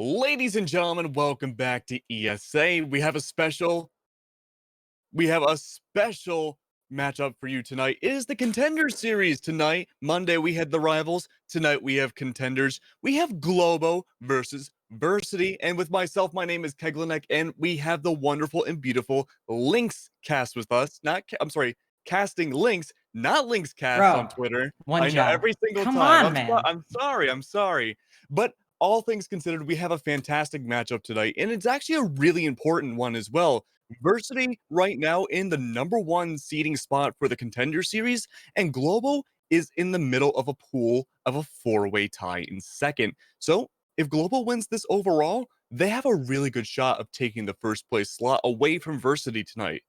Ladies and gentlemen, welcome back to ESA. We have a special matchup for you tonight. It is the Contender series tonight. Monday we had the rivals. Tonight we have contenders. We have Globo versus Versity. And with myself, my name is Keglinek, and we have the wonderful and beautiful Lynx cast with us. I'm sorry, casting Lynx, not Lynx cast on Bro, Twitter. one I know job. every single Come time. on, I'm man. I'm sorry. I'm sorry. But all things considered, we have a fantastic matchup tonight, and it's actually a really important one as well. Versity right now in the number one seeding spot for the Contender Series, and Globo is in the middle of a pool of a four-way tie in second. So if Globo wins this overall, they have a really good shot of taking the first place slot away from Versity tonight.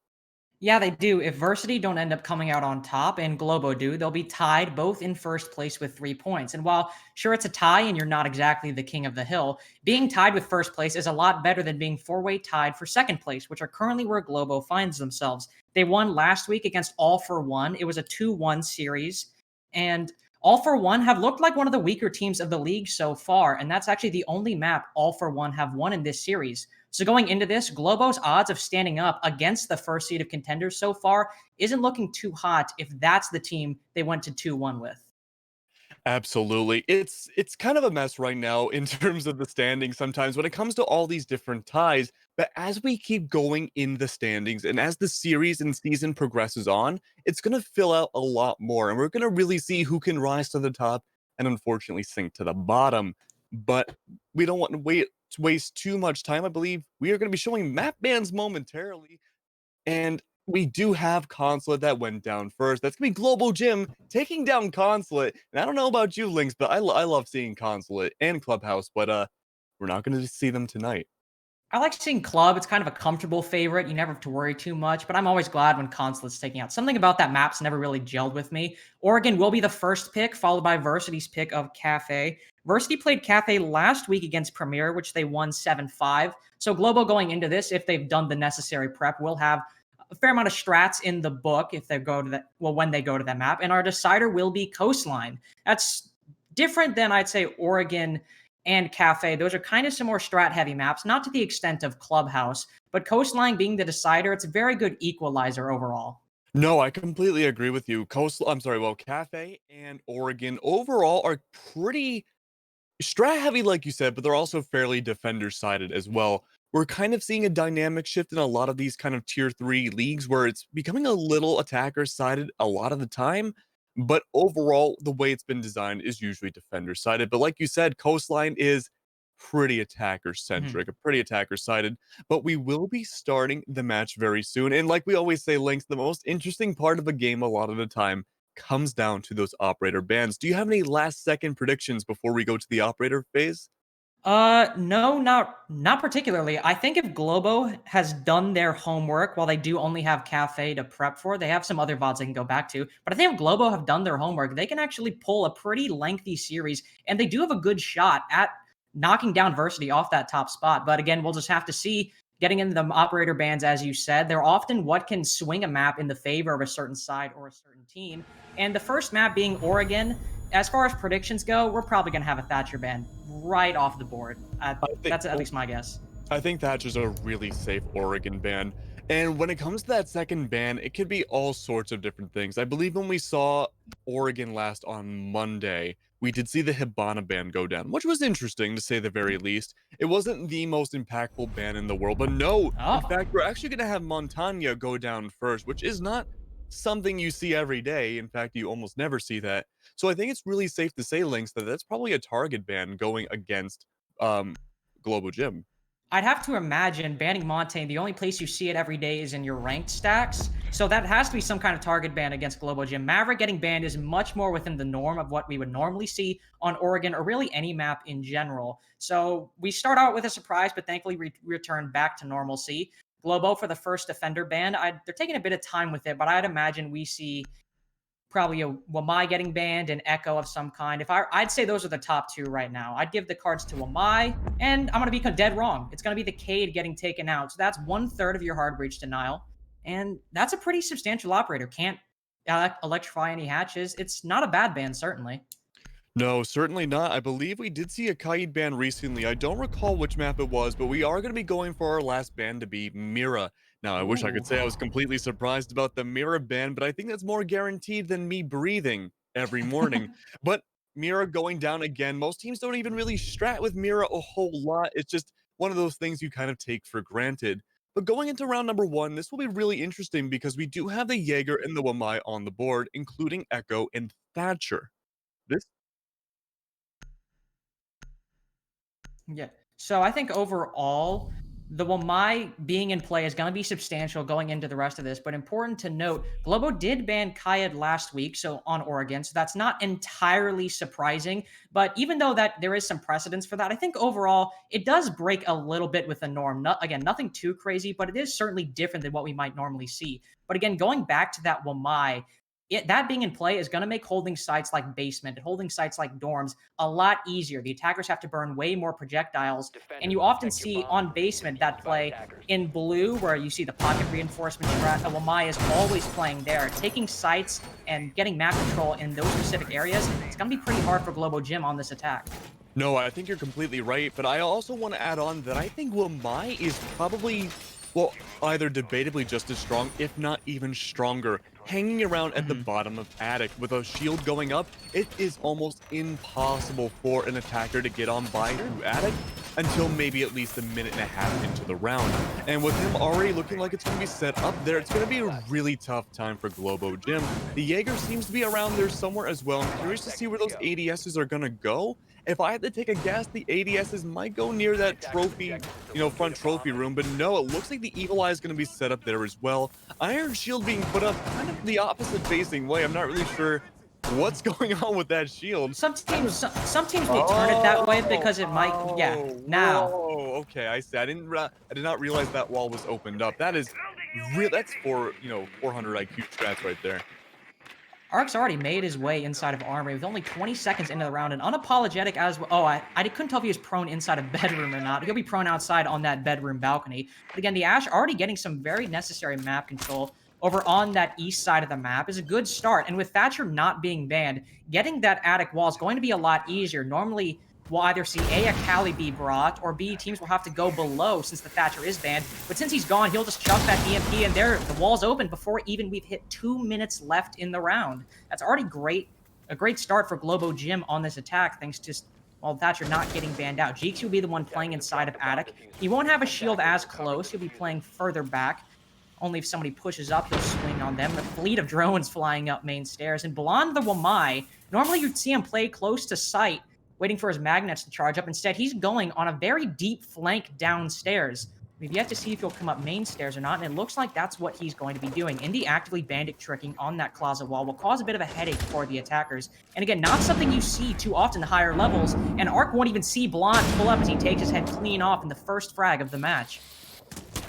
Yeah, they do. If Versity don't end up coming out on top and Globo do, they'll be tied both in first place with 3 points. And while sure it's a tie and you're not exactly the king of the hill, being tied with first place is a lot better than being four-way tied for second place, which are currently where Globo finds themselves. They won last week against All for One. It was a 2-1 series. And All for One have looked like one of the weaker teams of the league so far. And that's actually the only map All for One have won in this series. So going into this, Globo's odds of standing up against the first seed of contenders so far isn't looking too hot if that's the team they went to 2-1 with. Absolutely. It's kind of a mess right now in terms of the standings sometimes when it comes to all these different ties. But as we keep going in the standings and as the series and season progresses on, it's going to fill out a lot more. And we're going to really see who can rise to the top and unfortunately sink to the bottom. But we don't want to waste too much time. I believe we are going to be showing map bans momentarily. And we do have Consulate that went down first. That's gonna be Global Gym taking down Consulate. And I don't know about you, Lynx, but I love seeing Consulate and Clubhouse, but we're not gonna see them tonight. I like seeing Club. It's kind of a comfortable favorite. You never have to worry too much, but I'm always glad when Consulate's taking out. Something about that map's never really gelled with me. Oregon will be the first pick, followed by Versity's pick of Cafe. Versity played Cafe last week against Premier, which they won 7-5. So Globo going into this, if they've done the necessary prep, will have a fair amount of strats in the book if they go to that, well, when they go to that map. And our decider will be Coastline. That's different than I'd say Oregon and Cafe. Those are kind of some more strat heavy maps, not to the extent of Clubhouse, but Coastline being the decider, it's a very good equalizer overall. No, I completely agree with you. Cafe and Oregon overall are pretty strat heavy, like you said, but they're also fairly defender sided as well. We're kind of seeing a dynamic shift in a lot of these kind of tier three leagues where it's becoming a little attacker sided a lot of the time. But overall, the way it's been designed is usually defender sided. But like you said, Coastline is pretty attacker Mhm. centric, pretty attacker sided. But we will be starting the match very soon. And like we always say, Links, the most interesting part of a game a lot of the time comes down to those operator bans. Do you have any last second predictions before we go to the operator phase? No, not particularly. I think if Globo has done their homework, while they do only have Cafe to prep for, they have some other VODs they can go back to. But I think if Globo have done their homework, they can actually pull a pretty lengthy series, and they do have a good shot at knocking down Versity off that top spot. But again, we'll just have to see. Getting into the operator bands, as you said, they're often what can swing a map in the favor of a certain side or a certain team. And the first map being Oregon, as far as predictions go, we're probably going to have a Thatcher ban right off the board. I think That's at least my guess. I think Thatcher's a really safe Oregon ban. And when it comes to that second ban, it could be all sorts of different things. I believe when we saw Oregon last on Monday, we did see the Hibana ban go down, which was interesting to say the very least. It wasn't the most impactful ban in the world, but no, in Oh, fact, we're actually going to have Montagna go down first, which is not something you see every day. In fact, you almost never see that. So I think it's really safe to say, Links, that that's probably a target ban going against um, Global Gym. I'd have to imagine banning Montaigne, the only place you see it every day is in your ranked stacks. So that has to be some kind of target ban against Global Gym. Maverick getting banned is much more within the norm of what we would normally see on Oregon or really any map in general. So we start out with a surprise, but thankfully return back to normalcy. Globo for the first defender ban. They're taking a bit of time with it, but I'd imagine we see probably a Wamai getting banned, an Echo of some kind. I'd say those are the top two right now. I'd give the cards to Wamai, and I'm gonna be dead wrong. It's gonna be the Cade getting taken out. So that's 1/3 of your hard breach denial, and that's a pretty substantial operator. Can't electrify any hatches. It's not a bad ban, certainly. No, certainly not. I believe we did see a Kaid ban recently. I don't recall which map it was, but we are going to be going for our last ban to be Mira. Now, I wish I could Ooh. say I was completely surprised about the Mira ban, but I think that's more guaranteed than me breathing every morning. But Mira going down again. Most teams don't even really strat with Mira a whole lot. It's just one of those things you kind of take for granted. But going into round number one, this will be really interesting because we do have the Jaeger and the Wamai on the board, including Echo and Thatcher. This Yeah. So I think overall, the Wamai being in play is going to be substantial going into the rest of this. But important to note, Globo did ban Kayed last week, so on Oregon. So that's not entirely surprising. But even though that there is some precedence for that, I think overall it does break a little bit with the norm. Again, nothing too crazy, but it is certainly different than what we might normally see. But again, going back to that Wamai, that being in play is going to make holding sites like basement and holding sites like dorms a lot easier. The attackers have to burn way more projectiles. And you often see on basement that play in blue, where you see the pocket reinforcement strat. Wamai is always playing there, taking sites and getting map control in those specific areas. It's going to be pretty hard for Globo Gym on this attack. No, I think you're completely right, but I also want to add on that I think Wamai is probably, well, either debatably just as strong, if not even stronger. Hanging around at the Mhm. bottom of Attic with a shield going up, it is almost impossible for an attacker to get on by through Attic until maybe at least a minute and a half into the round. And with him already looking like it's going to be set up there, it's going to be a really tough time for Globo Gym. The Jaeger seems to be around there somewhere as well. I'm curious to see where those ADSs are going to go. If I had to take a guess, the ADSs might go near that trophy, front trophy room, but no, it looks like the Eagle Eye is going to be set up there as well. Iron Shield being put up kind of the opposite facing way. I'm not really sure what's going on with that shield. Some teams will turn it that way Oh, because it might. Yeah. Now, whoa. Okay, I see. I did not realize that wall was opened up. That is real. That's for 400 IQ strats right there. Ark's already made his way inside of Armory with only 20 seconds into the round and unapologetic as well. Oh, I couldn't tell if he was prone inside a bedroom or not. He'll be prone outside on that bedroom balcony. But again, the Ash already getting some very necessary map control over on that east side of the map is a good start. And with Thatcher not being banned, getting that attic wall is going to be a lot easier. Normally, we'll either see A Kali be brought, or B, teams will have to go below since the Thatcher is banned. But since he's gone, he'll just chuck that EMP, and there, the wall's open before even we've hit 2 minutes left in the round. That's already great. A great start for Globo Gym on this attack, thanks to Thatcher not getting banned out. Jeeks will be the one playing inside of Attic. He won't have a shield as close. He'll be playing further back. Only if somebody pushes up, he'll swing on them. The fleet of drones flying up main stairs. And Blonde the Wamai, normally you'd see him play close to sight, waiting for his magnets to charge up. Instead, he's going on a very deep flank downstairs. We've yet to see if he'll come up main stairs or not, and it looks like that's what he's going to be doing. Indy actively bandit tricking on that closet wall will cause a bit of a headache for the attackers. And again, not something you see too often at higher levels, and Arc won't even see Blonde pull up as he takes his head clean off in the first frag of the match.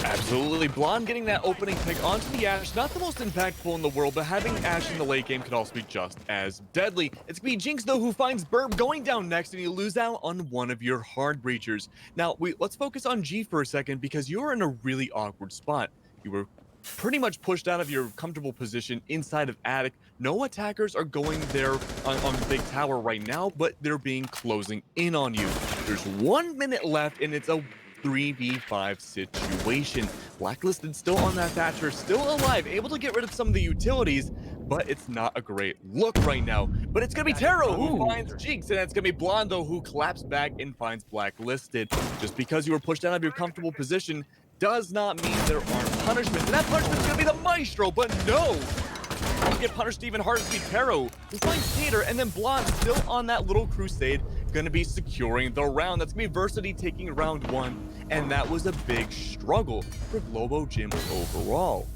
Absolutely. Blonde getting that opening pick onto the Ashe, not the most impactful in the world, but having Ashe in the late game could also be just as deadly. It's going to be Jinx, though, who finds Burb going down next, and you lose out on one of your hard breachers. Now, let's focus on G for a second, because you're in a really awkward spot. You were pretty much pushed out of your comfortable position inside of Attic. No attackers are going there on the big tower right now, but they're being closing in on you. There's 1 minute left, and it's a 3v5 situation. Blacklisted still on that Thatcher, still alive, able to get rid of some of the utilities, but it's not a great look right now. But it's gonna be Taro who finds Jinx, and it's gonna be Blondo who claps back and finds Blacklisted. Just because you were pushed out of your comfortable position does not mean there aren't punishments. And that punishment's gonna be the Maestro, but no! You get punished even harder to be Taro, who finds Tater, and then Blonde still on that little crusade, gonna be securing the round. That's gonna be Versity taking round one, and that was a big struggle for Globo Gym overall.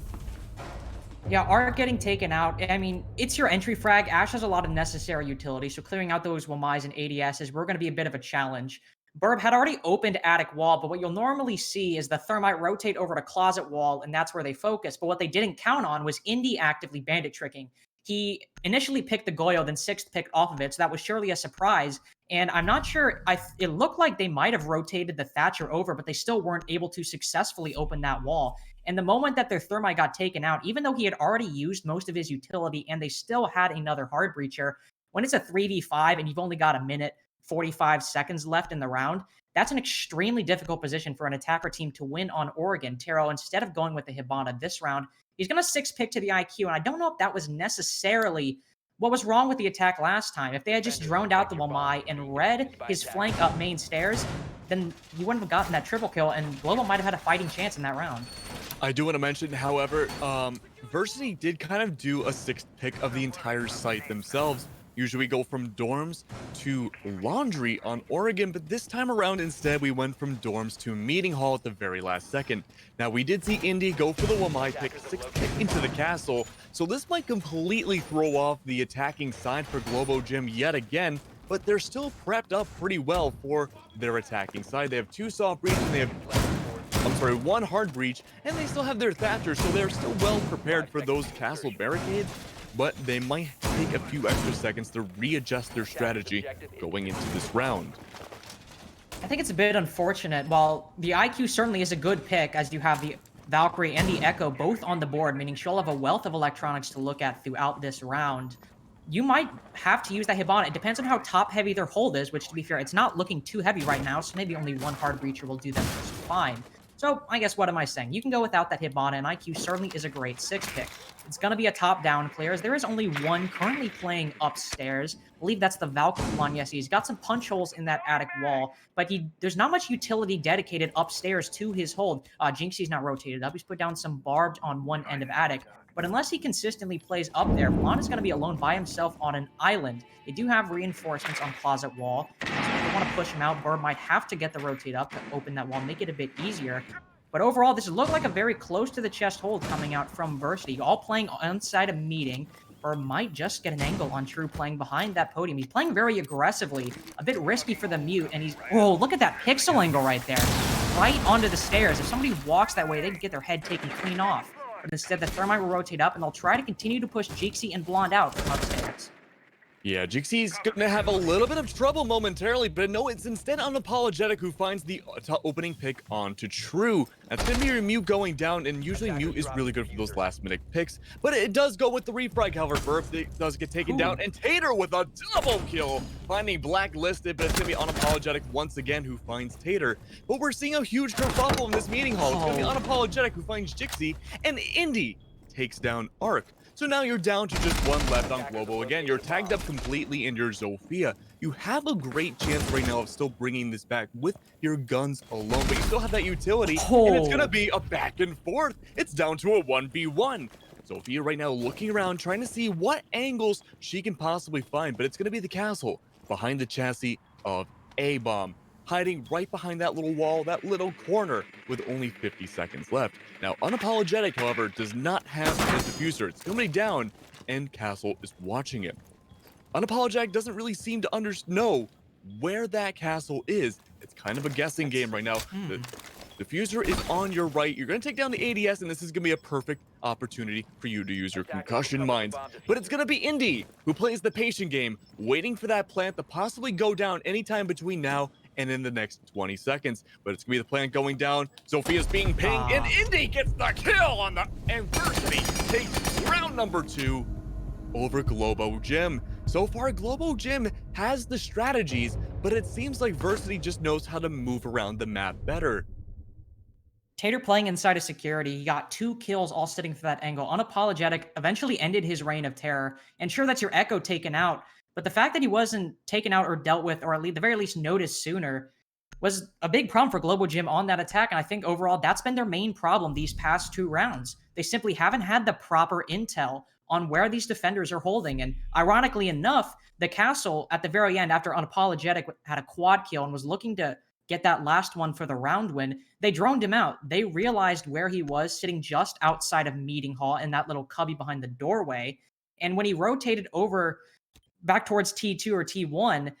Yeah, Arc getting taken out. I mean, it's your entry frag. Ash has a lot of necessary utility, so clearing out those Wamais and ADSs, we're going to be a bit of a challenge. Burb had already opened attic wall, but what you'll normally see is the thermite rotate over to closet wall, and that's where they focus. But what they didn't count on was Indy actively bandit tricking. He initially picked the Goyo, then sixth picked off of it, so that was surely a surprise. And I'm not sure. It looked like they might have rotated the Thatcher over, but they still weren't able to successfully open that wall. And the moment that their thermite got taken out, even though he had already used most of his utility and they still had another hard breacher, when it's a 3v5 and you've only got a minute 45 seconds left in the round, that's an extremely difficult position for an attacker team to win on Oregon. Taro, instead of going with the Hibana this round, he's going to 6-pick to the IQ, and I don't know if that was necessarily what was wrong with the attack last time. If they had just droned out the Wamai and read his flank up main stairs, then you wouldn't have gotten that triple kill, and Globo might have had a fighting chance in that round. I do want to mention, however, Versity did kind of do a 6th pick of the entire site themselves. Usually we go from dorms to laundry on Oregon, but this time around instead we went from dorms to meeting hall at the very last second. Now we did see Indy go for the Wamai pick, 6th pick into the castle, so this might completely throw off the attacking side for Globo Gym yet again, but they're still prepped up pretty well for their attacking side. They have 2 soft breach and they have 1 hard breach, and they still have their Thatcher, so they're still well prepared for those castle barricades, but they might take a few extra seconds to readjust their strategy going into this round. I think it's a bit unfortunate. While the IQ certainly is a good pick, as you have the Valkyrie and the Echo both on the board, meaning she'll have a wealth of electronics to look at throughout this round, you might have to use that Hibana. It depends on how top-heavy their hold is, which, to be fair, it's not looking too heavy right now, so maybe only 1 hard breacher will do them just fine. So, I guess, what am I saying? You can go without that Hibana, and IQ certainly is a great 6 pick. It's going to be a top-down player, as there is only one currently playing upstairs. I believe that's the Valkyrie one. Yes, he's got some punch holes in that attic wall, but there's not much utility dedicated upstairs to his hold. Jinxie's not rotated up. He's put down some barbed on one end of attic. But unless he consistently plays up there, Vaughn is going to be alone by himself on an island. They do have reinforcements on closet wall. So if they want to push him out, Burr might have to get the rotate up to open that wall, make it a bit easier. But overall, this looked like a very close to the chest hold coming out from Versity, all playing inside a meeting. Burr might just get an angle on True playing behind that podium. He's playing very aggressively, a bit risky for the mute, and he's... Oh, look at that pixel angle right there. Right onto the stairs. If somebody walks that way, they can get their head taken clean off. But instead, the Thermite will rotate up, and they'll try to continue to push Jixie and Blonde out from upstairs. Yeah, Jixie's gonna have a little bit of trouble momentarily, but no, it's instead Unapologetic who finds the opening pick onto True. That's gonna be your Mute going down, and usually Mute is really good for those last-minute picks, but it does go with the refrag, however, Burf does get taken down, and Tater with a double kill, finding Blacklisted, but it's gonna be Unapologetic once again who finds Tater. But we're seeing a huge kerfuffle in this meeting hall. It's gonna be Unapologetic who finds Jixie, and Indy takes down Arc. So now you're down to just 1 left on Globo. Again, you're tagged up completely in your Zofia. You have a great chance right now of still bringing this back with your guns alone, but you still have that utility, and it's gonna be a back and forth. It's down to a 1v1. Zofia right now looking around, trying to see what angles she can possibly find, but it's gonna be the castle behind the chassis of A-Bomb, hiding right behind that little wall, that little corner, with only 50 seconds left. Now, Unapologetic, however, does not have his diffuser. It's coming down, and Castle is watching it. Unapologetic doesn't really seem to know where that castle is. It's kind of a guessing game right now. The diffuser is on your right. You're going to take down the ADS, and this is going to be a perfect opportunity for you to use your concussion mines. But it's going to be Indy who plays the patient game, waiting for that plant to possibly go down anytime between now and in the next 20 seconds. But it's gonna be the plant going down. Sophia's being pinged, and Indy gets the kill on the Versity takes round number 2 over Globo Gym. So far, Globo Gym has the strategies, but it seems like Versity just knows how to move around the map better. Tater playing inside of security, he got 2 kills all sitting for that angle. Unapologetic eventually ended his reign of terror. And sure, that's your Echo taken out, but the fact that he wasn't taken out or dealt with, or at the very least noticed sooner, was a big problem for Globo Gym on that attack. And I think overall, that's been their main problem these past 2 rounds. They simply haven't had the proper intel on where these defenders are holding. And ironically enough, the castle at the very end, after Unapologetic had a quad kill and was looking to get that last one for the round win, they droned him out. They realized where he was, sitting just outside of Meeting Hall in that little cubby behind the doorway. And when he rotated over back towards T2 or T1,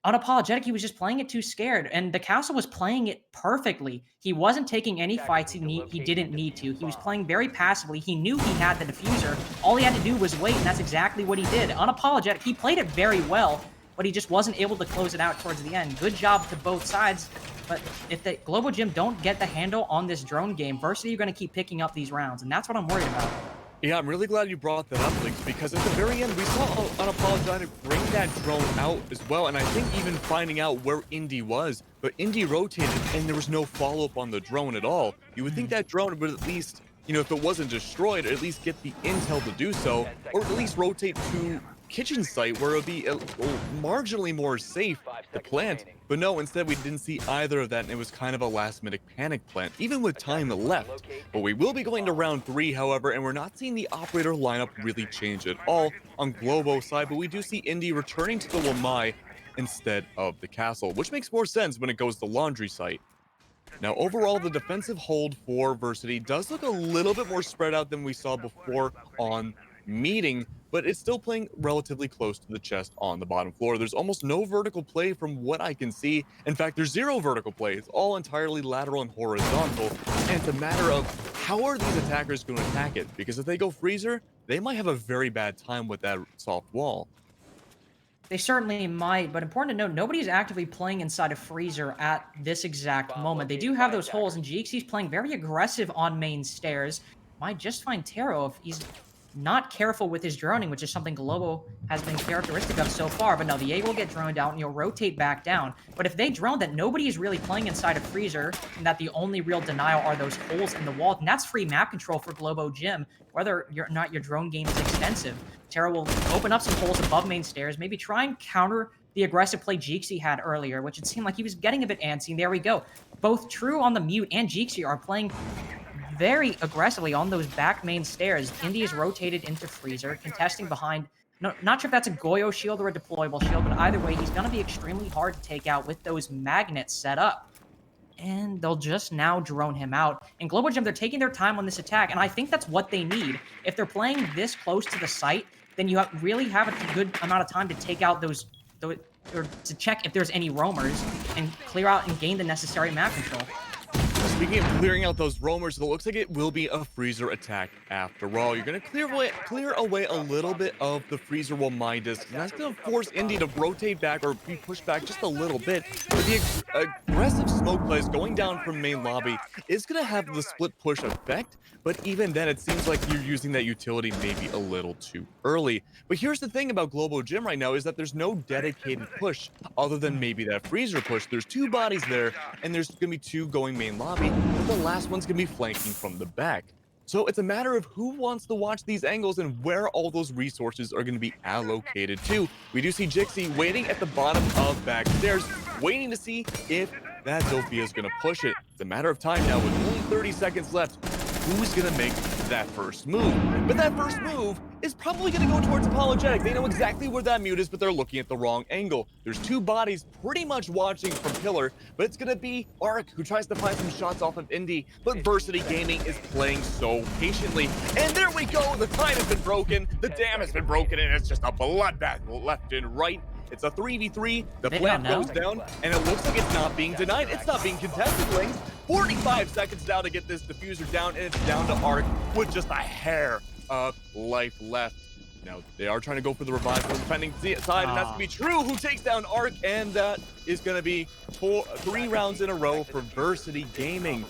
Unapologetic, he was just playing it too scared, and the castle was playing it perfectly. He wasn't taking any fights he didn't need to. He was playing very passively. He knew he had the diffuser. All he had to do was wait, and that's exactly what he did. Unapologetic, he played it very well, but he just wasn't able to close it out towards the end. Good job to both sides, but if the Globo Gym don't get the handle on this drone game, Versity are going to keep picking up these rounds, and that's what I'm worried about. Yeah, I'm really glad you brought that up, Lynx, because at the very end, we saw Unapologetic bring that drone out as well, and I think even finding out where Indy was, but Indy rotated, and there was no follow-up on the drone at all. You would think Mhm. that drone would at least, if it wasn't destroyed, at least get the intel to do so, or at least rotate to kitchen site where it would be marginally more safe to plant. But no, instead we didn't see either of that, and it was kind of a last-minute panic plant, even with time left. But we will be going to round 3, however, and we're not seeing the operator lineup really change at all on Globo side, but we do see Indy returning to the Lamai instead of the castle, which makes more sense when it goes to laundry site. Now, overall, the defensive hold for Versity does look a little bit more spread out than we saw before on Meeting, but it's still playing relatively close to the chest on the bottom floor. There's almost no vertical play from what I can see. In fact, there's zero vertical play. It's all entirely lateral and horizontal, and it's a matter of how are these attackers going to attack it? Because if they go freezer, they might have a very bad time with that soft wall. They certainly might, but important to note, nobody's actively playing inside a freezer at this exact moment. They do have those holes, and GXC's playing very aggressive on main stairs. Might just find Taro if he's not careful with his droning, which is something Globo has been characteristic of so far. But no, the A will get droned out, and you'll rotate back down. But if they drone that nobody is really playing inside a freezer, and that the only real denial are those holes in the wall, then that's free map control for Globo Gym, whether or not your drone game is extensive. Terra will open up some holes above main stairs, maybe try and counter the aggressive play Jeeksy had earlier, which it seemed like he was getting a bit antsy. And there we go. Both True on the mute and Jeeksy are playing very aggressively on those back main stairs. Indy is rotated into freezer, contesting behind. No, not sure if that's a Goyo shield or a deployable shield, but either way, he's going to be extremely hard to take out with those magnets set up. And they'll just now drone him out. In Global Gym, they're taking their time on this attack, and I think that's what they need. If they're playing this close to the site, then you really have a good amount of time to take out those, or to check if there's any roamers and clear out and gain the necessary map control. Speaking of clearing out those roamers, it looks like it will be a freezer attack after all. You're going to clear away a little bit of the freezer while my disc, and that's going to force Indy to rotate back or be pushed back just a little bit. But the aggressive smoke plays going down from main lobby is going to have the split push effect, but even then, it seems like you're using that utility maybe a little too early. But here's the thing about Global Gym right now is that there's no dedicated push other than maybe that freezer push. There's two bodies there, and there's going to be two going main lobby, but the last one's going to be flanking from the back. So it's a matter of who wants to watch these angles and where all those resources are going to be allocated to. We do see Jixie waiting at the bottom of back stairs, waiting to see if that Zofia is going to push it. It's a matter of time now with only 30 seconds left. Who's going to make that first move? But that first move is probably going to go towards Apologetic. They know exactly where that mute is, but they're looking at the wrong angle. There's two bodies pretty much watching from Pillar, but it's going to be Ark who tries to find some shots off of Indy, but Versity Gaming is playing so patiently. And there we go. The time has been broken. The dam has been broken, and it's just a bloodbath left and right. It's a 3v3. The plant goes down, and it looks like it's not being denied. It's not being contested, Lings. 45 seconds now to get this diffuser down, and it's down to Ark with just a hair of life left. Now, they are trying to go for the revive from the defending side, and that's going to be True who takes down Ark, and that is going to be 3 rounds in a row for Versity Gaming.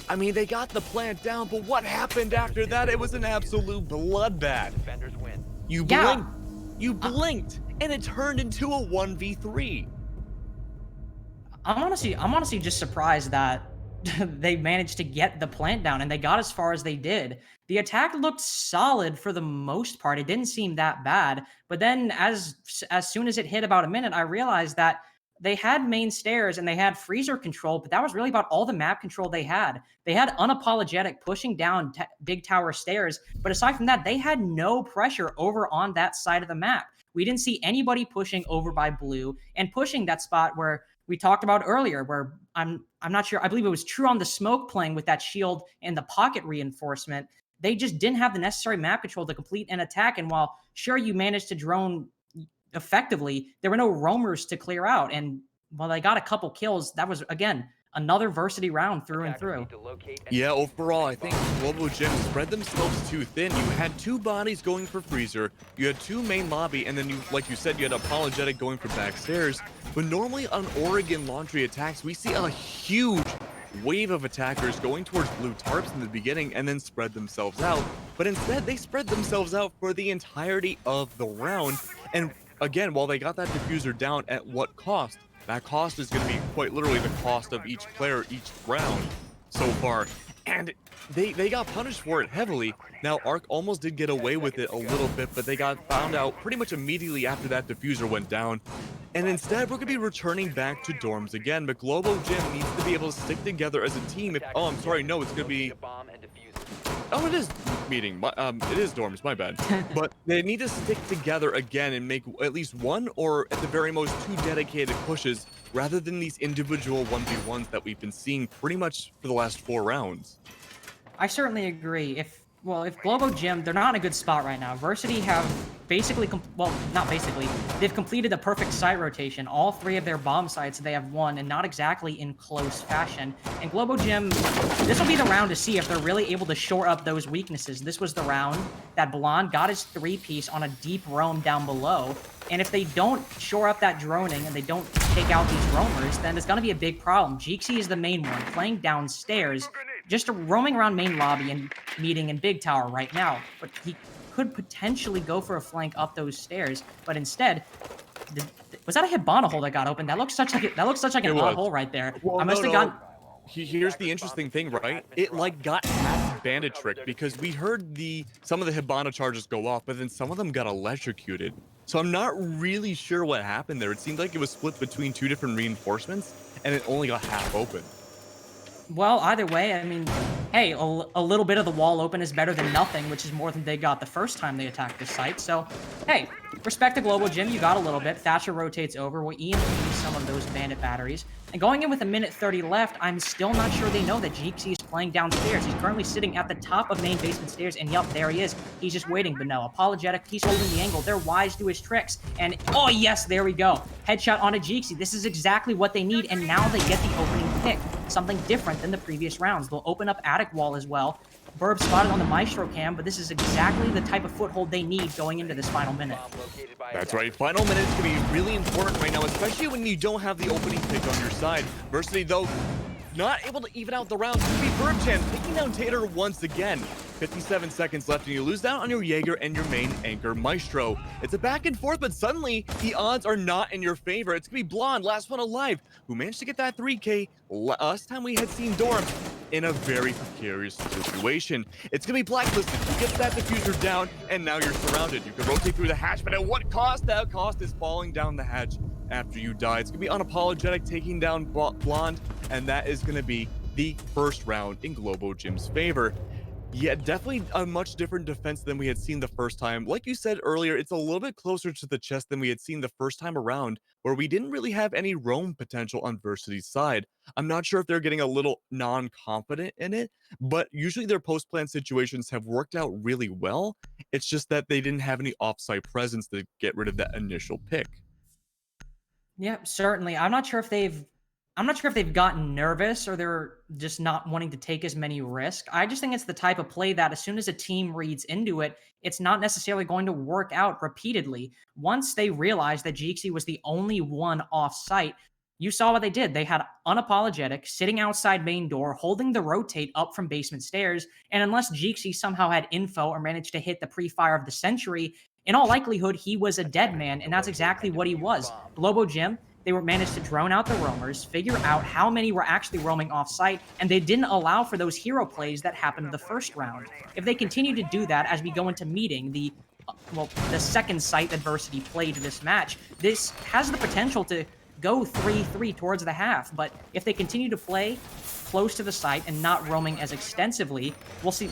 I mean, they got the plant down, but what happened after that? It was an absolute bloodbath. You blinked. You blinked, and it turned into a 1v3. I'm honestly just surprised that they managed to get the plant down and they got as far as they did. The attack looked solid for the most part. It didn't seem that bad. But then as soon as it hit about a minute, I realized that they had main stairs and they had freezer control, but that was really about all the map control they had. They had Unapologetic pushing down big tower stairs, but aside from that, they had no pressure over on that side of the map. We didn't see anybody pushing over by blue and pushing that spot where we talked about earlier, where I'm not sure, I believe it was True on the smoke playing with that shield and the pocket reinforcement. They just didn't have the necessary map control to complete an attack. And while sure you managed to drone effectively, there were no roamers to clear out. And while they got a couple kills, that was, again, another Versity round through and through. Yeah, overall, I think Global Gym spread themselves too thin. You had two bodies going for freezer, you had two main lobby, and then you, like you said, you had Apologetic going for backstairs. But normally on Oregon laundry attacks, we see a huge wave of attackers going towards blue tarps in the beginning and then spread themselves out. but instead they spread themselves out for the entirety of the round. And again, while they got that diffuser down, at what cost? That cost is going to be quite literally the cost of each player each round so far. And they got punished for it heavily. Now, Arc almost did get away with it a little bit, but they got found out pretty much immediately after that diffuser went down. And instead, we're going to be returning back to dorms again. But Globo Gym needs to be able to stick together as a team. Oh, I'm sorry. No, it's going to be... Oh, it is meeting. It is dorms. My bad. But they need to stick together again and make at least one or at the very most two dedicated pushes rather than these individual 1v1s that we've been seeing pretty much for the last 4 rounds. I certainly agree. If Globo Gym, they're not in a good spot right now. Versity have basically, not basically, they've completed the perfect site rotation. All 3 of their bomb sites they have won, and not exactly in close fashion. And Globo Gym, this will be the round to see if they're really able to shore up those weaknesses. This was the round that Blonde got his 3-piece on a deep roam down below. And if they don't shore up that droning and they don't take out these roamers, then it's going to be a big problem. Jeeksy is the main one, playing downstairs, just roaming around main lobby and meeting in Big Tower right now. But he could potentially go for a flank up those stairs. But instead, was that a Hibana hole that got open? That looks such like an odd hole right there. Well, I must have gotten... Here's the interesting thing, right? It like got half bandit trick because we heard some of the Hibana charges go off, but then some of them got electrocuted. So I'm not really sure what happened there. It seemed like it was split between 2 different reinforcements, and it only got half open. Well, either way, I mean, hey, a little bit of the wall open is better than nothing, which is more than they got the first time they attacked this site. So, hey, respect the Global Gym, you got a little bit. Thatcher rotates over. We'll EMP some of those bandit batteries. And going in with 1:30 left, I'm still not sure they know that Jeeksy is playing downstairs. He's currently sitting at the top of main basement stairs, and yup, there he is. He's just waiting, but no, apologetic. He's holding the angle. They're wise to his tricks. And, oh yes, there we go. Headshot on a Jeeksy. This is exactly what they need, and now they get the opening pick. Something different than the previous rounds. They'll open up attic wall as well. Burb spotted on the Maestro cam, but this is exactly the type of foothold they need going into this final minute. That's right. Final minute's going to be really important right now, especially when you don't have the opening pick on your side. Versity, though, not able to even out the rounds. It's going to be Birdchan taking down Tater once again. 57 seconds left, and you lose down on your Jaeger and your main anchor, Maestro. It's a back and forth, but suddenly the odds are not in your favor. It's going to be Blonde, last one alive, who managed to get that 3K last time we had seen Dorm in a very precarious situation. It's going to be Blacklisted. He gets that diffuser down, and now you're surrounded. You can rotate through the hatch, but at what cost? That cost is falling down the hatch after you die. It's going to be Unapologetic taking down Blonde, and that is going to be the first round in Globo Gym's favor. Yeah, definitely a much different defense than we had seen the first time. Like you said earlier, it's a little bit closer to the chest than we had seen the first time around, where we didn't really have any roam potential on Versity's side. I'm not sure if they're getting a little non-confident in it, but usually their post-plan situations have worked out really well. It's just that they didn't have any off-site presence to get rid of that initial pick. Yeah, certainly. I'm not sure if they've gotten nervous or they're just not wanting to take as many risks. I just think it's the type of play that as soon as a team reads into it, it's not necessarily going to work out repeatedly. Once they realized that Jeeksy was the only one off-site, you saw what they did. They had Unapologetic sitting outside main door, holding the rotate up from basement stairs, and unless Jeeksy somehow had info or managed to hit the pre-fire of the century, in all likelihood, he was a dead man, and that's exactly what he was. Globo Gym, they were managed to drone out the roamers, figure out how many were actually roaming off-site, and they didn't allow for those hero plays that happened the first round. If they continue to do that as we go into meeting, the second site that Versity played this match, this has the potential to go 3-3 towards the half, but if they continue to play close to the site and not roaming as extensively,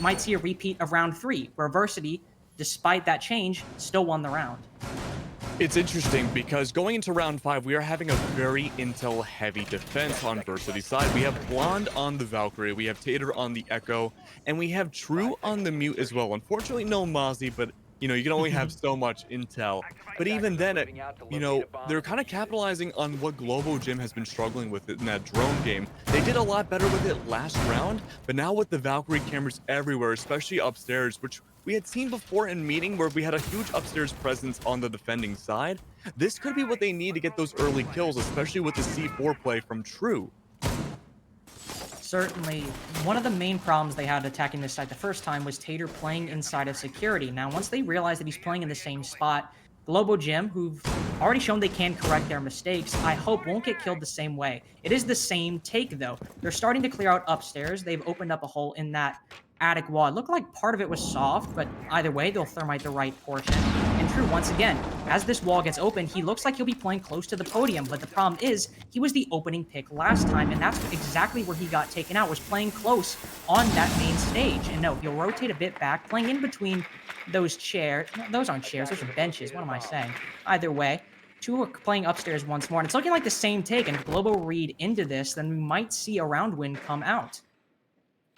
might see a repeat of round 3, where Versity, despite that change, still won the round. It's interesting because going into round 5, we are having a very intel-heavy defense on Versity's side. We have Blonde on the Valkyrie, we have Tater on the Echo, and we have True on the Mute as well. Unfortunately, no Mozzie, but you know, you can only have so much intel. But even then, you know, they're kind of capitalizing on what Globo Gym has been struggling with in that drone game. They did a lot better with it last round, but now with the Valkyrie cameras everywhere, especially upstairs, which we had seen before in meeting where we had a huge upstairs presence on the defending side, this could be what they need to get those early kills, especially with the C4 play from True. Certainly, one of the main problems they had attacking this site the first time was Tater playing inside of security. Now, once they realize that he's playing in the same spot, Globo Gym, who've already shown they can correct their mistakes, I hope won't get killed the same way. It is the same take, though. They're starting to clear out upstairs. They've opened up a hole in that attic wall. It looked like part of it was soft, but either way, they'll thermite the right portion. And true, once again, as this wall gets open, he looks like he'll be playing close to the podium, but the problem is he was the opening pick last time, and that's exactly where he got taken out, was playing close on that main stage. And no, he'll rotate a bit back, playing in between those chairs. No, those aren't chairs, those are benches. What am I saying? Either way, two are playing upstairs once more, and it's looking like the same take, and if Globo read into this, then we might see a round win come out.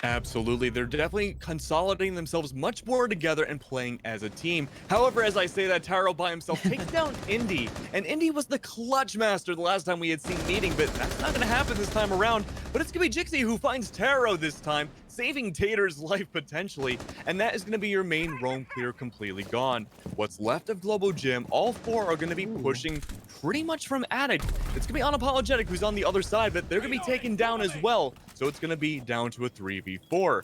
Absolutely. They're definitely consolidating themselves much more together and playing as a team. However, as I say that, Taro by himself takes down Indy. And Indy was the clutch master the last time we had seen meeting, but that's not going to happen this time around. But it's going to be Jixie who finds Taro this time, saving Tater's life potentially. And that is going to be your main roam clear completely gone. What's left of Globo Gym, all four are going to be pushing pretty much from attic. It's going to be Unapologetic who's on the other side, but they're going to be taken down as well. So it's going to be down to a 3v4.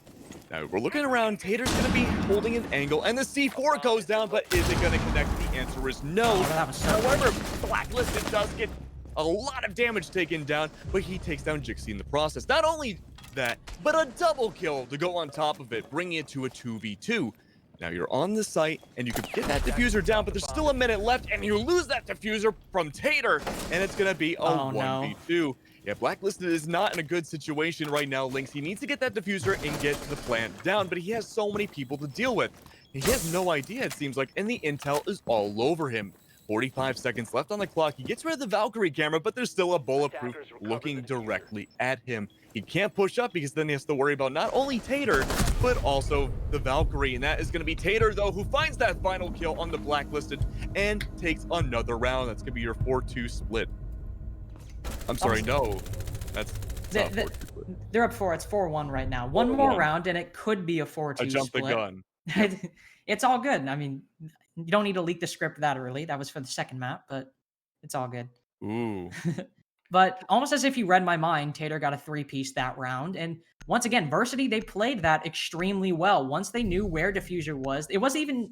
Now, we're looking around. Tater's going to be holding an angle, and the C4 goes down, but is it going to connect? The answer is no. However, Blacklisted does get a lot of damage taken down, but he takes down Jixie in the process. Not only that, but a double kill to go on top of it, bringing it to a 2v2. Now you're on the site, and you could get that diffuser down, but there's still a minute left, and you lose that diffuser from Tater, and it's going to be a 1v2. Yeah, Blacklisted is not in a good situation right now, Lynx. He needs to get that diffuser and get the plant down, but he has so many people to deal with. He has no idea, it seems like, and the intel is all over him. 45 seconds left on the clock. He gets rid of the Valkyrie camera, but there's still a bulletproof looking directly at him. He can't push up because then he has to worry about not only Tater, but also the Valkyrie. And that is going to be Tater, though, who finds that final kill on the Blacklisted and takes another round. That's going to be your 4-2 split. I'm sorry, no. That's they're up 4. It's 4-1 right now. One more round, and it could be a 4-2 split. I jumped the gun. It's all good. I mean, you don't need to leak the script that early. That was for the second map, but it's all good. Ooh. But almost as if you read my mind, Tater got a 3-piece that round. And once again, Versity, they played that extremely well. Once they knew where Diffuser was, it wasn't even...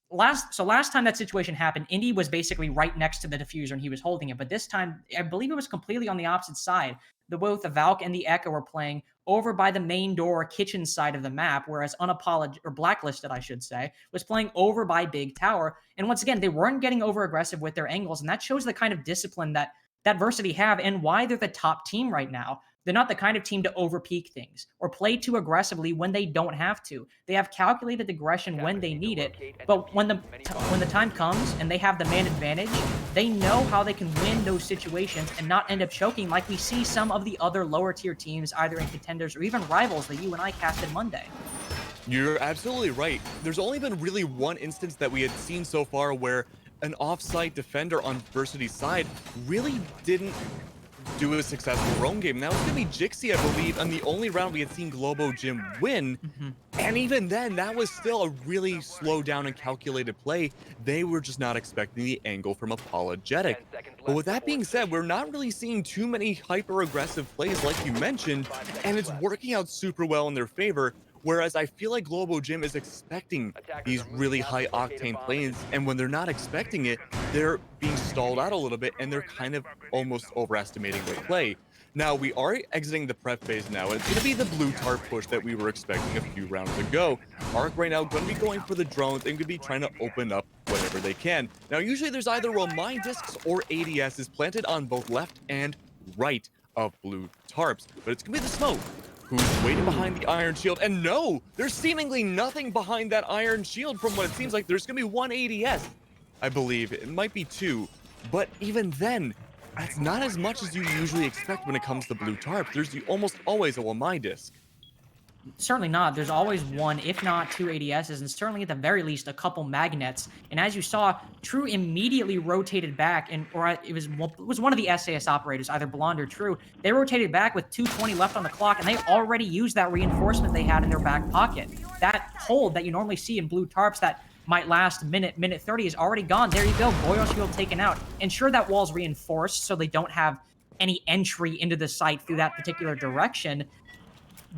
Last time that situation happened, Indy was basically right next to the diffuser and he was holding it. But this time, I believe it was completely on the opposite side. Both the Valk and the Echo were playing over by the main door kitchen side of the map, whereas Blacklisted, I should say, was playing over by Big Tower. And once again, they weren't getting over aggressive with their angles, and that shows the kind of discipline that Versity have and why they're the top team right now. They're not the kind of team to overpeak things or play too aggressively when they don't have to. They have calculated aggression when they need it, but when the time comes and they have the man advantage, they know how they can win those situations and not end up choking like we see some of the other lower tier teams, either in Contenders or even Rivals that you and I casted Monday. You're absolutely right. There's only been really one instance that we had seen so far where an off-site defender on Versity's side really didn't do a successful roam game. That was going to be Jixie, I believe, and the only round we had seen Globo Gym win. And even then, that was still a really slow down and calculated play. They were just not expecting the angle from Apologetic. But with that being said, we're not really seeing too many hyper-aggressive plays like you mentioned, and it's working out super well in their favor. Whereas I feel like Globo Gym is expecting these really high octane plays, and when they're not expecting it, they're being stalled out a little bit, and they're kind of almost overestimating their play. Now, we are exiting the prep phase now, and it's going to be the blue tarp push that we were expecting a few rounds ago. Arc right now going to be going for the drones and going to be trying to open up whatever they can. Now, usually there's either Remind Discs or ADSs planted on both left and right of blue tarps, but it's going to be the smoke who's waiting behind the iron shield. And no, there's seemingly nothing behind that iron shield from what it seems like. There's gonna be one ADS, I believe. It might be two, but even then, that's not as much as you usually expect when it comes to blue tarp. There's almost always a Wamai disc. Certainly not. There's always one, if not two ADSs, and certainly at the very least a couple magnets. And as you saw, True immediately rotated back, or it was one of the SAS operators, either Blonde or True. They rotated back with 2:20 left on the clock, and they already used that reinforcement they had in their back pocket. That hold that you normally see in blue tarps that might last minute 30 is already gone. There you go, Boil Shield taken out. Ensure that wall's reinforced so they don't have any entry into the site through that particular direction,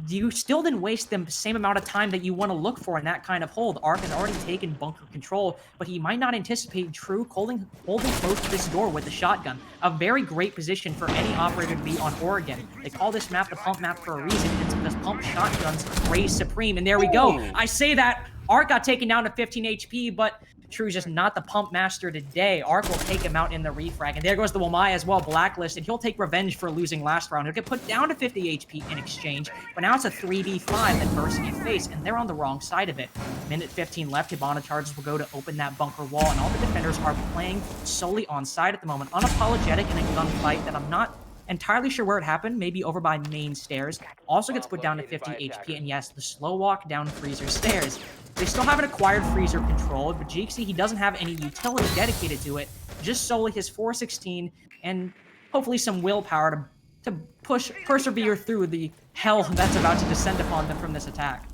you still didn't waste the same amount of time that you want to look for in that kind of hold. Ark has already taken bunker control, but he might not anticipate True holding close to this door with the shotgun. A very great position for any operator to be on Oregon. They call this map the pump map for a reason. It's because pump shotguns reign supreme. And there we go. Ooh. I say that Ark got taken down to 15 HP, but True's just not the pump master today. Ark will take him out in the refrag. And there goes the Wamai as well, blacklisted. He'll take revenge for losing last round. He'll get put down to 50 HP in exchange. But now it's a 3v5 that Versity face, and they're on the wrong side of it. Minute 15 left. Hibana charges will go to open that bunker wall, and all the defenders are playing solely on side at the moment. Unapologetic in a gunfight that I'm not entirely sure where it happened, maybe over by main stairs. Also gets put down to 50 HP, and yes, the slow walk down Freezer stairs. They still haven't acquired Freezer control, but Jeeksy, he doesn't have any utility dedicated to it, just solely his 416 and hopefully some willpower to persevere through the hell that's about to descend upon them from this attack.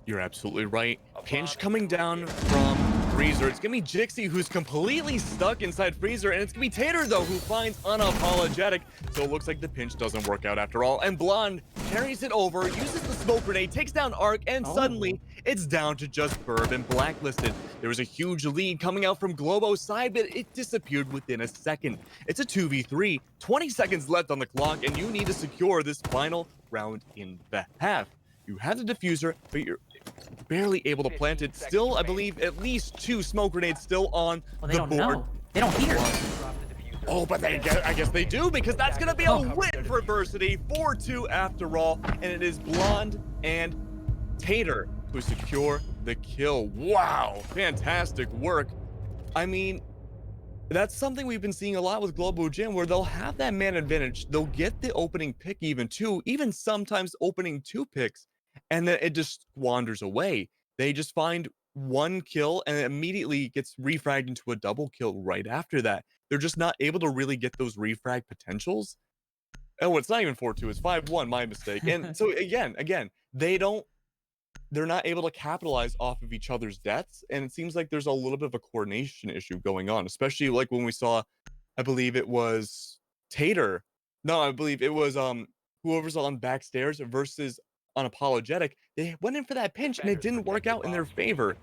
You're absolutely right. Pinch coming down from Freezer. It's gonna be Jixie who's completely stuck inside Freezer, and it's gonna be Tater though who finds Unapologetic. So it looks like the pinch doesn't work out after all. And Blonde carries it over, uses the smoke grenade, takes down Ark, and suddenly it's down to just Burb and Blacklisted. There was a huge lead coming out from Globo's side, but it disappeared within a second. It's a 2v3, 20 seconds left on the clock, and you need to secure this final round in the half. You have the diffuser, but you're barely able to plant it. Still, I believe, at least 2 smoke grenades still on the don't board. know. They don't hear. Oh, but I guess they do, because that's going to be a win for Versity. 4-2 after all, and it is Blonde and Tater who secure the kill. Wow, fantastic work. I mean, that's something we've been seeing a lot with Globo Gym, where they'll have that man advantage. They'll get the opening pick even sometimes opening 2 picks, and then it just wanders away. They just find 1 kill and it immediately gets refragged into a double kill right after that. They're just not able to really get those refrag potentials. Oh, it's not even 4-2, it's 5-1, my mistake. And so again, they're not able to capitalize off of each other's deaths, and it seems like there's a little bit of a coordination issue going on, especially like when we saw, I believe it was Tater. No, I believe it was whoever's on backstairs versus Unapologetic. They went in for that pinch and it didn't work out in their favor.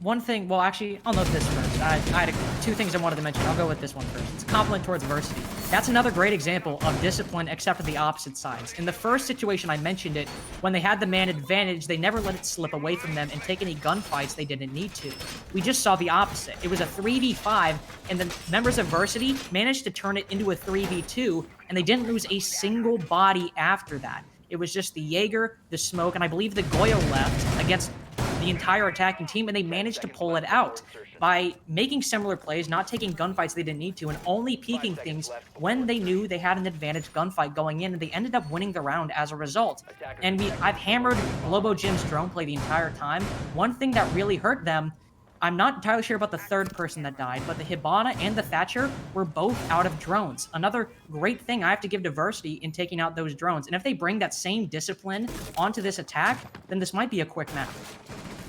One thing, well, actually, I'll note this first. I had 2 things I wanted to mention. I'll go with this one first. It's a compliment towards Versity. That's another great example of discipline, except for the opposite sides. In the first situation, I mentioned it, when they had the man advantage, they never let it slip away from them and take any gunfights they didn't need to. We just saw the opposite. It was a 3v5, and the members of Versity managed to turn it into a 3v2, and they didn't lose a single body after that. It was just the Jaeger, the smoke, and I believe the Goyo left against the entire attacking team, and they managed to pull it out by making similar plays, not taking gunfights they didn't need to, and only peeking things when they knew they had an advantage gunfight going in, and they ended up winning the round as a result. And I've hammered Globo Gym's drone play the entire time. One thing that really hurt them, I'm not entirely sure about the third person that died, but the Hibana and the Thatcher were both out of drones. Another great thing I have to give to Versity in taking out those drones. And if they bring that same discipline onto this attack, then this might be a quick map.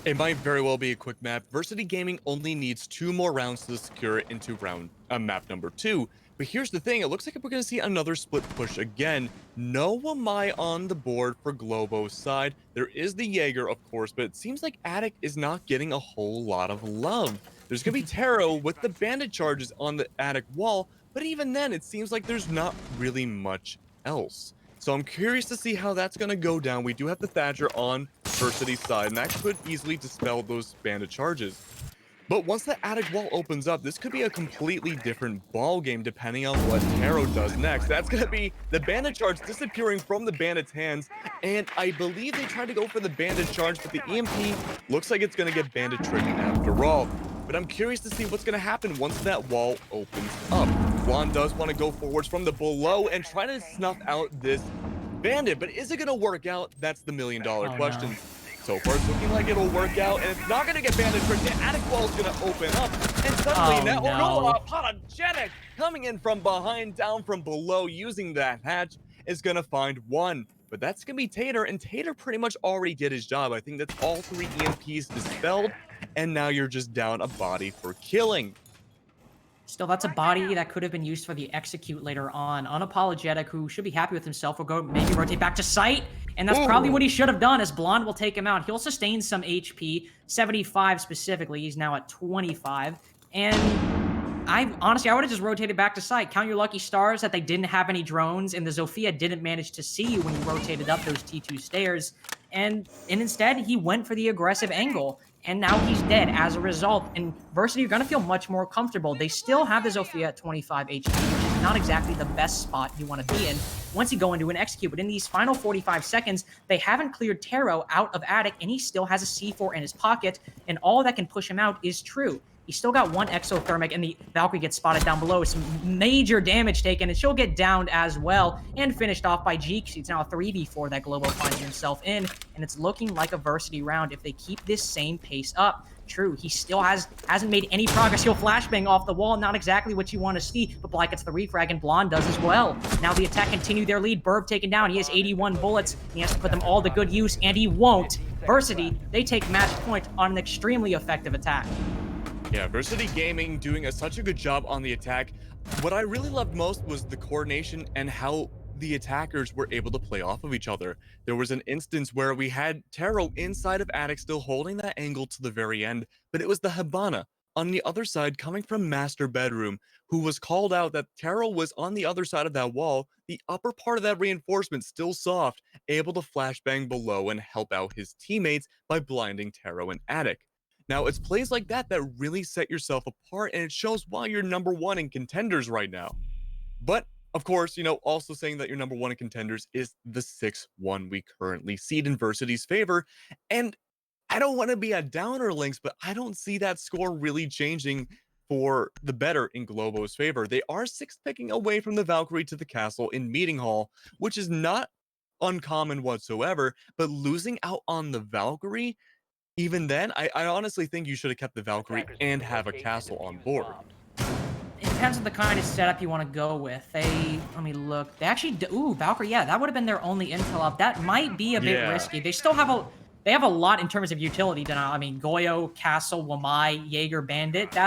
It might very well be a quick map. Versity Gaming only needs 2 more rounds to secure it into map number 2. But here's the thing, it looks like we're going to see another split push again. No Wamai on the board for Globo's side. There is the Jaeger, of course, but it seems like Attic is not getting a whole lot of love. There's going to be Taro with the bandit charges on the Attic wall, but even then, it seems like there's not really much else. So I'm curious to see how that's going to go down. We do have the Thatcher on Versity's side, and that could easily dispel those bandit charges. But once the attic wall opens up, this could be a completely different ball game depending on what Taro does next. That's going to be the bandit charge disappearing from the bandit's hands, and I believe they tried to go for the bandit charge, but the EMP looks like it's going to get bandit triggered after all. But I'm curious to see what's going to happen once that wall opens up. Juan does want to go forwards from the below and try to snuff out this bandit, but is it going to work out? That's the million-dollar question. No. So far, it's looking like it'll work out, and it's not going to get bandit tricked. The attic wall is going to open up, and suddenly Apologetic coming in from behind, down from below, using that hatch, is going to find one. But that's going to be Tater, and Tater pretty much already did his job. I think that's all 3 EMPs dispelled, and now you're just down a body for killing. Still, that's a body that could have been used for the execute later on. Unapologetic, who should be happy with himself, will go maybe rotate back to sight. And that's probably what Ooh. he should have done, as Blonde will take him out. He'll sustain some HP, 75 specifically. He's now at 25. And I would have just rotated back to sight. Count your lucky stars that they didn't have any drones, and the Zofia didn't manage to see you when you rotated up those T2 stairs. And instead, he went for the aggressive angle. And now he's dead as a result. And Versity, you're going to feel much more comfortable. They still have the Zofia at 25 HP, which is not exactly the best spot you want to be in once you go into an execute. But in these final 45 seconds, they haven't cleared Taro out of Attic, and he still has a C4 in his pocket, and all that can push him out is True. He's still got one exothermic, and the Valkyrie gets spotted down below. Some major damage taken, and she'll get downed as well, and finished off by Jeek. It's now a 3v4 that Globo finds himself in, and it's looking like a Versity round if they keep this same pace up. True, he still hasn't made any progress. He'll flashbang off the wall, not exactly what you want to see, but Black gets the refrag, and Blonde does as well. Now the attack continue their lead. Burb taken down. He has 81 bullets. He has to put them all to good use, and he won't. Versity, they take match point on an extremely effective attack. Yeah, Versity Gaming doing such a good job on the attack. What I really loved most was the coordination and how the attackers were able to play off of each other. There was an instance where we had Taro inside of Attic still holding that angle to the very end, but it was the Hibana on the other side coming from Master Bedroom, who was called out that Taro was on the other side of that wall, the upper part of that reinforcement still soft, able to flashbang below and help out his teammates by blinding Taro and Attic. Now, it's plays like that that really set yourself apart, and it shows why you're number one in contenders right now. But, of course, also saying that you're number one in contenders is the 6-1 we currently see in Versity's favor. And I don't want to be a downer, Links, but I don't see that score really changing for the better in Globo's favor. They are 6 picking away from the Valkyrie to the castle in Meeting Hall, which is not uncommon whatsoever, but losing out on the Valkyrie, even then, I honestly think you should have kept the Valkyrie and have a castle on board. It depends on the kind of setup you want to go with. Let me look. They actually, ooh, Valkyrie, yeah, that would have been their only intel up. That might be a bit risky. They still have they have a lot in terms of utility now. I mean, Goyo, Castle, Wamai, Jaeger, Bandit.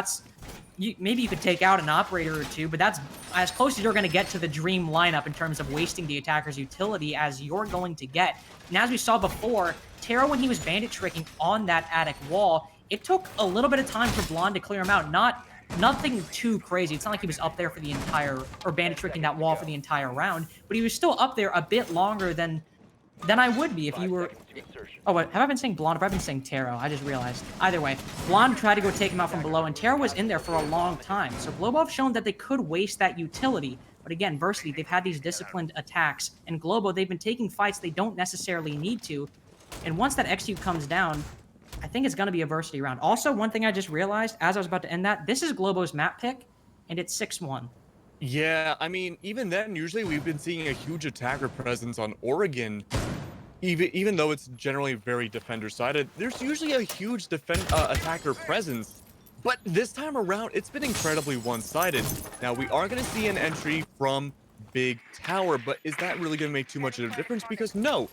Maybe you could take out an operator or two, but that's as close as you're going to get to the dream lineup in terms of wasting the attacker's utility as you're going to get. And as we saw before, Taro, when he was bandit tricking on that Attic wall, it took a little bit of time for Blonde to clear him out. Nothing too crazy. It's not like he was up there for the entire, or bandit tricking that wall for the entire round, but he was still up there a bit longer than I would be if you were... Oh, wait, have I been saying Blonde? Or have I been saying Taro? I just realized. Either way, Blonde tried to go take him out from below, and Taro was in there for a long time. So Globo have shown that they could waste that utility. But again, Versity, they've had these disciplined attacks. And Globo, they've been taking fights they don't necessarily need to. And once that XU comes down, I think it's going to be a Versity round. Also, one thing I just realized as I was about to end that, this is Globo's map pick, and it's 6-1. Yeah, I mean, even then, usually we've been seeing a huge attacker presence on Oregon. Even though it's generally very defender-sided, there's usually a huge attacker presence. But this time around, it's been incredibly one-sided. Now, we are going to see an entry from Big Tower, but is that really going to make too much of a difference? Because no,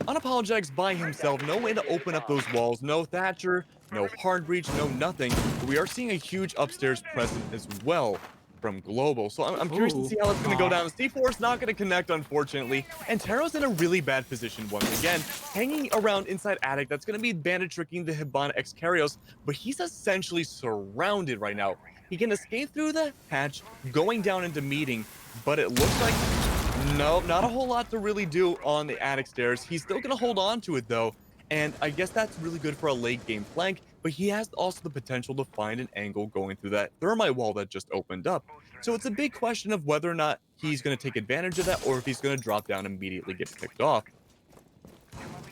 Unapologetic's by himself, no way to open up those walls, no Thatcher, no hard breach, no nothing. But we are seeing a huge upstairs presence as well from Global. So I'm curious to see how it's going to go down. The C4 is not going to connect, unfortunately. And Taro's in a really bad position once again, hanging around inside Attic. That's going to be bandit tricking the Hibana X Karios, but he's essentially surrounded right now. He can escape through the hatch, going down into meeting, but it looks like, no, not a whole lot to really do on the Attic stairs. He's still going to hold on to it, though. And I guess that's really good for a late game flank, but he has also the potential to find an angle going through that thermite wall that just opened up. So it's a big question of whether or not he's going to take advantage of that or if he's going to drop down and immediately get picked off.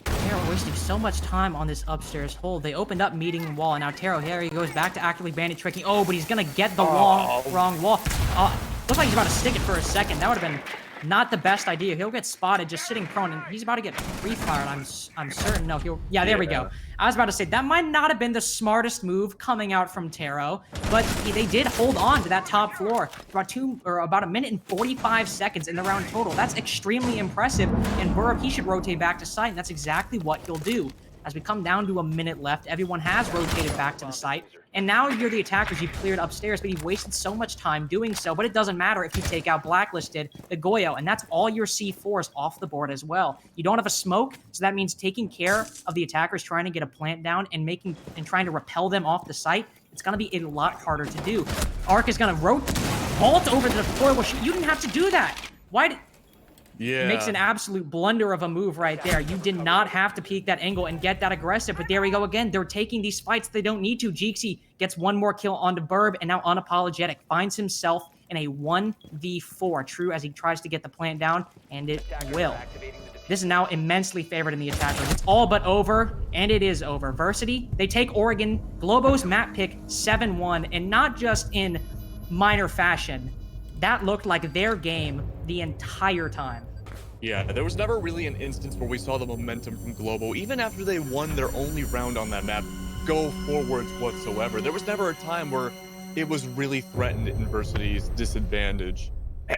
Taro wasting so much time on this upstairs hold. They opened up meeting wall, and now Taro, here he goes back to actively bandit tricking. Oh, but he's going to get the wrong wall. Looks like he's about to stick it for a second. That would have been not the best idea. He'll get spotted just sitting prone, and he's about to get free-fired. I'm certain. No, yeah, there we go. I was about to say, that might not have been the smartest move coming out from Taro, but they did hold on to that top floor for about a minute and 45 seconds in the round total. That's extremely impressive, and Burb, he should rotate back to site, and that's exactly what he'll do. As we come down to a minute left, everyone has rotated back to the site, And now you're the attackers. You've cleared upstairs, but you've wasted so much time doing so. But it doesn't matter if you take out Blacklisted, the Goyo, and that's all your C4s off the board as well. You don't have a smoke, so that means taking care of the attackers trying to get a plant down and trying to repel them off the site. It's going to be a lot harder to do. Arc is going to vault over the deployable shoot. You didn't have to do that. Why did... Yeah. Makes an absolute blunder of a move right there. You did not have to peek that angle and get that aggressive, but there we go again. They're taking these fights they don't need to. Jeeksy gets one more kill onto Burb, and now Unapologetic finds himself in a 1v4. True, as he tries to get the plant down, and it will. This is now immensely favored in the attackers. It's all but over, and it is over. Versity, they take Oregon. Globo's map pick 7-1, and not just in minor fashion. That looked like their game the entire time. Yeah, there was never really an instance where we saw the momentum from Globo, even after they won their only round on that map, go forwards whatsoever. There was never a time where it was really threatened in Versity's disadvantage.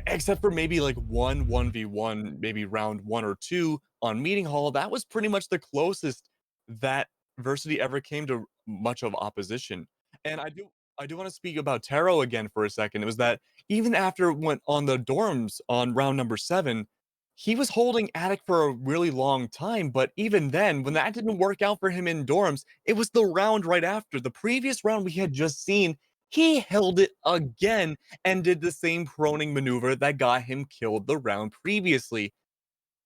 Except for maybe like 1v1, maybe round 1 or 2 on Meeting Hall. That was pretty much the closest that Versity ever came to much of opposition. And I do want to speak about Taro again for a second. It was that even after it went on the dorms on round number 7, he was holding Attic for a really long time, but even then, when that didn't work out for him in dorms, it was the round right after. The previous round we had just seen, he held it again and did the same proning maneuver that got him killed the round previously.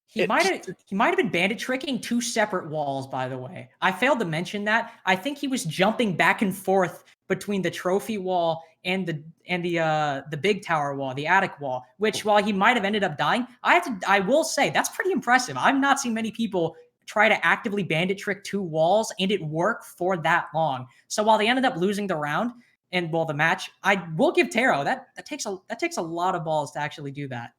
He might have been bandit tricking 2 separate walls, by the way. I failed to mention that. I think he was jumping back and forth between the trophy wall and the big tower wall, the attic wall, which while he might have ended up dying, I will say that's pretty impressive. I've not seen many people try to actively bandit trick 2 walls and it work for that long. So while they ended up losing the round and the match, I will give Taro that takes a lot of balls to actually do that.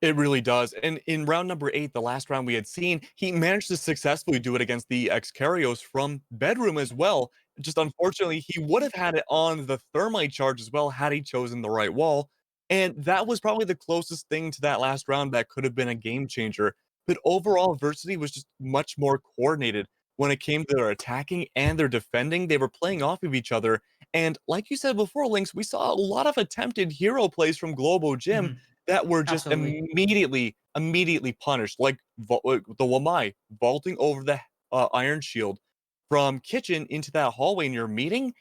It really does. And in round number 8, the last round we had seen, he managed to successfully do it against the Excarios from Bedroom as well. Just unfortunately, he would have had it on the Thermite charge as well had he chosen the right wall. And that was probably the closest thing to that last round that could have been a game changer. But overall, Versity was just much more coordinated when it came to their attacking and their defending. They were playing off of each other. And like you said before, Lynx, we saw a lot of attempted hero plays from Globo Gym Mhm. that were just Absolutely. immediately punished, like the Wamai vaulting over the Iron Shield from kitchen into that hallway near meeting.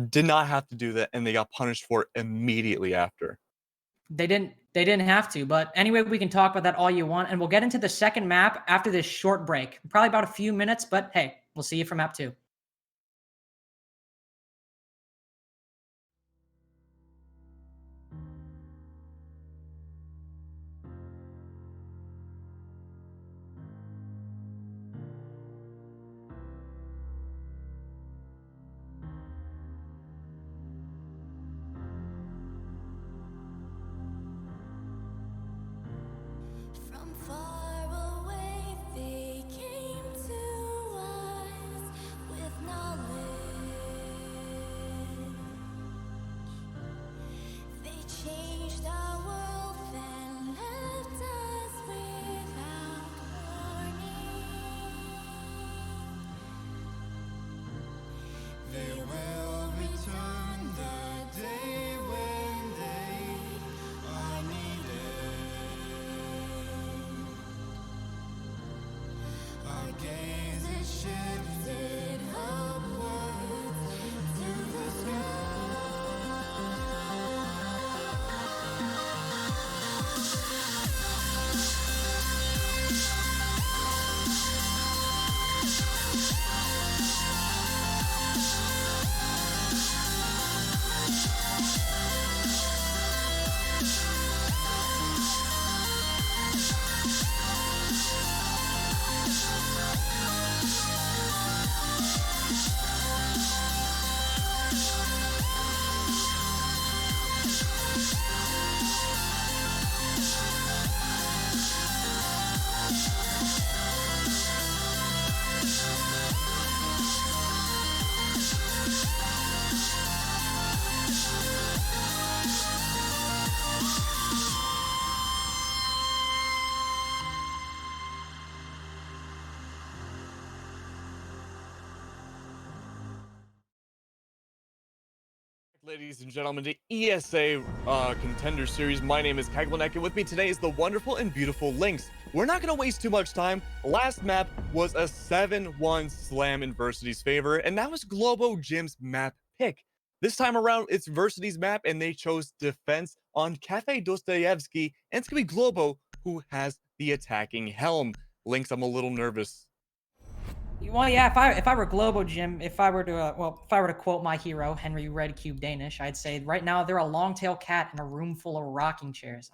Did not have to do that, and they got punished for it immediately after. They didn't have to, but anyway, we can talk about that all you want, and we'll get into the second map after this short break. Probably about a few minutes, but hey, we'll see you for map 2. From far away they came to us. Ladies and gentlemen, the ESA Contender Series. My name is Kaglanek, and with me today is the wonderful and beautiful Lynx. We're not going to waste too much time. Last map was a 7-1 slam in Versity's favor, and that was Globo Gym's map pick. This time around, it's Versity's map, and they chose defense on Cafe Dostoevsky, and it's going to be Globo who has the attacking helm. Lynx, I'm a little nervous. Well, yeah, if I were Globo Gym, if I were to if I were to quote my hero Henry Redcube Danish, I'd say right now they're a long-tailed cat in a room full of rocking chairs.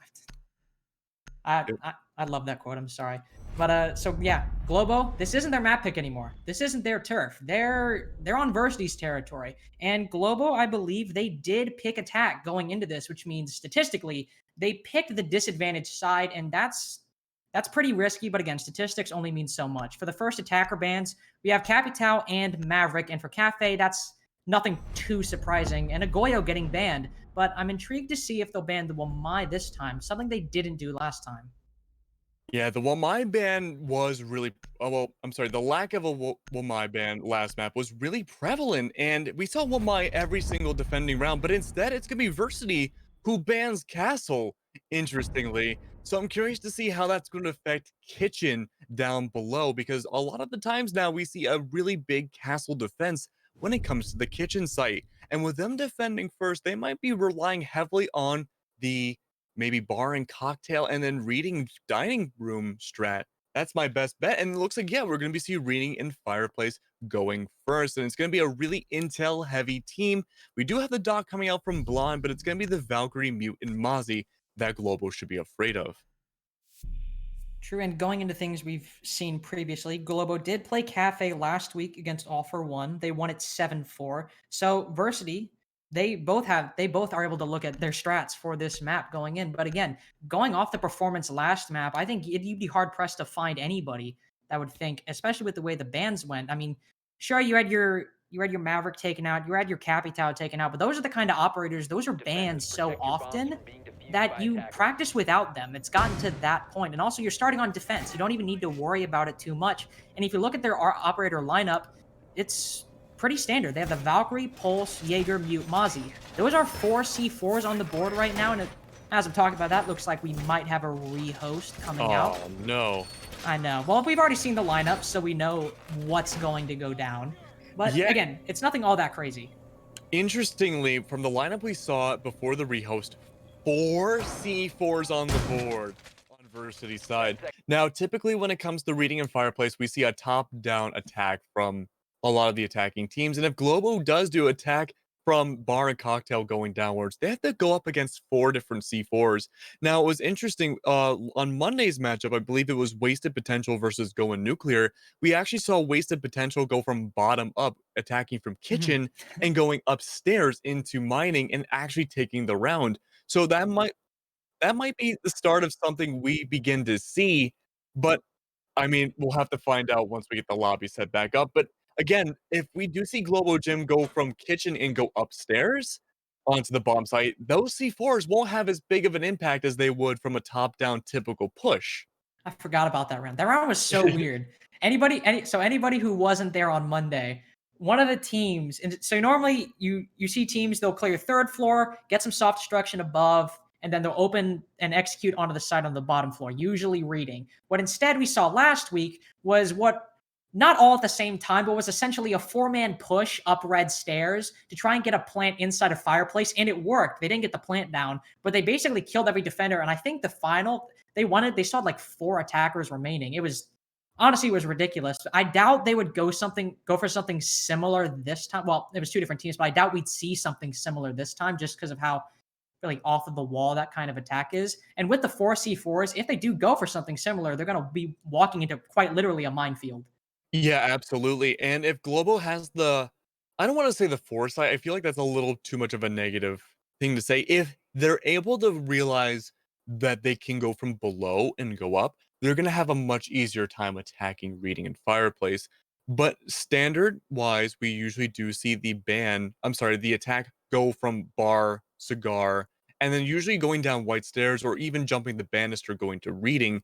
I love that quote. I'm sorry, but so yeah, Globo. This isn't their map pick anymore. This isn't their turf. They're on Versity's territory, and Globo, I believe they did pick attack going into this, which means statistically they picked the disadvantaged side, and that's pretty risky. But again, statistics only mean so much. For the first attacker bans, we have Capital and Maverick, and for Cafe, that's nothing too surprising. And Agoyo getting banned, but I'm intrigued to see if they'll ban the Wamai this time, something they didn't do last time. Yeah, the Wamai ban was really well, I'm sorry, the lack of a Wamai ban last map was really prevalent, and we saw Wamai every single defending round, but instead it's gonna be Versity who bans Castle, interestingly. So I'm curious to see how that's going to affect Kitchen down below, because a lot of the times now we see a really big Castle defense when it comes to the Kitchen site. And with them defending first, they might be relying heavily on the maybe bar and cocktail and then reading dining room strat. That's my best bet. And it looks like, yeah, we're going to be seeing reading and fireplace going first. And it's going to be a really intel heavy team. We do have the doc coming out from Blonde, but it's going to be the Valkyrie, Mute, and Mozzie that Globo should be afraid of. True, and going into things we've seen previously, Globo did play Cafe last week against All for One. They won it 7-4. So Versity, they both are able to look at their strats for this map going in. But again, going off the performance last map, I think you'd be hard pressed to find anybody that would think, especially with the way the bans went. I mean, sure, you had your Maverick taken out, you had your Capital taken out, but those are the kind of operators, those are banned so often that you practice without them. It's gotten to that point. And also, you're starting on defense. You don't even need to worry about it too much. And if you look at their operator lineup, it's pretty standard. They have the Valkyrie, Pulse, Jaeger, Mute, Mozzie. Those are 4 C4s on the board right now. And as I'm talking about that, looks like we might have a rehost coming out. Oh, no. I know. Well, we've already seen the lineup, so we know what's going to go down. But Yeah. again, it's nothing all that crazy. Interestingly, from the lineup we saw before the rehost, 4 C4s on the board on Versity's side. Now, typically when it comes to reading and fireplace, we see a top-down attack from a lot of the attacking teams. And if Globo does do attack from bar and cocktail going downwards, they have to go up against 4 different C4s. Now, it was interesting, on Monday's matchup, I believe it was Wasted Potential versus Going Nuclear. We actually saw Wasted Potential go from bottom up, attacking from kitchen, and going upstairs into mining and actually taking the round. So that might be the start of something we begin to see, but I mean, we'll have to find out once we get the lobby set back up. But again, if we do see Globo Gym go from kitchen and go upstairs onto the bomb site, those C4s won't have as big of an impact as they would from a top-down typical push. I forgot about that round. That round was so weird. Anybody who wasn't there on Monday, one of the teams, and so normally you see teams, they'll clear third floor, get some soft destruction above, and then they'll open and execute onto the side on the bottom floor, usually reading. What instead we saw last week was what not all at the same time, but was essentially a 4-man push up red stairs to try and get a plant inside a fireplace, and it worked. They didn't get the plant down, but they basically killed every defender. And I think the final they still had like 4 attackers remaining. It was honestly, it was ridiculous. I doubt they would go for something similar this time. Well, it was 2 different teams, but I doubt we'd see something similar this time just because of how really off of the wall that kind of attack is. And with the 4 C4s, if they do go for something similar, they're going to be walking into quite literally a minefield. Yeah, absolutely. And if Globo has I don't want to say the foresight, I feel like that's a little too much of a negative thing to say. If they're able to realize that they can go from below and go up, they're going to have a much easier time attacking reading and fireplace. But standard wise, we usually do see the attack go from bar, cigar, and then usually going down white stairs or even jumping the banister going to reading,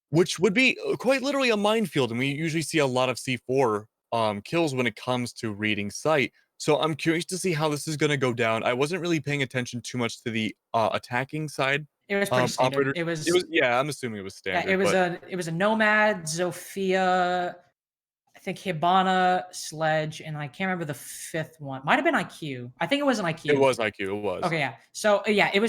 which would be quite literally a minefield. And we usually see a lot of C4 kills when it comes to reading sight. So I'm curious to see how this is gonna go down. I wasn't really paying attention too much to the, attacking side, It was pretty standard. operator. It It was was yeah, I'm assuming it was yeah, it standard, was but a Nomad, Zofia, I think Hibana, Sledge, and I can't remember the fifth one. Might have been IQ. I think it was an it IQ. was IQ, it was. Okay, yeah. So yeah, it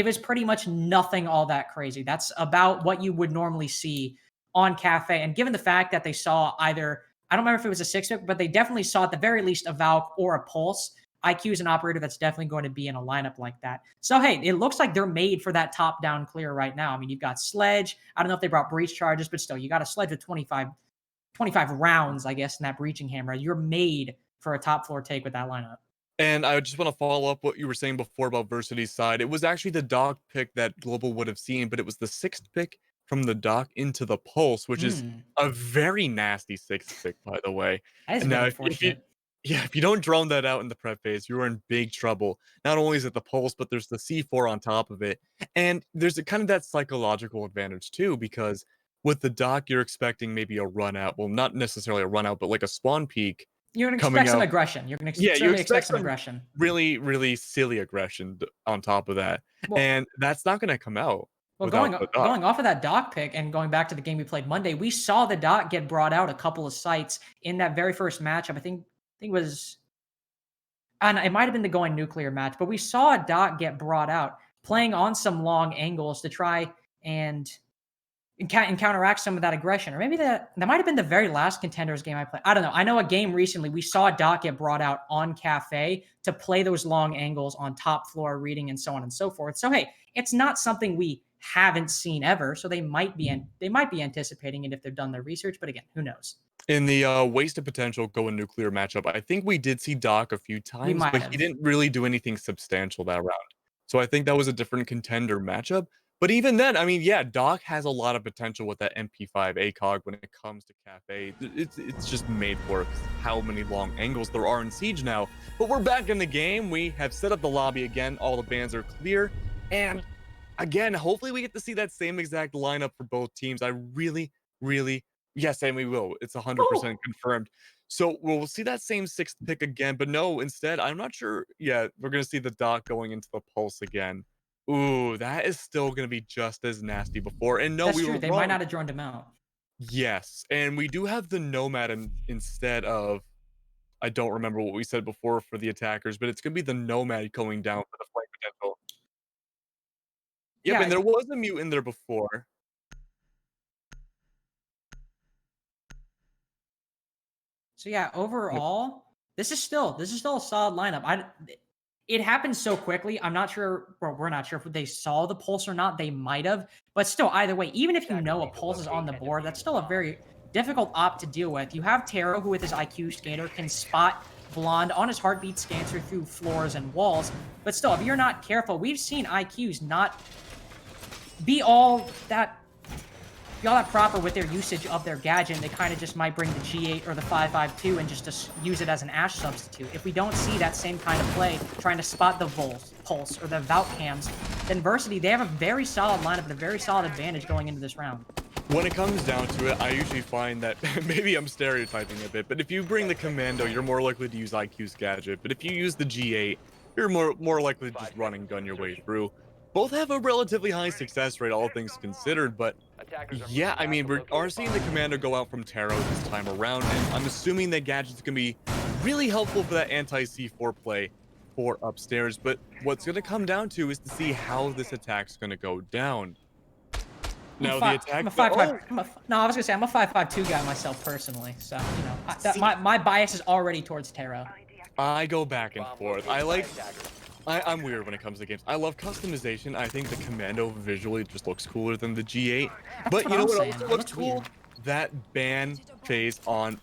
was pretty much nothing all that crazy. That's about what you would normally see on Cafe. And given the fact that they saw either, I don't remember if it was a six pick, but they definitely saw at the very least a Valk or a Pulse. IQ is an operator that's definitely going to be in a lineup like that. So hey, it looks like they're made for that top down clear right now. I mean, you've got Sledge. I don't know if they brought breach charges, but still, you got a Sledge with 25 rounds, I guess, in that breaching hammer. You're made for a top floor take with that lineup. And I just want to follow up what you were saying before about Versity's side. It was actually the dock pick that Global would have seen, but it was the sixth pick from the dock into the Pulse, which is Mm, a very nasty sixth pick, by the way. that is And very now, if you unfortunate. yeah, if you don't drone that out in the prep phase, you're in big trouble. Not only is it the Pulse, but there's the C4 on top of it. And there's a kind of that psychological advantage too, because with the dock, you're expecting maybe a run out. Well, not necessarily a run out, but like a spawn peak You're gonna coming expect some out. aggression. You're gonna Yeah, you certainly expect expect some some aggression. really, really silly aggression on top of that, Well, and that's not gonna come out well, without going the dock. going off of that dock pick and going back to the game we played Monday, we saw the dot get brought out a couple of sites in that very first matchup. I think it was, and it might have been the going nuclear match, but we saw a dot get brought out playing on some long angles to try and and counteract some of that aggression. Or maybe that might have been the very last Contenders game I played. I don't know. I know a game recently we saw Doc get brought out on Cafe to play those long angles on top floor reading and so on and so forth. So hey, it's not something we haven't seen ever. So they might be anticipating it if they've done their research. But again, who knows? In the, wasted potential go and nuclear matchup, I think we did see Doc a few We times, might but he have. didn't really do anything substantial that round. So I think that was a different Contender matchup, but even then, I mean, yeah, Doc has a lot of potential with that MP5 ACOG when it comes to Cafe. It's just made for it 'cause how many long angles there are in Siege now. But we're back in the game. We have set up the lobby again. All the bans are clear, and again, hopefully we get to see that same exact lineup for both teams. I really, really, yes, and we will. It's Woo! 100% confirmed. So we'll see that same sixth pick again, but no, instead, I'm not sure. Yeah, we're gonna see the dot going into the pulse again. Ooh, that is still gonna be just as nasty before. And no, That's we true. were They might wrong. not have droned him out. Yes, and we do have the nomad instead of, I don't remember what we said before for the attackers, but it's gonna be the nomad going down for the flight potential. Yep, and Yeah. there was a mute in there before. So yeah, overall, this is still a solid lineup. It happened so quickly. I'm not sure, or we're not sure if they saw the pulse or not. They might have, but still, either way, even if you know a pulse is on the board, that's still a very difficult op to deal with. You have Taro, who with his IQ scanner can spot Blonde on his heartbeat scanner through floors and walls. But still, if you're not careful, we've seen IQs not be all that proper with their usage of their gadget, and they kind of just might bring the G8 or the 5.52 and just use it as an Ash substitute. If we don't see that same kind of play, trying to spot the Pulse or the Valk cams, then Versity, they have a very solid lineup and a very solid advantage going into this round. When it comes down to it, I usually find that maybe I'm stereotyping a bit, but if you bring the Commando, you're more likely to use IQ's gadget. But if you use the G8, you're more likely to just run and gun your way through. Both have a relatively high success rate, all things considered, but yeah, I mean, we are seeing the Commando go out from Taro this time around, and I'm assuming that gadget's gonna be really helpful for that anti-C4 play for upstairs. But what's gonna come down to is to see how this attack's gonna go down. Now the attack. I'm a five Oh, five. No, I was gonna say I'm a 5.52 guy myself personally. So my bias is already towards Taro. I go back and forth. I'm weird when it comes to games. I love customization. I think the Commando visually just looks cooler than the G8. That's But what you know I'm what saying. also It looks looks cool? weird. That ban phase on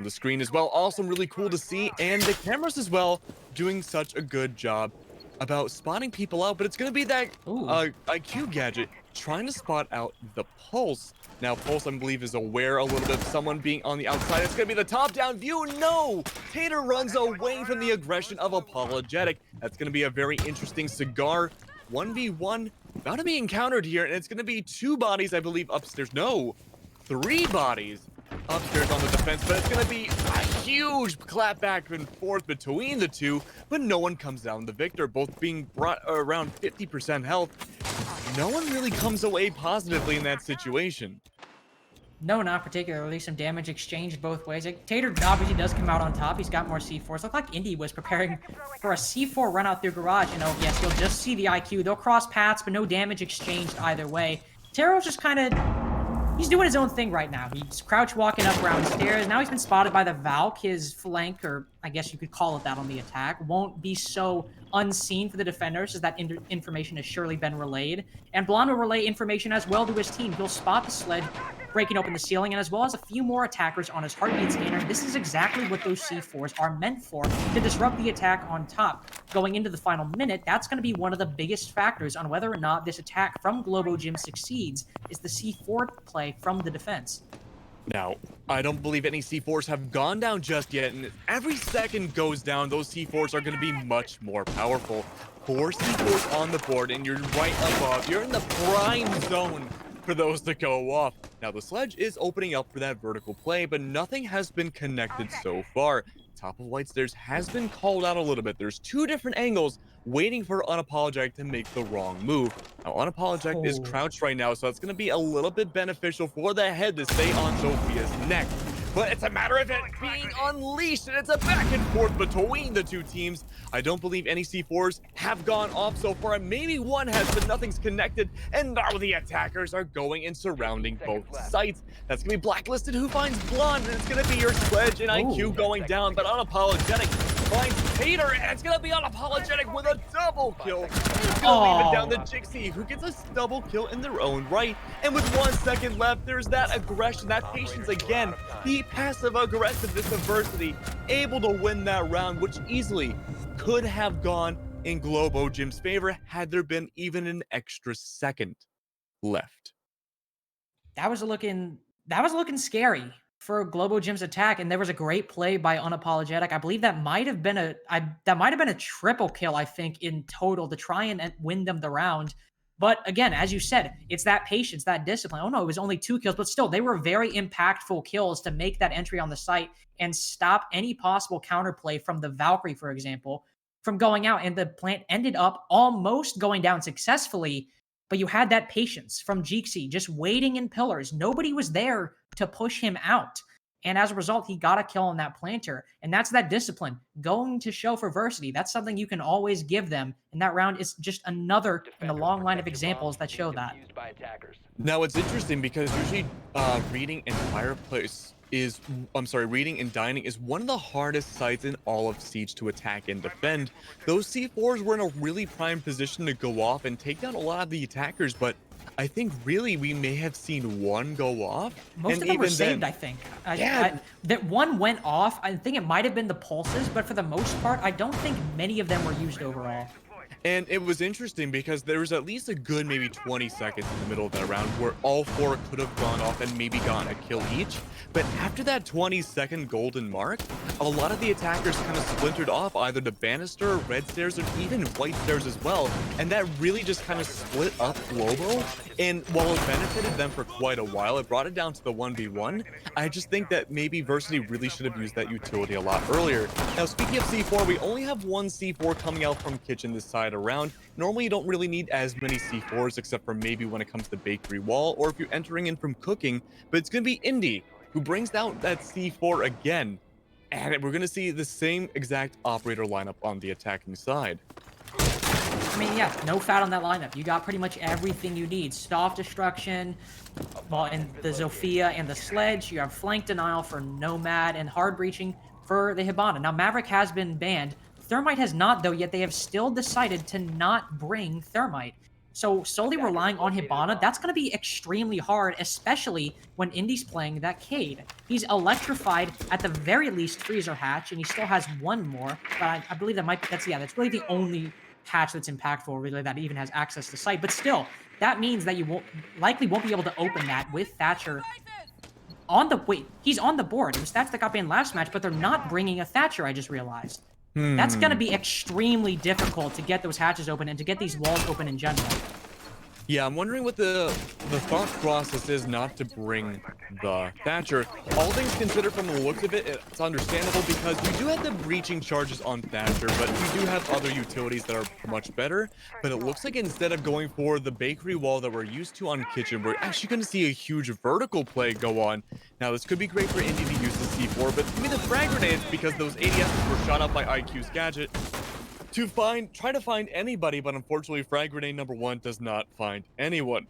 the screen as well. Awesome, really cool to see. And the cameras as well doing such a good job about spotting people out. But it's gonna be that Ooh, IQ gadget trying to spot out the Pulse. Now, Pulse, I believe, is aware a little bit of someone being on the outside. It's going to be the top-down view. No! Tater runs away from the aggression of Apologetic. That's going to be a very interesting cigar 1v1 about to be encountered here, and it's going to be two bodies, I believe, upstairs. No, three bodies upstairs on the defense, but it's going to be a huge clap back and forth between the two, but no one comes down the victor, both being brought around 50% health. No one really comes away positively in that situation. No, not particularly. Some damage exchanged both ways. Like, Tater obviously does come out on top. He's got more C4s. Looked like Indy was preparing for a C4 run out through garage. You know, yes, you'll just see the IQ. They'll cross paths, but no damage exchanged either way. Taro's just kind of... He's doing his own thing right now. He's crouch walking up around stairs. Now he's been spotted by the Valk. His flank, or I guess you could call it that on the attack, won't be so unseen for the defenders, as that information has surely been relayed. And Blonde will relay information as well to his team. He'll spot the sledge breaking open the ceiling, and as well as a few more attackers on his heartbeat scanner. This is exactly what those C4s are meant for, to disrupt the attack on top. Going into the final minute, that's going to be one of the biggest factors on whether or not this attack from Globo Gym succeeds, is the C4 play from the defense. Now, I don't believe any C4s have gone down just yet, and every second goes down, those C4s are going to be much more powerful. 4 C4s on the board, and you're right above. You're in the prime zone for those to go off. Now, the sledge is opening up for that vertical play, but nothing has been connected so far. Top of White Stairs has been called out a little bit. There's 2 different angles waiting for Unapologetic to make the wrong move. Now, Unapologetic is crouched right now, so it's going to be a little bit beneficial for the head to stay on Sophia's neck. But it's a matter of it being unleashed, and it's a back and forth between the 2 teams. I don't believe any C4s have gone off so far. Maybe one has, but nothing's connected. And now the attackers are going and surrounding both sites. That's going to be Blacklisted, who finds Blonde, and it's going to be your Sledge and IQ going down. But Unapologetic finds Tater, and it's going to be Unapologetic with a double kill. It's going to leave it down to Jixie, who gets a double kill in their own right. And with 1 second left, there's that aggression, that patience again. The passive aggressiveness of Versity, able to win that round, which easily could have gone in Globo Gym's favor had there been even an extra second left. That was looking scary for Globo Gym's attack, and there was a great play by Unapologetic. I believe that might have been a triple kill, I think, in total, to try and win them the round. But again, as you said, it's that patience, that discipline. Oh no, it was only 2 kills, but still, they were very impactful kills to make that entry on the site and stop any possible counterplay from the Valkyrie, for example, from going out. And the plant ended up almost going down successfully, but you had that patience from Jixie just waiting in pillars. Nobody was there to push him out. And as a result, he got a kill on that planter. And that's that discipline going to show for Versity. That's something you can always give them. And that round is just another in a long line of examples that show that. Now, it's interesting because usually reading and fireplace is, reading and dining is one of the hardest sites in all of Siege to attack and defend. Those C4s were in a really prime position to go off and take down a lot of the attackers, but I think really we may have seen one go off. Most of them were saved, I think. That one went off. I think it might have been the pulses, but for the most part, I don't think many of them were used overall. And it was interesting because there was at least a good maybe 20 seconds in the middle of that round where all 4 could have gone off and maybe gotten a kill each. But after that 20-second golden mark, a lot of the attackers kind of splintered off either to Banister, Red Stairs, or even White Stairs as well. And that really just kind of split up Globo. And while it benefited them for quite a while, it brought it down to the 1v1. I just think that maybe Versity really should have used that utility a lot earlier. Now, speaking of C4, we only have 1 C4 coming out from Kitchen this side around. Normally, you don't really need as many C4s except for maybe when it comes to Bakery Wall or if you're entering in from cooking. But it's going to be Indy who brings down that C4 again. And we're going to see the same exact operator lineup on the attacking side. I mean, yeah, no fat on that lineup. You got pretty much everything you need. Staff Destruction, well, and the Zofia and the Sledge. You have Flank Denial for Nomad and Hard Breaching for the Hibana. Now, Maverick has been banned. Thermite has not, though, yet they have still decided to not bring Thermite. So solely relying on Hibana, that's going to be extremely hard, especially when Indy's playing that Cade. He's electrified at the very least Freezer Hatch, and he still has 1 more. But I believe that's really the only hatch that's impactful, really, that even has access to sight. But still, that means that you likely won't be able to open that with Thatcher on the... Wait, he's on the board. It was Thatcher that got banned last match, but they're not bringing a Thatcher, I just realized. That's going to be extremely difficult to get those hatches open and to get these walls open in general. Yeah, I'm wondering what the thought process is not to bring the Thatcher. All things considered, from the looks of it, it's understandable because we do have the breaching charges on Thatcher, but we do have other utilities that are much better. But it looks like instead of going for the bakery wall that we're used to on Kitchen, we're actually going to see a huge vertical play go on. Now, this could be great for Indy to use the C4, but give me the frag grenades because those ADSs were shot up by IQ's gadget to try to find anybody, but unfortunately, frag grenade number one does not find anyone.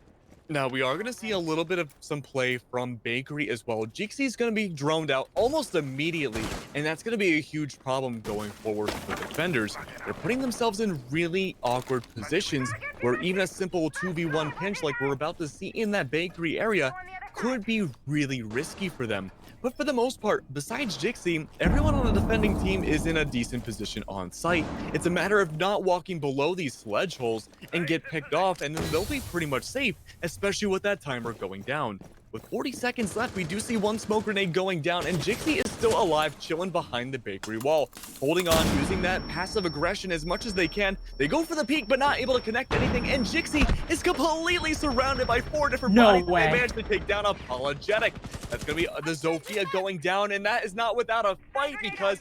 Now, we are going to see a little bit of some play from Bakery as well. Jixie's going to be droned out almost immediately, and that's going to be a huge problem going forward for the defenders. They're putting themselves in really awkward positions where even a simple 2v1 pinch like we're about to see in that Bakery area could be really risky for them. But for the most part, besides Jixie, everyone on the defending team is in a decent position on site. It's a matter of not walking below these sledge holes and get picked off, and then they'll be pretty much safe, especially with that timer going down. With 40 seconds left, we do see one smoke grenade going down, and Jixie is still alive, chilling behind the bakery wall, holding on, using that passive aggression as much as they can. They go for the peek, but not able to connect anything, and Jixie is completely surrounded by 4 different bodies. way. They managed to take down Apologetic. That's going to be the Zofia going down, and that is not without a fight because,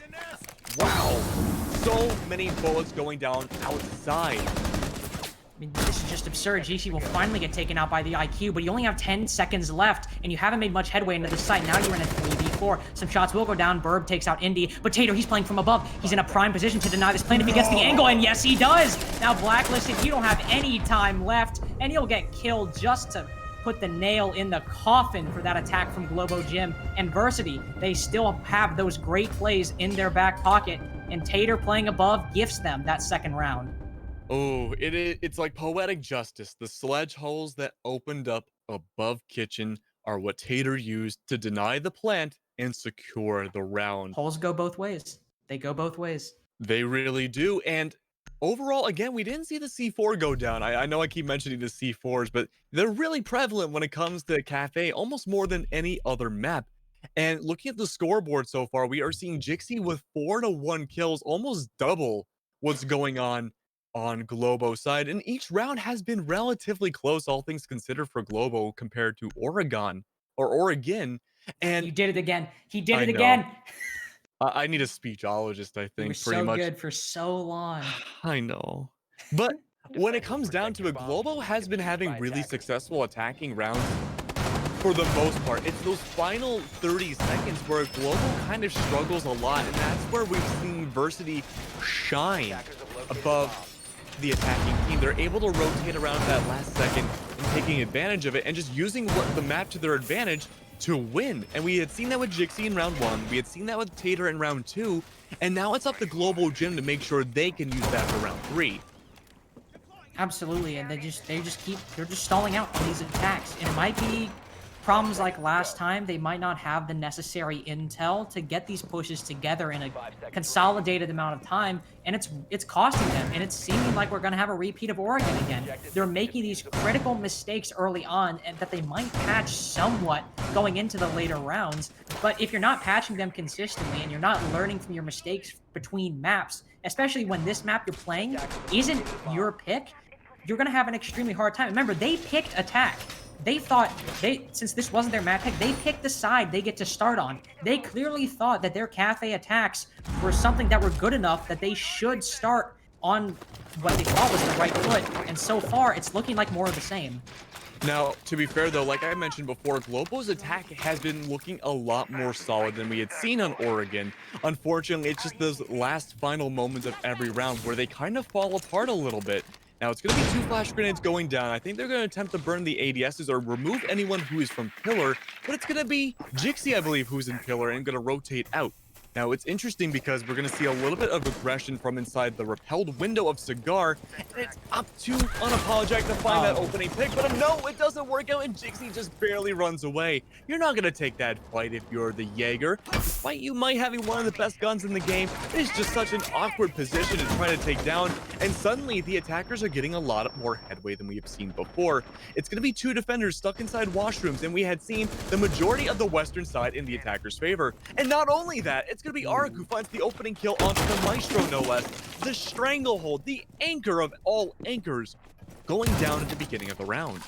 wow, so many bullets going down outside. I mean, this is just absurd. GC will finally get taken out by the IQ, but you only have 10 seconds left, and you haven't made much headway into the site. Now you're in a 3v4. Some shots will go down. Burb takes out Indy, but Tater, he's playing from above. He's in a prime position to deny this plant if he gets the angle, and yes, he does! Now Blacklisted, you don't have any time left, and you'll get killed just to put the nail in the coffin for that attack from Globo Gym. And Versity, they still have those great plays in their back pocket, and Tater playing above gifts them that second round. Oh, it's like poetic justice. The sledge holes that opened up above Kitchen are what Tater used to deny the plant and secure the round. Holes go both ways. They go both ways. They really do. And overall, again, we didn't see the C4 go down. I know I keep mentioning the C4s, but they're really prevalent when it comes to Cafe, almost more than any other map. And looking at the scoreboard so far, we are seeing Jixie with 4-1 kills, almost double what's going on Globo side, and each round has been relatively close, all things considered, for Globo compared to Oregon or Oregon. And You did it again. He did I it know. again. I need a speechologist, I You think, were pretty so much. good for so long. I know. But when it comes down to it, Globo has been having really successful attacking rounds for the most part. It's those final 30 seconds where Globo kind of struggles a lot, and that's where we've seen Versity shine above the attacking team. They're able to rotate around that last second and taking advantage of it and just using the map to their advantage to win. And we had seen that with Jixie in round 1, we had seen that with Tater in round 2, and now it's up to Global Gym to make sure they can use that for round 3. Absolutely, and they're just stalling out on these attacks. And it might be problems like last time. They might not have the necessary intel to get these pushes together in a consolidated amount of time, and it's costing them. And it's seeming like we're going to have a repeat of Oregon again. They're making these critical mistakes early on, and that they might patch somewhat going into the later rounds. But if you're not patching them consistently and you're not learning from your mistakes between maps, especially when this map you're playing isn't your pick, you're going to have an extremely hard time. Remember, they picked attack. They thought, since this wasn't their map pick, they picked the side they get to start on. They clearly thought that their cafe attacks were something that were good enough that they should start on what they thought was the right foot. And so far, it's looking like more of the same. Now, to be fair though, like I mentioned before, Globo's attack has been looking a lot more solid than we had seen on Oregon. Unfortunately, it's just those last final moments of every round where they kind of fall apart a little bit. Now, it's going to be 2 flash grenades going down. I think they're going to attempt to burn the ADSs or remove anyone who is from Pillar, but it's going to be Jixie, I believe, who's in Pillar and going to rotate out. Now, it's interesting because we're going to see a little bit of aggression from inside the repelled window of Cigar, and it's up to Unapologetic to find that opening pick, but no, it doesn't work out, and Jixie just barely runs away. You're not going to take that fight if you're the Jaeger. Despite you might having one of the best guns in the game, it's just such an awkward position to try to take down, and suddenly the attackers are getting a lot more headway than we have seen before. It's going to be 2 defenders stuck inside washrooms, and we had seen the majority of the western side in the attackers' favor. And not only that, it's going to be Arik who finds the opening kill onto the Maestro, no less. The stranglehold, the anchor of all anchors. going down at the beginning of the round.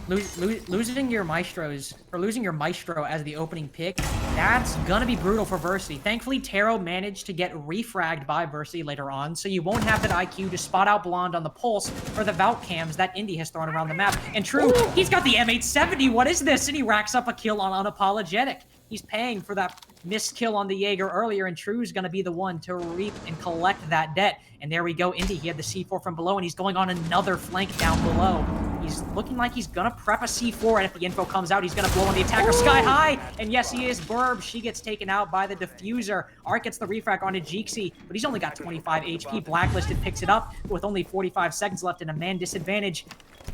Losing your maestros or losing your maestro as the opening pick, that's gonna be brutal for Versity. Thankfully, Taro managed to get refragged by Versity later on, so you won't have that IQ to spot out Blonde on the pulse or the Valk cams that Indy has thrown around the map. And True, he's got the M870. What is this? And he racks up a kill on Unapologetic. He's paying for that missed kill on the Jaeger earlier, and True's going to be the one to reap and collect that debt. And there we go, Indy. He had the C4 from below, and he's going on another flank down below. He's looking like he's going to prep a C4, and if the info comes out, he's going to blow on the attacker sky high. And yes, he is. Burb, she gets taken out by the diffuser. Arc gets the refract onto Jeeksy, but he's only got 25 HP. Blacklisted picks it up with only 45 seconds left and a man disadvantage.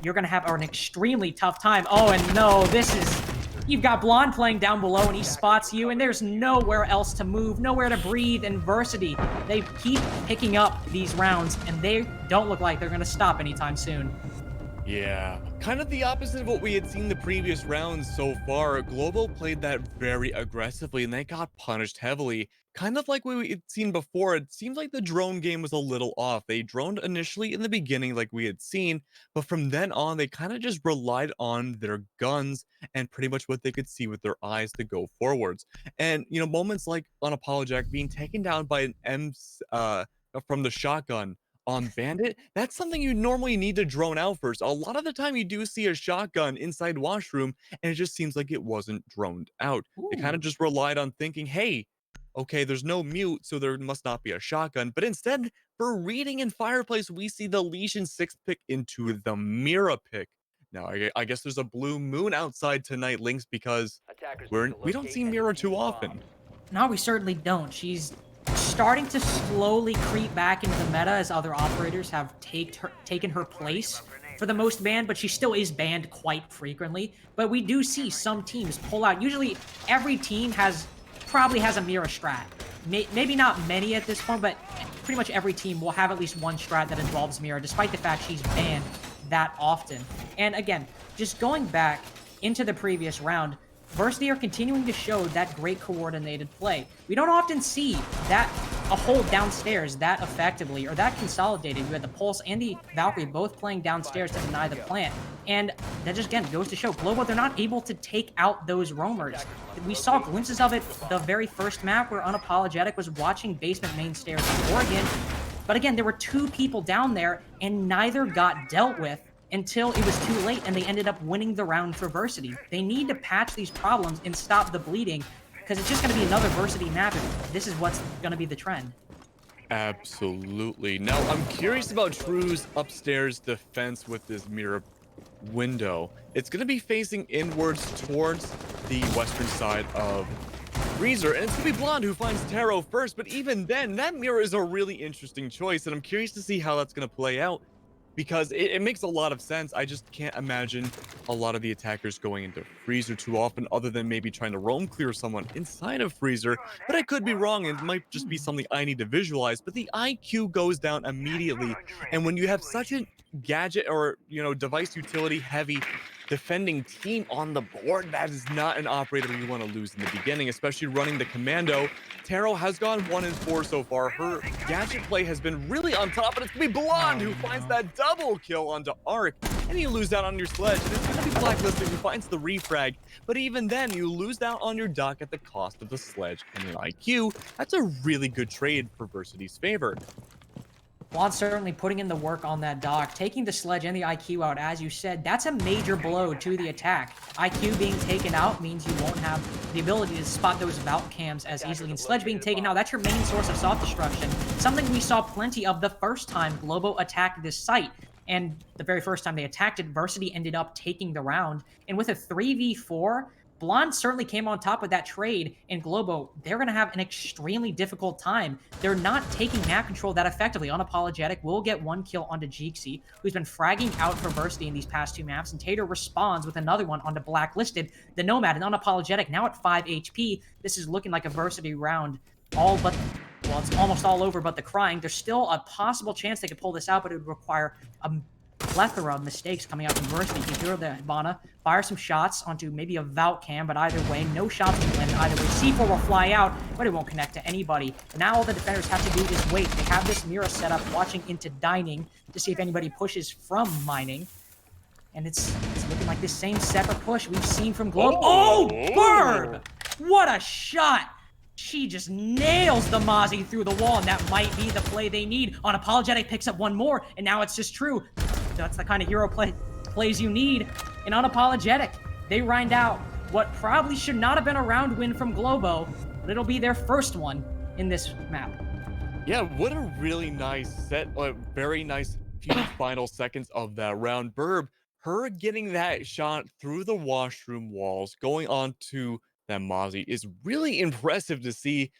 You're going to have an extremely tough time. Oh, and no, this is... You've got Blonde playing down below, and he spots you, and there's nowhere else to move, nowhere to breathe. And Versity, they keep picking up these rounds, and they don't look like they're going to stop anytime soon. Yeah, kind of the opposite of what we had seen the previous rounds so far. Globo played that very aggressively, and they got punished heavily. Kind of like we had seen before, it seems like the drone game was a little off. They droned initially in the beginning like we had seen, but from then on, they kind of just relied on their guns and pretty much what they could see with their eyes to go forwards. And, you know, moments like Unapologetic being taken down by an from the shotgun on Bandit, that's something you normally need to drone out first. A lot of the time you do see a shotgun inside washroom, and it just seems like it wasn't droned out. They kind of just relied on thinking, hey, okay, there's no mute, so there must not be a shotgun. But instead, for reading in Fireplace, we see the Legion 6th pick into the Mira pick. Now, I guess there's a blue moon outside tonight, Lynx, because we don't see Mira too often. No, we certainly don't. She's starting to slowly creep back into the meta as other operators have taken her place for the most banned, but she still is banned quite frequently. But we do see some teams pull out. Usually, every team probably has a Mira strat. Maybe not many at this point, but pretty much every team will have at least one strat that involves Mira, despite the fact she's banned that often. And again, just going back into the previous round, Versity are continuing to show that great coordinated play. We don't often see that a hold downstairs that effectively or that consolidated. You had the Pulse and the Valkyrie both playing downstairs to deny the plant. And that just, again, goes to show Globo, they're not able to take out those roamers. We saw glimpses of it the very first map where Unapologetic was watching basement main stairs in Oregon. But again, there were two people down there, and neither got dealt with until it was too late, and they ended up winning the round for Versity. They need to patch these problems and stop the bleeding, because it's just going to be another Versity map if this is what's going to be the trend. Absolutely. Now, I'm curious about True's upstairs defense with this mirror window. It's going to be facing inwards towards the western side of Freezer, and it's going to be Blonde who finds Taro first, but even then, that mirror is a really interesting choice, and I'm curious to see how that's going to play out, because it makes a lot of sense. I just can't imagine a lot of the attackers going into Freezer too often, other than maybe trying to roam clear someone inside of Freezer. But I could be wrong. It might just be something I need to visualize. But the IQ goes down immediately. And when you have such a gadget or, you know, device utility heavy defending team on the board, that is not an operator you want to lose in the beginning, especially running the commando. Taro has gone 1-4 so far. Her gadget play has been really on top, but it's gonna be Blonde who finds that double kill onto Arc, and you lose out on your sledge. And it's gonna be Blacklisted who finds the refrag, but even then, you lose out on your dock at the cost of the sledge and your IQ. That's a really good trade for Versity's favor. Blonde certainly putting in the work on that dock, taking the sledge and the IQ out, as you said. That's a major blow to the attack. IQ being taken out means you won't have the ability to spot those Valk cams as easily. And sledge being taken out, that's your main source of soft destruction. Something we saw plenty of the first time Globo attacked this site. And the very first time they attacked it, Versity ended up taking the round. And with a 3v4, Blonde certainly came on top of that trade, and Globo, they're going to have an extremely difficult time. They're not taking map control that effectively. Unapologetic will get one kill onto Jeeksy, who's been fragging out for Versity in these past two maps, and Tater responds with another one onto Blacklisted. The Nomad and Unapologetic now at 5 HP. This is looking like a Versity round. Well, it's almost all over but the crying. There's still a possible chance they could pull this out, but it would require a plethora of mistakes coming out from Versity. You throw the Hibana, fire some shots onto maybe a Valk cam, but either way, no shots will land. Either way, C4 will fly out, but it won't connect to anybody. Now all the defenders have to do is wait. They have this mirror set up, watching into dining to see if anybody pushes from mining. And it's looking like this same separate push we've seen from Globo. Oh, Burb! What a shot! She just nails the Mozzie through the wall, and that might be the play they need. Unapologetic picks up one more, and now it's just true. That's the kind of hero plays you need. And Unapologetic, they grind out what probably should not have been a round win from Globo, but it'll be their first one in this map. Yeah, what a really nice set, very nice few final seconds of that round. Burb, her getting that shot through the washroom walls, going on to that Mozzie is really impressive to see.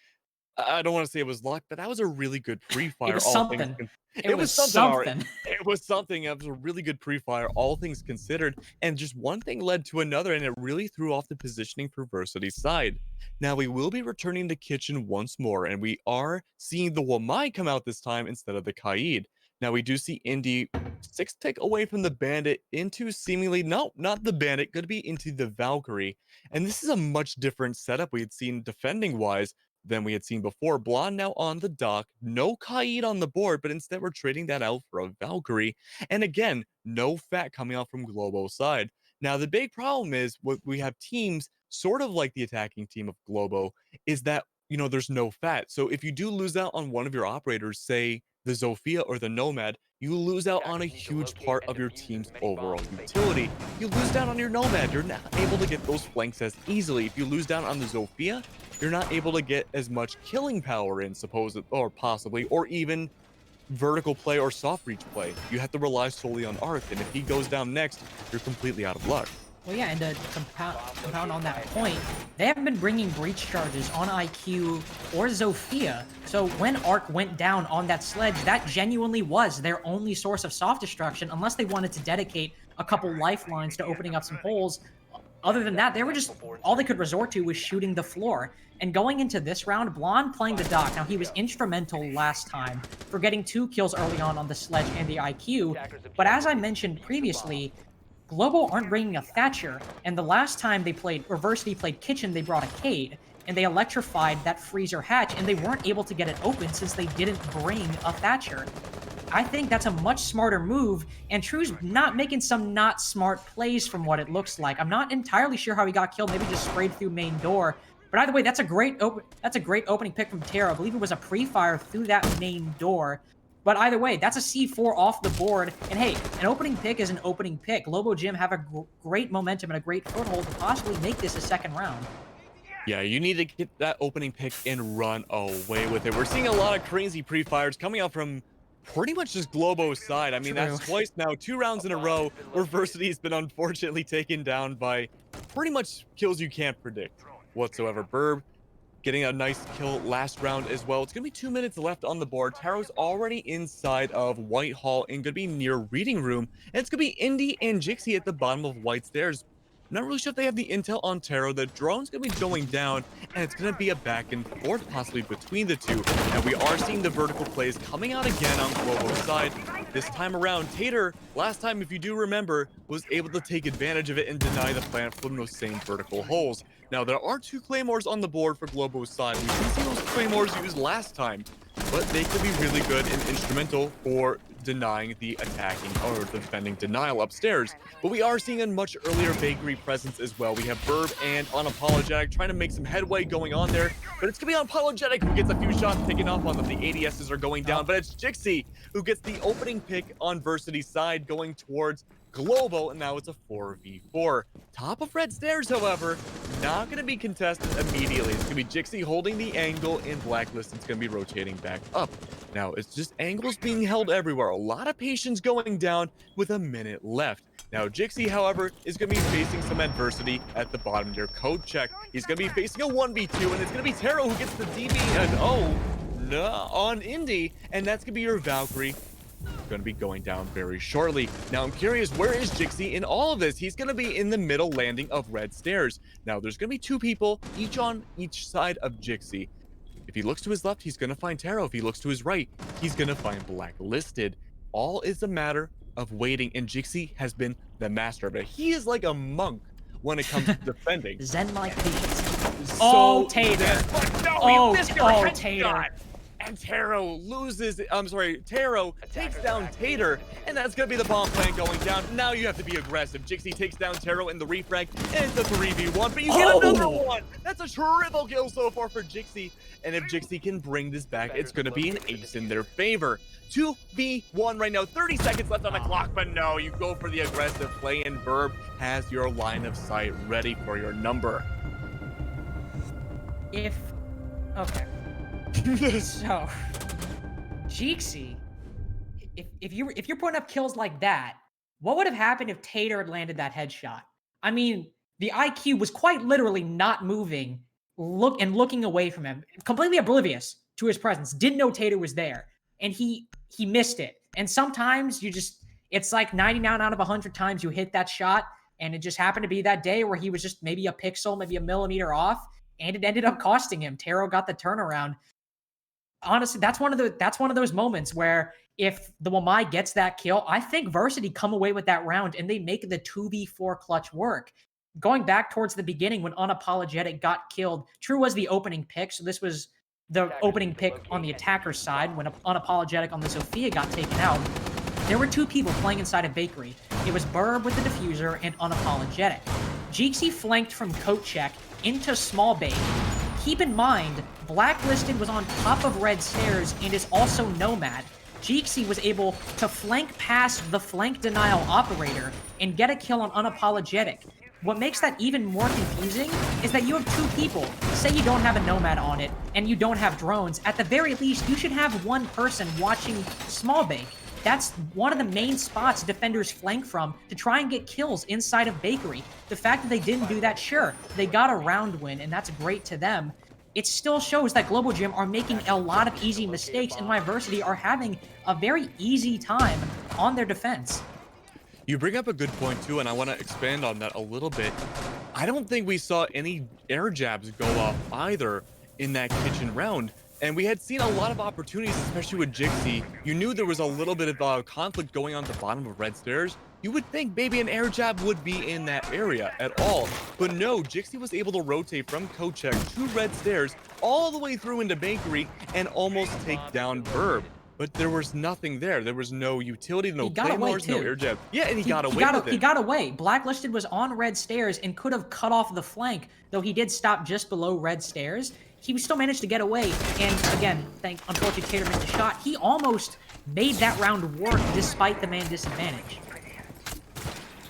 I don't want to say it was luck, but that was a really good pre-fire. It was something. It was something. It was something. It was a really good pre-fire, all things considered. And just one thing led to another, and it really threw off the positioning for Versity's side. Now we will be returning to Kitchen once more, and we are seeing the Wamai come out this time instead of the Kaid. Now we do see Indy 6 tick away from the Bandit into seemingly not the Bandit, going to be into the Valkyrie. And this is a much different setup we had seen defending wise than we had seen before. Blonde now on the dock, no Kaid on the board, but instead we're trading that out for a Valkyrie. And again, no fat coming out from Globo's side. Now the big problem is what we have teams sort of like the attacking team of Globo is that, you know, there's no fat. So if you do lose out on one of your operators, say the Zofia or the Nomad, you lose out on a huge part of your team's overall utility. You lose down on your Nomad, you're not able to get those flanks as easily. If you lose down on the Zofia, you're not able to get as much killing power in, or possibly, or even vertical play or soft reach play. You have to rely solely on Arc, and if he goes down next, you're completely out of luck. Well, yeah, and to compound on that point, they haven't been bringing breach charges on IQ or Zofia. So when Arc went down on that sledge, that genuinely was their only source of soft destruction, unless they wanted to dedicate a couple lifelines to opening up some holes. Other than that, they were just, all they could resort to was shooting the floor. And going into this round, Blonde playing the dock. Now, he was instrumental last time for getting 2 kills early on the sledge and the IQ. But as I mentioned previously, Globo aren't bringing a Thatcher, and the last time they played, or Versity played Kitchen, they brought a Cade, and they electrified that freezer hatch, and they weren't able to get it open since they didn't bring a Thatcher. I think that's a much smarter move, and True's not making some not smart plays from what it looks like. I'm not entirely sure how he got killed, maybe just sprayed through main door. But either way, that's a great opening pick from Taro. I believe it was a pre-fire through that main door. But either way, that's a C4 off the board. And hey, an opening pick is an opening pick. Globo Gym have a great momentum and a great foothold to possibly make this a second round. Yeah, you need to get that opening pick and run away with it. We're seeing a lot of crazy pre-fires coming out from pretty much just Globo's side. I mean, that's twice now, 2 rounds in a row where Versity's been unfortunately taken down by pretty much kills you can't predict whatsoever. Burb getting a nice kill last round as well. It's going to be 2 minutes left on the board. Taro's already inside of Whitehall and going to be near Reading Room. And it's going to be Indy and Jixie at the bottom of White Stairs. Not really sure if they have the intel on Taro. The drone's going to be going down, and it's going to be a back and forth possibly between the two. And we are seeing the vertical plays coming out again on Globo's side. This time around, Tater, last time, if you do remember, was able to take advantage of it and deny the plant from those same vertical holes. Now, there are 2 Claymores on the board for Globo's side. We didn't see those Claymores used last time, but they could be really good and instrumental for denying the attacking or defending denial upstairs. But we are seeing a much earlier bakery presence as well. We have Burb and Unapologetic trying to make some headway going on there, but it's gonna be Unapologetic who gets a few shots taken off on them. The ADSs are going down, but it's Jixie who gets the opening pick on Versity's side going towards Globo, and now it's a 4v4. Top of Red Stairs, however, not going to be contested immediately. It's going to be Jixie holding the angle in Blacklist. It's going to be rotating back up. Now, it's just angles being held everywhere. A lot of patience going down with a minute left. Now, Jixie, however, is going to be facing some adversity at the bottom here. Code check. He's going to be facing a 1v2, and it's going to be Taro who gets the DB and no, on Indy, and that's going to be your Valkyrie. Going to be going down very shortly. Now, I'm curious, where is Jixie in all of this? He's going to be in the middle landing of Red Stairs. Now, there's going to be 2 people, each on each side of Jixie. If he looks to his left, he's going to find Taro. If he looks to his right, he's going to find Blacklisted. All is a matter of waiting, and Jixie has been the master of it. He is like a monk when it comes to defending. Zen-like patience. Oh, So Tater. then, but no, you Oh, missed your oh, headshot. Tater. And Taro loses. I'm sorry, Taro takes Attackers are down activating Tater, the defense. and that's gonna be the bomb plan going down. Now you have to be aggressive. Jixie takes down Taro in the refrag, and it's a 3v1, but you get another Oh! one. That's a triple kill so far for Jixie, and if Jixie can bring this back, it's gonna be an ace in their favor. 2v1 right now, 30 seconds left on the clock, but no, you go for the aggressive play, and Verb has your line of sight ready for your number. If okay. So Jeeksy, if you're putting up kills like that, what would have happened if Tater had landed that headshot? I mean, the IQ was quite literally not moving, looking away from him, completely oblivious to his presence. Didn't know Tater was there, and he missed it. And sometimes it's like 99 out of 100 times you hit that shot, and it just happened to be that day where he was just maybe a pixel, maybe a millimeter off, and it ended up costing him. Taro got the turnaround. Honestly, that's one of those moments where if the Wamai gets that kill, I think Versity come away with that round and they make the 2v4 clutch work. Going back towards the beginning when Unapologetic got killed, True was the opening pick, so this was the opening pick on the attacker's side when Unapologetic on the Zofia got taken out. There were two people playing inside a bakery. It was Burb with the diffuser and Unapologetic. Jeeksy flanked from coat check into small bake. Keep in mind, Blacklisted was on top of red stairs and is also Nomad. Jeeksy was able to flank past the flank denial operator and get a kill on Unapologetic. What makes that even more confusing is that you have two people. Say you don't have a Nomad on it and you don't have drones. At the very least, you should have one person watching small bake. That's one of the main spots defenders flank from to try and get kills inside of Bakery. The fact that they didn't do that, sure, they got a round win, and that's great to them. It still shows that Global Gym are making a lot of easy mistakes, and Versity are having a very easy time on their defense. You bring up a good point too, and I want to expand on that a little bit. I don't think we saw any air jabs go off either in that kitchen round. And we had seen a lot of opportunities, especially with Jixie. You knew there was a little bit of conflict going on at the bottom of red stairs. You would think maybe an air jab would be in that area at all. But no, Jixie was able to rotate from Kochek to red stairs all the way through into Bakery and almost take down Burb. But there was nothing there. There was no utility, no He got away, claymores, no too. air jab. Yeah, and he got away with it. He got away. Blacklisted was on red stairs and could have cut off the flank, though he did stop just below red stairs. He still managed to get away, and again, unfortunately Tater missed a shot. He almost made that round work despite the man disadvantage.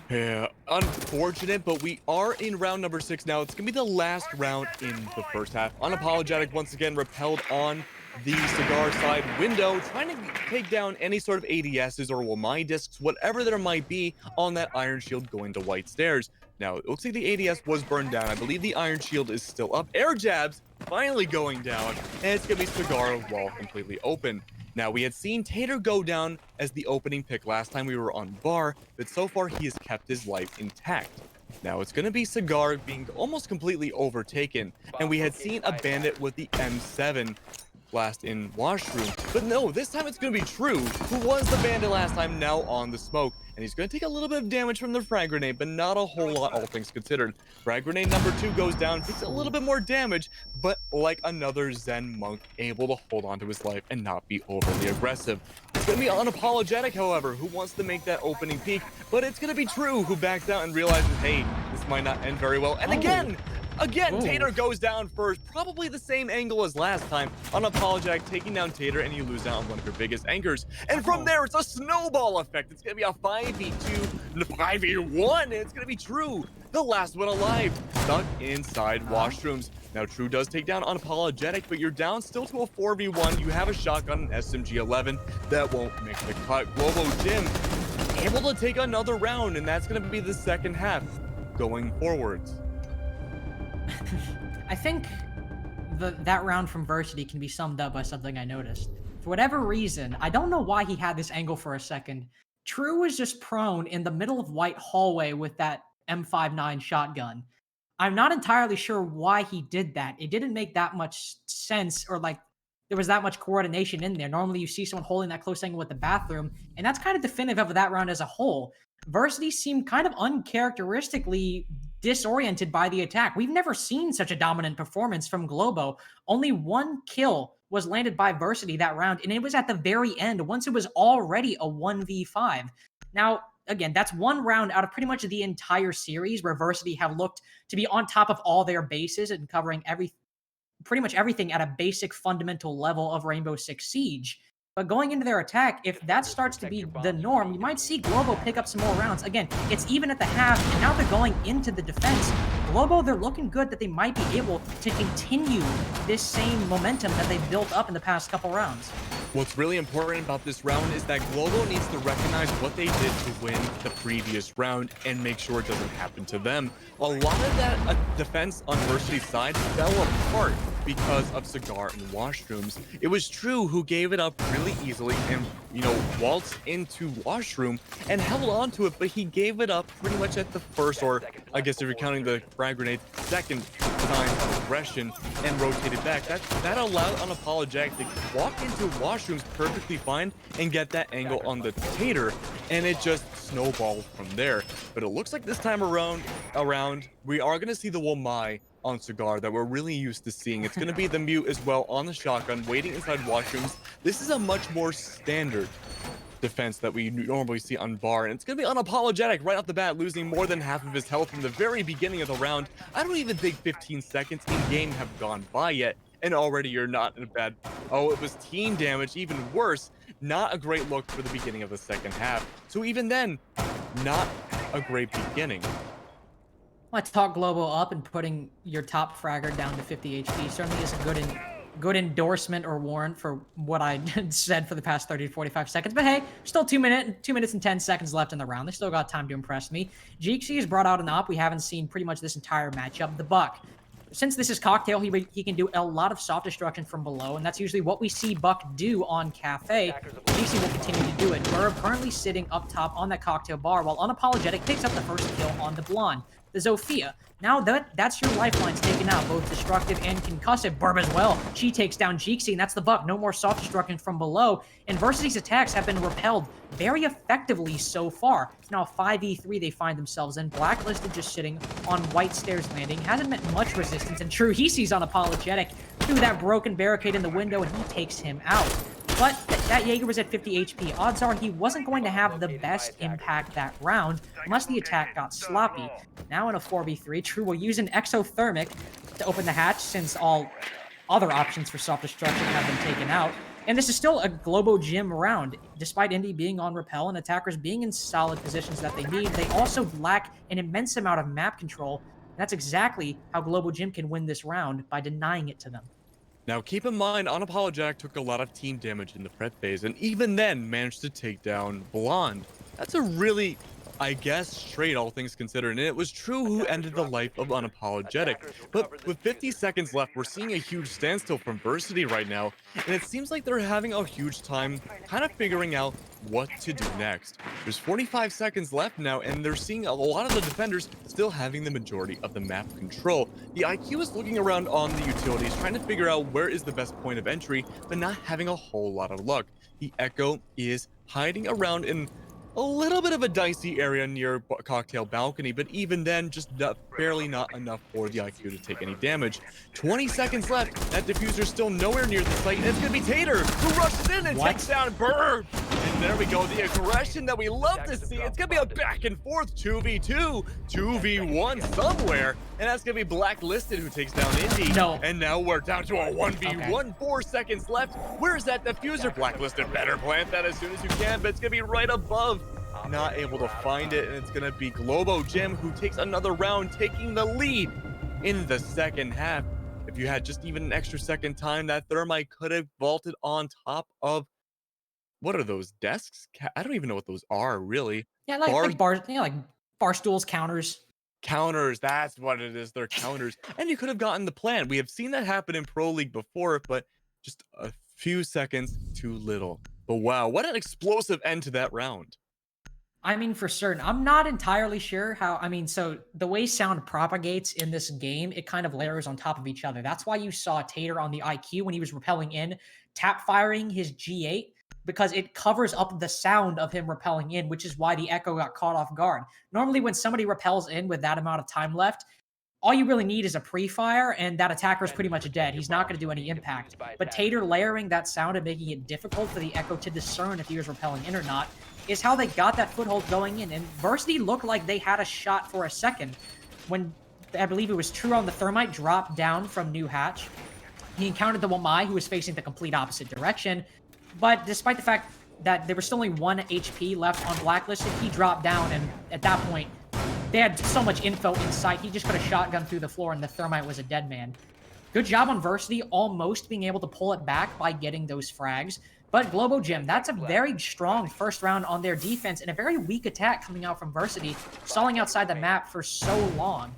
Yeah, unfortunate, but we are in round number 6 now. It's gonna be the last round in the first half. Unapologetic once again repelled on the cigar side window, trying to take down any sort of ADSs or Wamai discs, whatever there might be on that iron shield going to white stairs. Now, it looks like the ADS was burned down. I believe the iron shield is still up. Air jabs finally going down, and it's gonna be Cigar wall completely open. Now, we had seen Tater go down as the opening pick last time we were on bar, but so far he has kept his life intact. Now, it's going to be Cigar being almost completely overtaken, and we had seen a bandit with the M7 last in washroom. But no, this time it's going to be True, who was the bandit last time, now on the smoke. And he's going to take a little bit of damage from the frag grenade, but not a whole lot, all things considered. Frag grenade number 2 goes down, takes a little bit more damage, but like another Zen monk, able to hold on to his life and not be overly aggressive. It's going to be Unapologetic, however, who wants to make that opening peek, but it's going to be True, who backs out and realizes, hey, this might not end very well. And again, Tater goes down first, probably the same angle as last time. Unapologetic taking down Tater, and you lose out on one of your biggest anchors. And from there, it's a snowball effect. It's going to be a 5v2, 5v1, and it's going to be True, the last one alive, stuck inside washrooms. Now, True does take down Unapologetic, but you're down still to a 4v1. You have a shotgun, an SMG-11. That won't make the cut. Globo Jim able to take another round, and that's going to be the second half going forwards. I think that round from Versity can be summed up by something I noticed. For whatever reason, I don't know why he had this angle for a second. True was just prone in the middle of white hallway with that M59 shotgun. I'm not entirely sure why he did that. It didn't make that much sense, or like there was that much coordination in there. Normally, you see someone holding that close angle with the bathroom, and that's kind of definitive of that round as a whole. Versity seemed kind of uncharacteristically disoriented by the attack. We've never seen such a dominant performance from Globo. Only one kill was landed by Versity that round, and it was at the very end, once it was already a 1v5. Now, again, that's one round out of pretty much the entire series where Versity have looked to be on top of all their bases and covering pretty much everything at a basic fundamental level of Rainbow Six Siege. But going into their attack, if that starts to be the norm, you might see Globo pick up some more rounds. Again, it's even at the half, and now they're going into the defense. Globo, they're looking good that they might be able to continue this same momentum that they've built up in the past couple rounds. What's really important about this round is that Globo needs to recognize what they did to win the previous round and make sure it doesn't happen to them. A lot of that defense on Versity's side fell apart because of Cigar and Washrooms. It was True who gave it up really easily and, waltzed into Washroom and held on to it, but he gave it up pretty much at the first, or I guess if you're counting the frag grenade, second time progression and rotated back. That allowed Unapologetic to walk into Washrooms perfectly fine and get that angle on the Tater, and it just snowballed from there. But it looks like this time around we are going to see the Womai on Cigar that we're really used to seeing. It's going to be the Mute as well on the shotgun, waiting inside Washrooms. This is a much more standard defense that we normally see on Bar, and it's going to be Unapologetic right off the bat, losing more than half of his health from the very beginning of the round. I don't even think 15 seconds in game have gone by yet, and already you're not in a bad... Oh, it was team damage, even worse. Not a great look for the beginning of the second half. So even then, not a great beginning. Let's talk Globo up, and putting your top fragger down to 50 HP certainly is a good endorsement or warrant for what I said for the past 30 to 45 seconds. But hey, still 2 minutes and 10 seconds left in the round. They still got time to impress me. Jeeksy has brought out an op we haven't seen pretty much this entire matchup, the Buck. Since this is Cocktail, he can do a lot of soft destruction from below, and that's usually what we see Buck do on Cafe. Jeeksy will continue to do it. Burb currently sitting up top on that Cocktail bar, while Unapologetic picks up the first kill on the Blonde, the Zofia. Now that's your lifelines taken out, both destructive and concussive. Burb as well. She takes down Jeeksy, and that's the Buck. No more soft destruction from below. And Versity's attacks have been repelled very effectively so far. It's now a 5v3 they find themselves in. Blacklisted just sitting on White Stairs Landing. Hasn't met much resistance. And True, he sees Unapologetic through that broken barricade in the window, and he takes him out. But that Jaeger was at 50 HP. Odds are he wasn't going to have the best impact that round unless the attack got sloppy. Now in a 4v3, True will use an exothermic to open the hatch since all other options for self-destruction have been taken out. And this is still a Globo Gym round. Despite Indy being on Repel and attackers being in solid positions that they need, they also lack an immense amount of map control. And that's exactly how Globo Gym can win this round, by denying it to them. Now, keep in mind, Unapologetic took a lot of team damage in the prep phase, and even then managed to take down Blonde. That's a really, I guess, straight, all things considered, and it was True who ended the life of Unapologetic. But with 50 seconds left, we're seeing a huge standstill from Versity right now, and it seems like they're having a huge time kind of figuring out what to do next. There's 45 seconds left now, and they're seeing a lot of the defenders still having the majority of the map control. The IQ is looking around on the utilities, trying to figure out where is the best point of entry, but not having a whole lot of luck. The Echo is hiding around in a little bit of a dicey area near Cocktail Balcony, but even then, just barely not enough for the IQ to take any damage. 20 seconds left. That diffuser's still nowhere near the site, and it's going to be Tater who rushes in and takes down Burb. And there we go, the aggression that we love to see. It's going to be a back and forth 2v2, 2v1 somewhere, and that's going to be Blacklisted who takes down Indy. No. And now we're down to a 1v1, okay. 4 seconds left. Where's that diffuser? Blacklisted better plant that as soon as you can, but it's going to be right above. Not able to find it, and it's going to be Globo Gym who takes another round, taking the lead in the second half. If you had just even an extra second time, that Thermite could have vaulted on top of, what are those, desks? I don't even know what those are, really. Yeah, like bars, like bar stools, counters. Counters, that's what it is. They're counters. And you could have gotten the plan. We have seen that happen in Pro League before, but just a few seconds too little. But wow, what an explosive end to that round. I mean, for certain. I'm not entirely sure how. I mean, so the way sound propagates in this game, it kind of layers on top of each other. That's why you saw Tater on the IQ when he was rappelling in, tap firing his G8 because it covers up the sound of him rappelling in, which is why the Echo got caught off guard. Normally, when somebody rappels in with that amount of time left, all you really need is a pre-fire, and that attacker is pretty much dead. He's not going to do any impact. But Tater layering that sound and making it difficult for the Echo to discern if he was repelling in or not is how they got that foothold going in. And Varsity looked like they had a shot for a second when I believe it was True on the Thermite dropped down from New Hatch. He encountered the Wamai, who was facing the complete opposite direction. But despite the fact that there was still only 1 HP left on Blacklisted, he dropped down, and at that point, they had so much info in sight, he just put a shotgun through the floor, and the Thermite was a dead man. Good job on Versity, almost being able to pull it back by getting those frags. But Globo Gym, that's a very strong first round on their defense, and a very weak attack coming out from Versity, stalling outside the map for so long.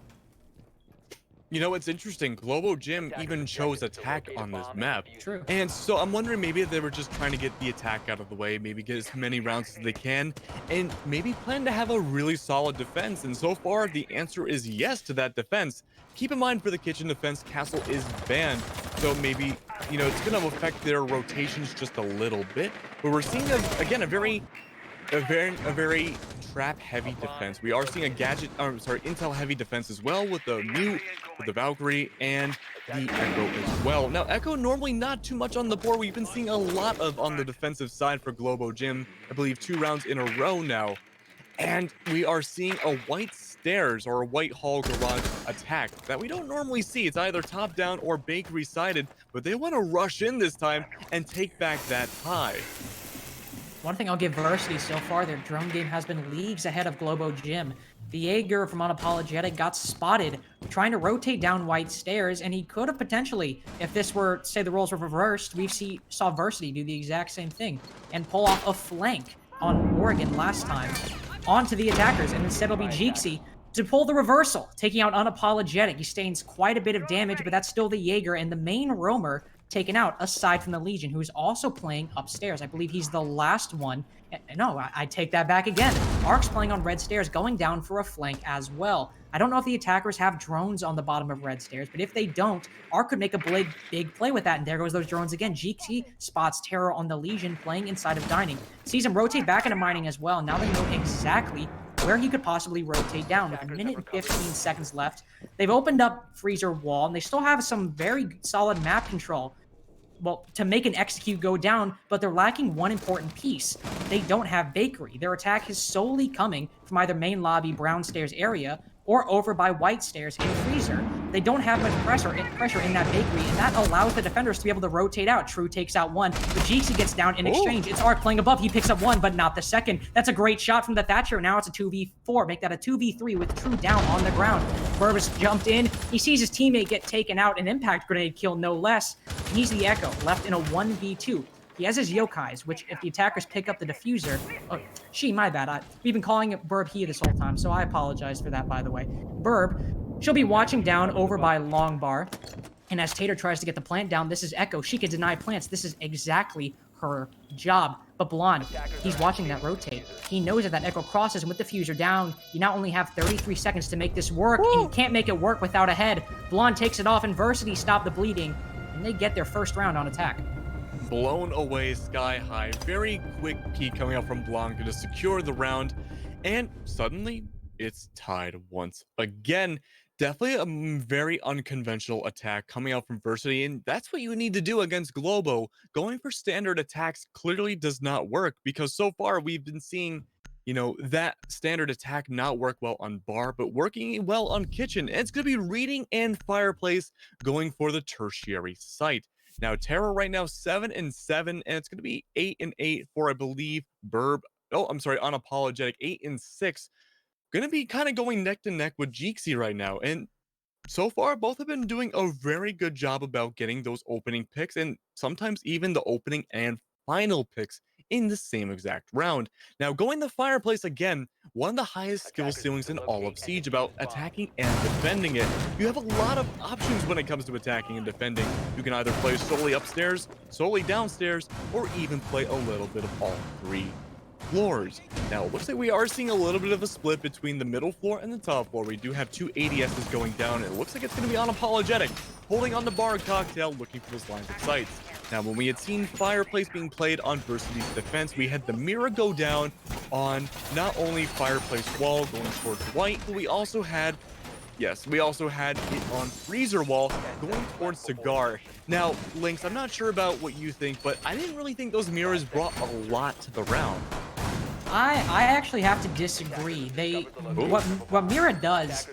You know, it's interesting. Globo Gym even chose attack on this map. True. And so I'm wondering maybe they were just trying to get the attack out of the way, maybe get as many rounds as they can, and maybe plan to have a really solid defense. And so far, the answer is yes to that defense. Keep in mind for the kitchen defense, Castle is banned. So maybe, you know, it's going to affect their rotations just a little bit. But we're seeing, again, a very trap heavy defense. We are seeing a intel heavy defense as well with the mute, with the Valkyrie, and the Echo as well. Now, Echo normally not too much on the board. We've been seeing a lot of on the defensive side for Globo Gym. I believe 2 rounds in a row now. And we are seeing a white stairs or a white hall garage attack that we don't normally see. It's either top down or bakery sided, but they want to rush in this time and take back that tie. One thing I'll give Versity so far, their drone game has been leagues ahead of Globo Gym. The Jaeger from Unapologetic got spotted trying to rotate down white stairs, and he could have potentially, if this were, say the roles were reversed, saw Versity do the exact same thing and pull off a flank on Oregon last time onto the attackers, and instead it'll be Jeeksy to pull the reversal, taking out Unapologetic. He stains quite a bit of damage, but that's still the Jaeger and the main roamer taken out, aside from the Legion, who is also playing upstairs. I believe he's the last one. No, I take that back again. Ark's playing on red stairs, going down for a flank as well. I don't know if the attackers have drones on the bottom of red stairs, but if they don't, Ark could make a big play with that, and there goes those drones again. GT spots Terror on the Legion playing inside of Dining. Sees him rotate back into Mining as well. Now they know exactly where he could possibly rotate down. With 1 minute and 15 seconds left, they've opened up Freezer Wall, and they still have some very solid map control, well, to make an execute go down, but they're lacking one important piece. They don't have Bakery. Their attack is solely coming from either main lobby, brown stairs area, or over by white stairs in Freezer. They don't have much pressure in that Bakery, and that allows the defenders to be able to rotate out. True takes out 1, but Jeeksy gets down in exchange. It's Ark playing above. He picks up 1, but not the second. That's a great shot from the Thatcher. Now it's a 2v4. Make that a 2v3 with True down on the ground. Burbis jumped in. He sees his teammate get taken out. An impact grenade kill, no less. He's the Echo, left in a 1v2. He has his Yokais, which if the attackers pick up the diffuser... Oh, my bad. We've been calling it Burb he this whole time, so I apologize for that, by the way. Burb, she'll be watching down over by Long Bar, and as Tater tries to get the plant down, this is Echo. She can deny plants. This is exactly her job. But Blonde, he's watching that rotate. He knows that Echo crosses, and with the diffuser down, you now only have 33 seconds to make this work, and you can't make it work without a head. Blonde takes it off, and Versity stop the bleeding, and they get their first round on attack. Blown away sky high. Very quick peek coming out from Blanca to secure the round, and suddenly it's tied once again. Definitely a very unconventional attack coming out from Versity, and that's what you need to do against Globo. Going for standard attacks clearly does not work, because so far we've been seeing, you know, that standard attack not work well on Bar, but working well on Kitchen. And it's going to be Reading and Fireplace going for the tertiary site. Now, Terror right now 7-7, and it's going to be 8-8 for, I believe, Burb. Oh, I'm sorry, Unapologetic 8-6. Going to be kind of going neck to neck with Jeeksy right now. And so far, both have been doing a very good job about getting those opening picks, and sometimes even the opening and final picks in the same exact round. Now, going the Fireplace again, one of the highest skill ceilings in all of Siege about attacking and defending it. You have a lot of options when it comes to attacking and defending. You can either play solely upstairs, solely downstairs, or even play a little bit of all 3. floors. Now, it looks like we are seeing a little bit of a split between the middle floor and the top floor. We do have two ADSs going down, and it looks like it's going to be unapologetic, holding on the bar and cocktail, looking for those lines of sights. Now, when we had seen Fireplace being played on Versity's defense, we had the mirror go down on not only Fireplace wall going towards white, but we also had it on Freezer Wall going towards Cigar. Now, Lynx, I'm not sure about what you think, but I didn't really think those mirrors brought a lot to the round. I actually have to disagree. What Mira does,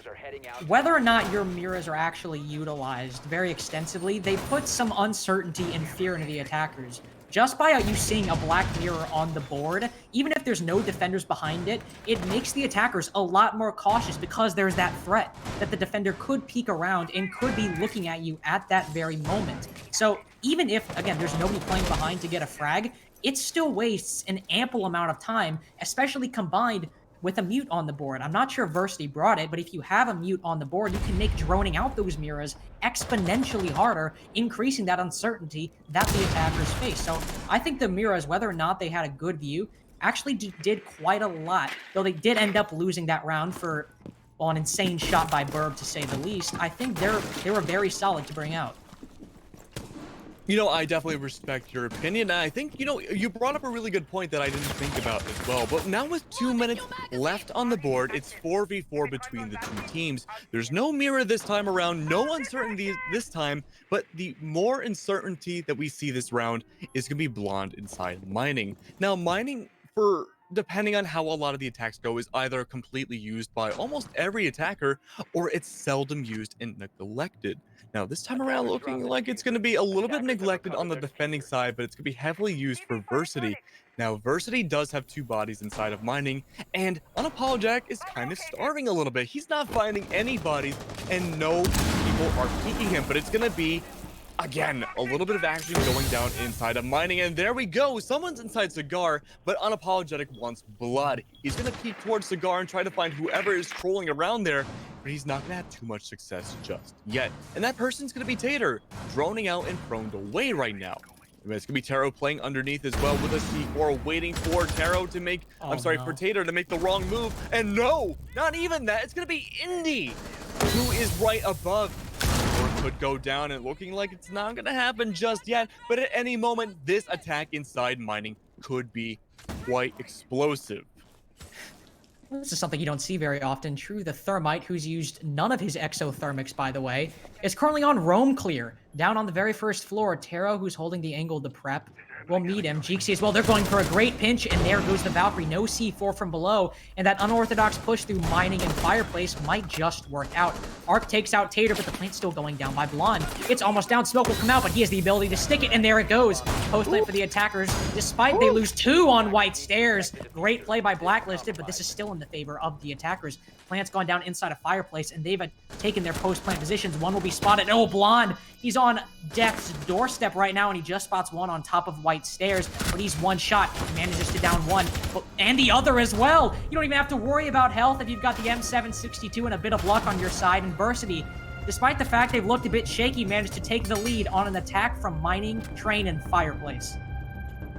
whether or not your mirrors are actually utilized very extensively, they put some uncertainty and fear into the attackers. Just by you seeing a black mirror on the board, even if there's no defenders behind it, it makes the attackers a lot more cautious because there's that threat that the defender could peek around and could be looking at you at that very moment. So even if, again, there's nobody playing behind to get a frag, it still wastes an ample amount of time, especially combined with a mute on the board. I'm not sure if Versity brought it, but if you have a mute on the board, you can make droning out those mirrors exponentially harder, increasing that uncertainty that the attackers face. So I think the mirrors, whether or not they had a good view, actually did quite a lot, though they did end up losing that round for, well, an insane shot by Burb, to say the least. I think they were very solid to bring out. I definitely respect your opinion. And I think, you brought up a really good point that I didn't think about as well. But now with 2 minutes left on the board, it's 4v4 between the two teams. There's no mirror this time around, no uncertainty this time, but the more uncertainty that we see this round is going to be blonde inside mining. Now, mining, depending on how a lot of the attacks go, is either completely used by almost every attacker, or it's seldom used and neglected. Now, this time around, looking like it's going to be a little bit neglected on the defending side, but it's going to be heavily used for Versity. Now, Versity does have two bodies inside of mining, and Unapologetic is kind of starving a little bit. He's not finding any bodies, and no people are peeking him, but it's going to be, again, a little bit of action going down inside of mining, and there we go. Someone's inside Cigar, but Unapologetic wants blood. He's going to peek towards Cigar and try to find whoever is trolling around there, but he's not going to have too much success just yet. And that person's going to be Tater, droning out and proned away right now. It's going to be Taro playing underneath as well with a C4, waiting for Taro to make, for Tater to make the wrong move. And no, not even that. It's going to be Indy, who is right above. Or could go down, and looking like it's not going to happen just yet. But at any moment, this attack inside mining could be quite explosive. This is something you don't see very often. True, the Thermite, who's used none of his exothermics, by the way, is currently on roam clear. Down on the very first floor, Taro, who's holding the angle to prep, will meet him. Jeeksy as well, they're going for a great pinch, and there goes the Valkyrie. No C4 from below, and that unorthodox push through mining and Fireplace might just work out. Arc takes out Tater, but the plant's still going down by Blonde. It's almost down, Smoke will come out, but he has the ability to stick it, and there it goes. Post plant for the attackers, despite they lose 2 on White Stairs. Great play by Blacklisted, but this is still in the favor of the attackers. Plant's gone down inside a Fireplace, and they've taken their post-plant positions. One will be spotted. Oh, Blonde! He's on death's doorstep right now, and he just spots one on top of White Stairs, but he's one shot. He manages to down one, and the other as well. You don't even have to worry about health if you've got the M762 and a bit of luck on your side. And Versity, despite the fact they've looked a bit shaky, managed to take the lead on an attack from Mining, Train, and Fireplace.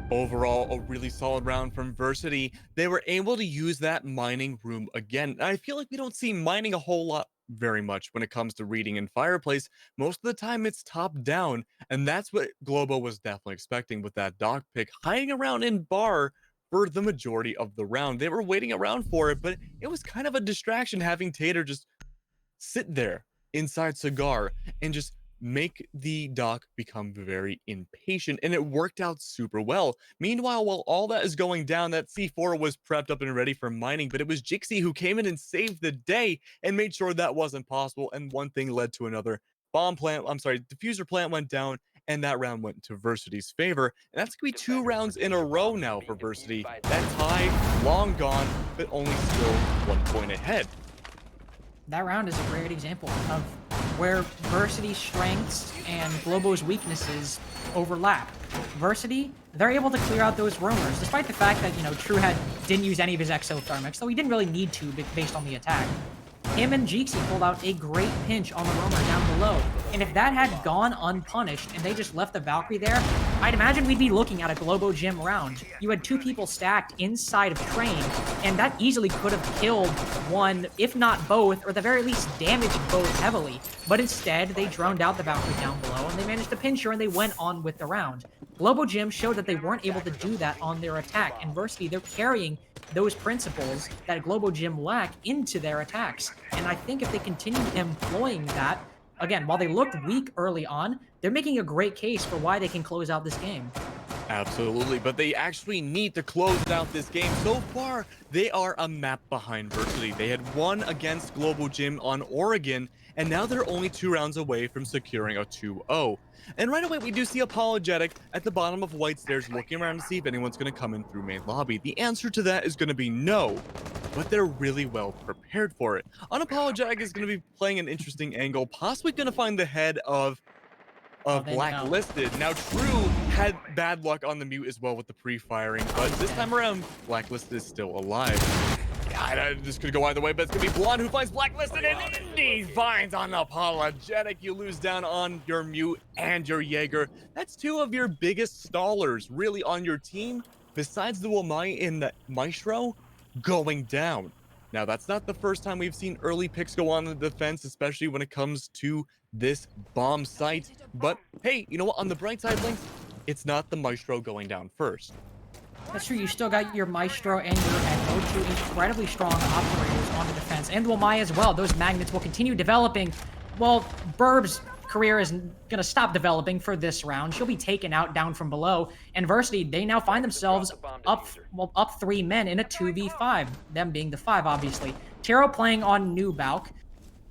Overall, a really solid round from Versity. They were able to use that mining room again. I feel like we don't see mining a whole lot very much when it comes to reading in Fireplace. Most of the time it's top down, and that's what Globo was definitely expecting with that dock pick, hiding around in bar for the majority of the round. They were waiting around for it, but it was kind of a distraction having Tater just sit there inside Cigar and just make the dock become very impatient, and it worked out super well. Meanwhile, while all that is going down, that C4 was prepped up and ready for mining, but it was Jixie who came in and saved the day and made sure that wasn't possible, and one thing led to another. Diffuser plant went down, and that round went to Versity's favor, and that's gonna be 2 rounds in a row now for Versity. That tie, long gone, but only still 1 point ahead. That round is a great example of where Versity's strengths and Globo's weaknesses overlap. Versity, they're able to clear out those roamers, despite the fact that, True didn't use any of his exothermics, so he didn't really need to based on the attack. Him and Jeeksy pulled out a great pinch on the roamer down below, and if that had gone unpunished and they just left the Valkyrie there, I'd imagine we'd be looking at a Globo Gym round. You had two people stacked inside of Train, and that easily could have killed one, if not both, or at the very least damaged both heavily. But instead, they droned out the Valkyrie down below, and they managed to pinch her, and they went on with the round. Globo Gym showed that they weren't able to do that on their attack, and Versity, they're carrying those principles that Globo Gym lack into their attacks. And I think if they continue employing that, again, while they looked weak early on, they're making a great case for why they can close out this game. Absolutely, but they actually need to close out this game. So far, they are a map behind Versity. They had won against Global Gym on Oregon, and now they're only 2 rounds away from securing a 2-0. And right away, we do see Apologetic at the bottom of White Stairs looking around to see if anyone's going to come in through main lobby. The answer to that is going to be no, but they're really well prepared for it. Unapologetic is going to be playing an interesting angle, possibly going to find the head of Blacklisted. Now, True had bad luck on the mute as well with the pre-firing, but this time around, Blacklisted is still alive. Yeah, this could go either way, but it's gonna be Blonde who finds Blacklisted, and Indy finds Unapologetic. You lose down on your mute and your Jaeger. That's 2 of your biggest stallers really on your team, besides the Wamai and the Maestro, going down. Now, that's not the first time we've seen early picks go on the defense, especially when it comes to this bomb site. But hey, you know what? On the bright side, Lynx, it's not the Maestro going down first. That's true. You still got your Maestro and your Echo, 2 incredibly strong operators on the defense, and Wamai as well. Those magnets will continue developing. Well, Burb's career is going to stop developing for this round. She'll be taken out down from below. And Versity, they now find themselves up 3 men in a 2v5, them being the 5, obviously. Taro playing on New Balk.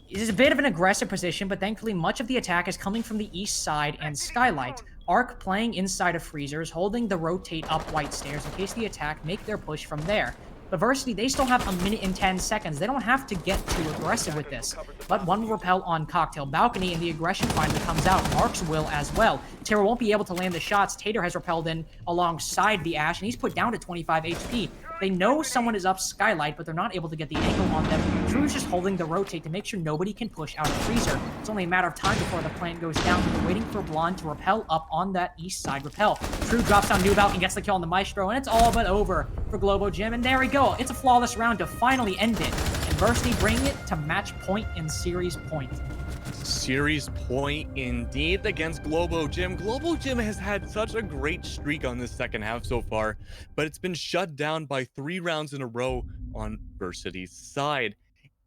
It is a bit of an aggressive position, but thankfully much of the attack is coming from the east side and Skylight. Arc playing inside of Freezers, holding the rotate up White Stairs in case the attack make their push from there. But Versity, they still have 1 minute and 10 seconds. They don't have to get too aggressive with this. But one will repel on Cocktail Balcony, and the aggression finally comes out. Marks will as well. Terra won't be able to land the shots. Tater has repelled in alongside the Ash, and he's put down to 25 HP. They know someone is up Skylight, but they're not able to get the angle on them. Drew's just holding the rotate to make sure nobody can push out of Freezer. It's only a matter of time before the plant goes down. They're waiting for Blonde to repel up on that east side repel. Drew drops down New Balcony and gets the kill on the Maestro, and it's all but over for Globo Gym. And there we go. It's a flawless round to finally end it. And Versity bringing it to match point and series point. Series point indeed against Globo Gym. Globo Gym has had such a great streak on this second half so far, but it's been shut down by 3 rounds in a row on Versity's side.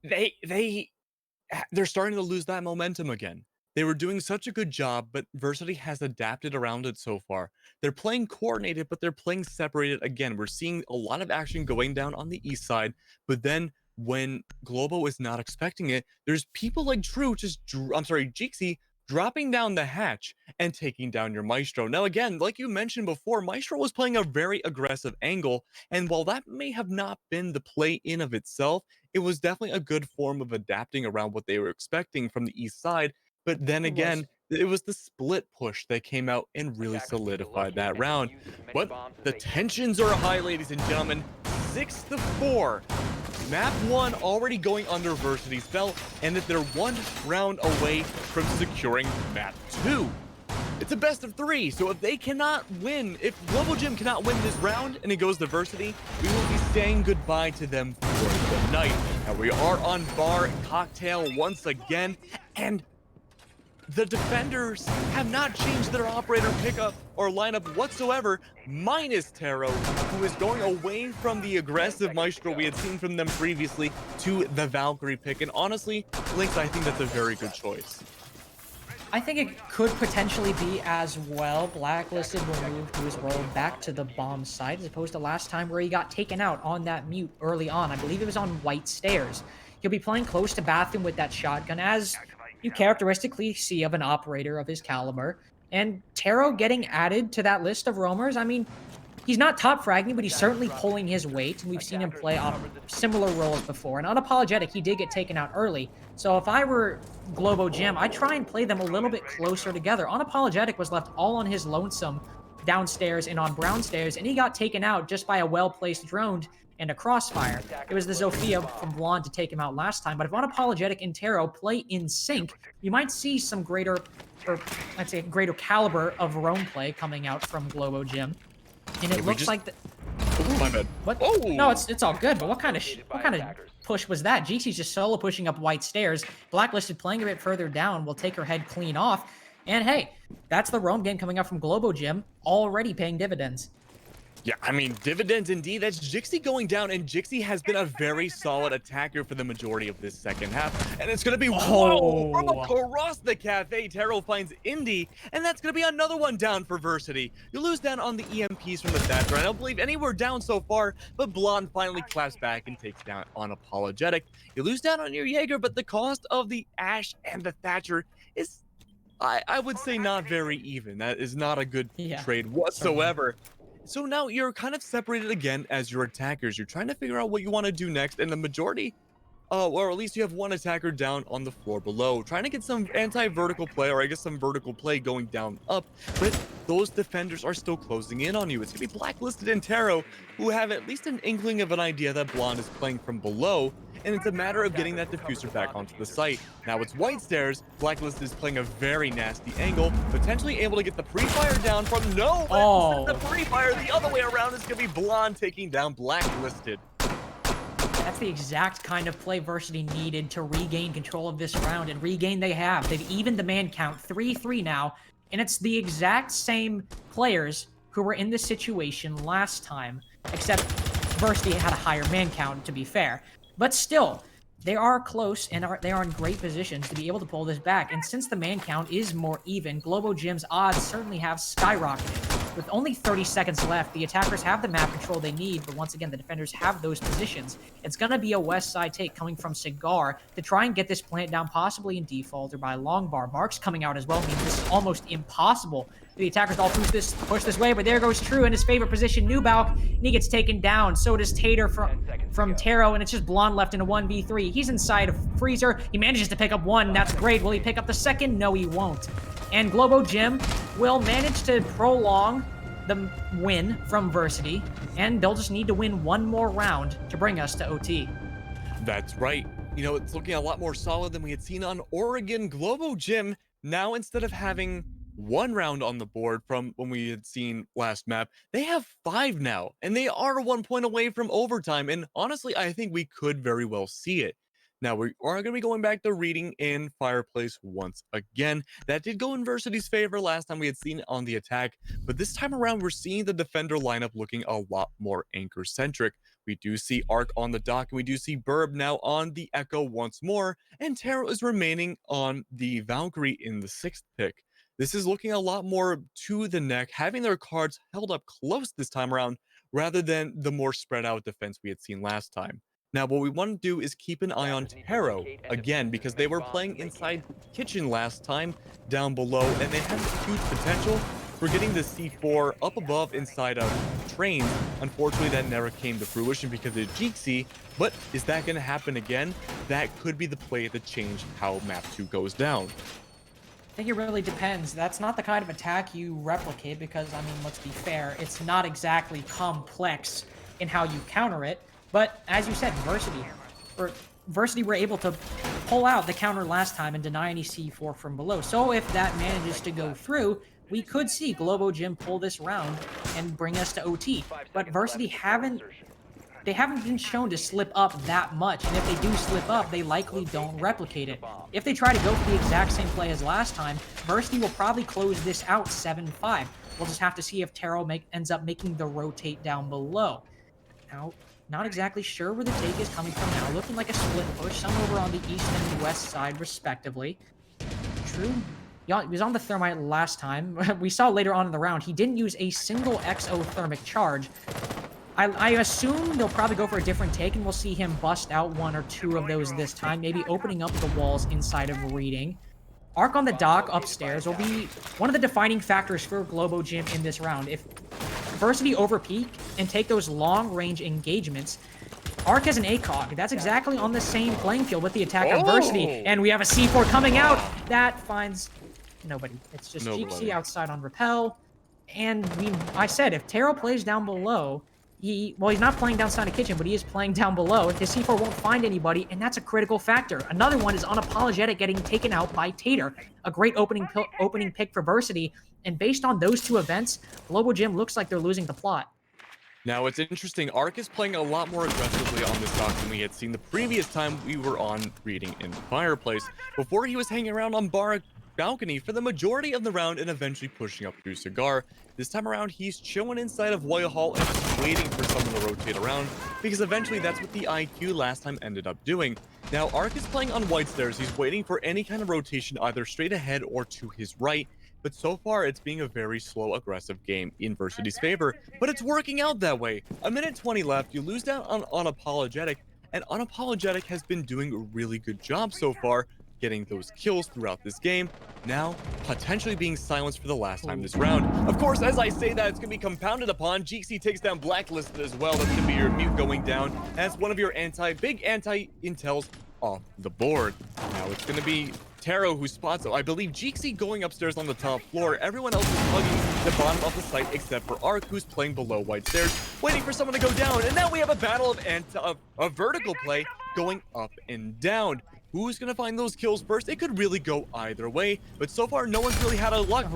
They're starting to lose that momentum again. They were doing such a good job, but Versity has adapted around it so far. They're playing coordinated, but they're playing separated again. We're seeing a lot of action going down on the east side, but then when Globo is not expecting it, there's people like Jixie dropping down the hatch and taking down your Maestro. Now, again, like you mentioned before, Maestro was playing a very aggressive angle, and while that may have not been the play in of itself, it was definitely a good form of adapting around what they were expecting from the east side. But then again, it was the split push that came out and really solidified that round. But the tensions are high, ladies and gentlemen. 6-4. Map 1 already going under Versity's belt, and that they're 1 round away from securing Map 2. It's a best of 3, so if they cannot win, if Global Gym cannot win this round and it goes to Versity, we will be saying goodbye to them for the night. Now we are on Bar and Cocktail once again, and the defenders have not changed their operator pickup or lineup whatsoever, minus Taro, who is going away from the aggressive Maestro we had seen from them previously to the Valkyrie pick. And honestly, Lynx, I think that's a very good choice. I think it could potentially be as well. Blacklisted will move to his role back to the bomb site, as opposed to last time where he got taken out on that mute early on. I believe it was on White Stairs. He'll be playing close to Bathroom with that shotgun, as you characteristically see of an operator of his caliber. And Taro getting added to that list of roamers, I mean, he's not top fragging, but he's certainly pulling his weight, and we've seen him play off similar roles before. And Unapologetic, he did get taken out early. So if I were Globo Gym, I'd try and play them a little bit closer together. Unapologetic was left all on his lonesome downstairs and on brownstairs, and he got taken out just by a well-placed drone and a crossfire. It was the Zofia from Blonde to take him out last time, but if Unapologetic and Taro play in sync, you might see some greater, or I'd say greater caliber of roam play coming out from Globo Gym. And it looks like the... Oh, my bad. What? Oh! No, it's all good, but what kind of push was that? Jixie's just solo pushing up white stairs. Blacklisted playing a bit further down will take her head clean off. And hey, that's the roam game coming up from Globo Gym, already paying dividends. Yeah, I mean, dividends indeed. That's Jixie going down, and Jixie has been a very solid attacker for the majority of this second half. And it's going to be, whoa, from across the cafe, Taro finds Indy, and that's going to be another one down for Versity. You lose down on the EMPs from the Thatcher. I don't believe anywhere down so far, but Blonde finally claps back and takes down Unapologetic. You lose down on your Jaeger, but the cost of the Ash and the Thatcher is, I would say, not very even. That is not a good trade whatsoever. So now you're kind of separated again as your attackers. You're trying to figure out what you want to do next, and the majority, or at least you have one attacker down on the floor below, trying to get some anti-vertical play, or I guess some vertical play going down up, but those defenders are still closing in on you. It's going to be Blacklisted and Taro, who have at least an inkling of an idea that Blonde is playing from below, and it's a matter of getting that diffuser back onto the site. Now it's white stairs. Blacklisted is playing a very nasty angle, potentially able to get the pre-fire down from no, but the pre-fire the other way around is going to be Blonde taking down Blacklisted. That's the exact kind of play Versity needed to regain control of this round, and regain they have. They've evened the man count 3-3 now, and it's the exact same players who were in this situation last time, except Versity had a higher man count, to be fair. But still, they are close and they are in great positions to be able to pull this back. And since the man count is more even, Globo Gym's odds certainly have skyrocketed. With only 30 seconds left, the attackers have the map control they need, but once again, the defenders have those positions. It's going to be a west side take coming from Cigar to try and get this plant down, possibly in default or by long bar. Mark's coming out as well, means this is almost impossible. The attackers all push this way, but there goes True in his favorite position, Nubalk, and he gets taken down. So does Tater from Taro, and it's just Blonde left in a 1v3. He's inside of Freezer. He manages to pick up one. That's great. Will he pick up the second? No, he won't. And Globo Gym will manage to prolong the win from Versity, and they'll just need to win one more round to bring us to OT. That's right. You know, it's looking a lot more solid than we had seen on Oregon. Globo Gym, now instead of having one round on the board from when we had seen last map, they have 5 now, and they are 1 point away from overtime. And honestly, I think we could very well see it. Now, we are going to be going back to reading in Fireplace once again. That did go in Versity's favor last time we had seen it on the attack, but this time around, we're seeing the defender lineup looking a lot more anchor-centric. We do see Arc on the dock, and we do see Burb now on the Echo once more, and Taro is remaining on the Valkyrie in the 6th pick. This is looking a lot more to the neck, having their cards held up close this time around, rather than the more spread out defense we had seen last time. Now, what we want to do is keep an eye on Taro, again, because they were playing inside Kitchen last time, down below, and they had huge potential for getting the C4 up above inside of Trains. Unfortunately, that never came to fruition because of Jixie, but is that going to happen again? That could be the play to change how Map 2 goes down. I think it really depends. That's not the kind of attack you replicate because, I mean, let's be fair, it's not exactly complex in how you counter it. But as you said, Versity were able to pull out the counter last time and deny any C4 from below. So if that manages to go through, we could see Globo Gym pull this round and bring us to OT. But Versity haven't been shown to slip up that much, and if they do slip up, they likely don't replicate it. If they try to go for the exact same play as last time, Versity will probably close this out 7-5. We'll just have to see if Taro ends up making the rotate down below. Now, not exactly sure where the take is coming from now. Looking like a split push, some over on the east and west side, respectively. True. He was on the Thermite last time. We saw later on in the round, he didn't use a single exothermic charge. I assume they'll probably go for a different take, and we'll see him bust out 1 or 2 of those this time, maybe opening up the walls inside of Reading. Arc on the dock upstairs will be one of the defining factors for Globo Gym in this round. If Versity overpeak and take those long-range engagements, Arc has an ACOG. That's exactly on the same playing field with the attack on Versity. And we have a C4 coming out. That finds nobody. It's just Jixie outside on Repel. And I said, if Taro plays down below, he's not playing down Sonic Kitchen, but he is playing down below. His C4 won't find anybody, and that's a critical factor. Another one is Unapologetic getting taken out by Tater, a great opening pick for Versity. And based on those two events, Global Gym looks like they're losing the plot. Now, it's interesting. Ark is playing a lot more aggressively on this dock than we had seen the previous time we were on reading in the fireplace. Before, he was hanging around on balcony for the majority of the round and eventually pushing up through Cigar. This time around, he's chilling inside of Royal Hall and just waiting for someone to rotate around, because eventually that's what the IQ last time ended up doing. Now, Ark is playing on white stairs. He's waiting for any kind of rotation either straight ahead or to his right. But so far, it's being a very slow, aggressive game in Versity's favor, but it's working out that way. A minute 20 left, you lose down on Unapologetic, and Unapologetic has been doing a really good job so far, getting those kills throughout this game, now potentially being silenced for the last time this round. Of course, as I say that, it's going to be compounded upon. GC takes down Blacklisted as well. That's going to be your mute going down as one of your big anti-intels off the board. Now it's going to be Taro who spots it. I believe Jeeksy going upstairs on the top floor. Everyone else is hugging the bottom of the site except for Ark, who's playing below white stairs, waiting for someone to go down. And now we have a battle of a vertical play going up and down. Who's going to find those kills first? It could really go either way, but so far, no one's really had a luck.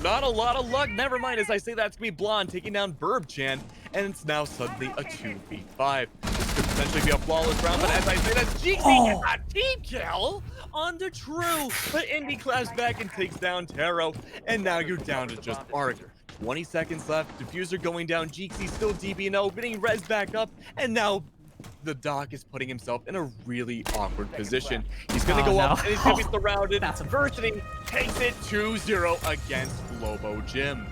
Not a lot of luck. Never mind, as I say that, it's going to be Blonde taking down Burb-chan, and it's now suddenly a 2v5. This could potentially be a flawless round, but as I say that, GC gets a team kill on the True, but Indy claps back and takes down Taro, and now you're down to just Ark. 20 seconds left, Diffuser going down, Jeeksy still DB&O, getting res back up, and now the Doc is putting himself in a really awkward position. He's going to go up and he's going to be surrounded. That's Versity takes it 2-0 against Globo Gym.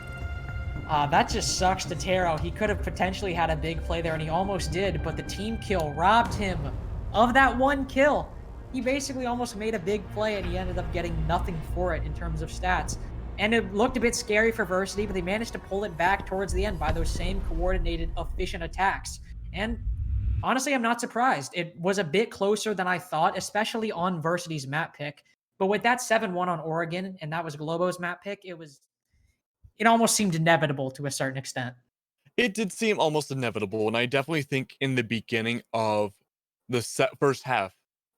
That just sucks to Taro. He could have potentially had a big play there, and he almost did, but the team kill robbed him of that one kill. He basically almost made a big play, and he ended up getting nothing for it in terms of stats. And it looked a bit scary for Versity, but they managed to pull it back towards the end by those same coordinated, efficient attacks. And honestly, I'm not surprised. It was a bit closer than I thought, especially on Versity's map pick. But with that 7-1 on Oregon, and that was Globo's map pick, it almost seemed inevitable to a certain extent. It did seem almost inevitable, and I definitely think in the beginning of the first half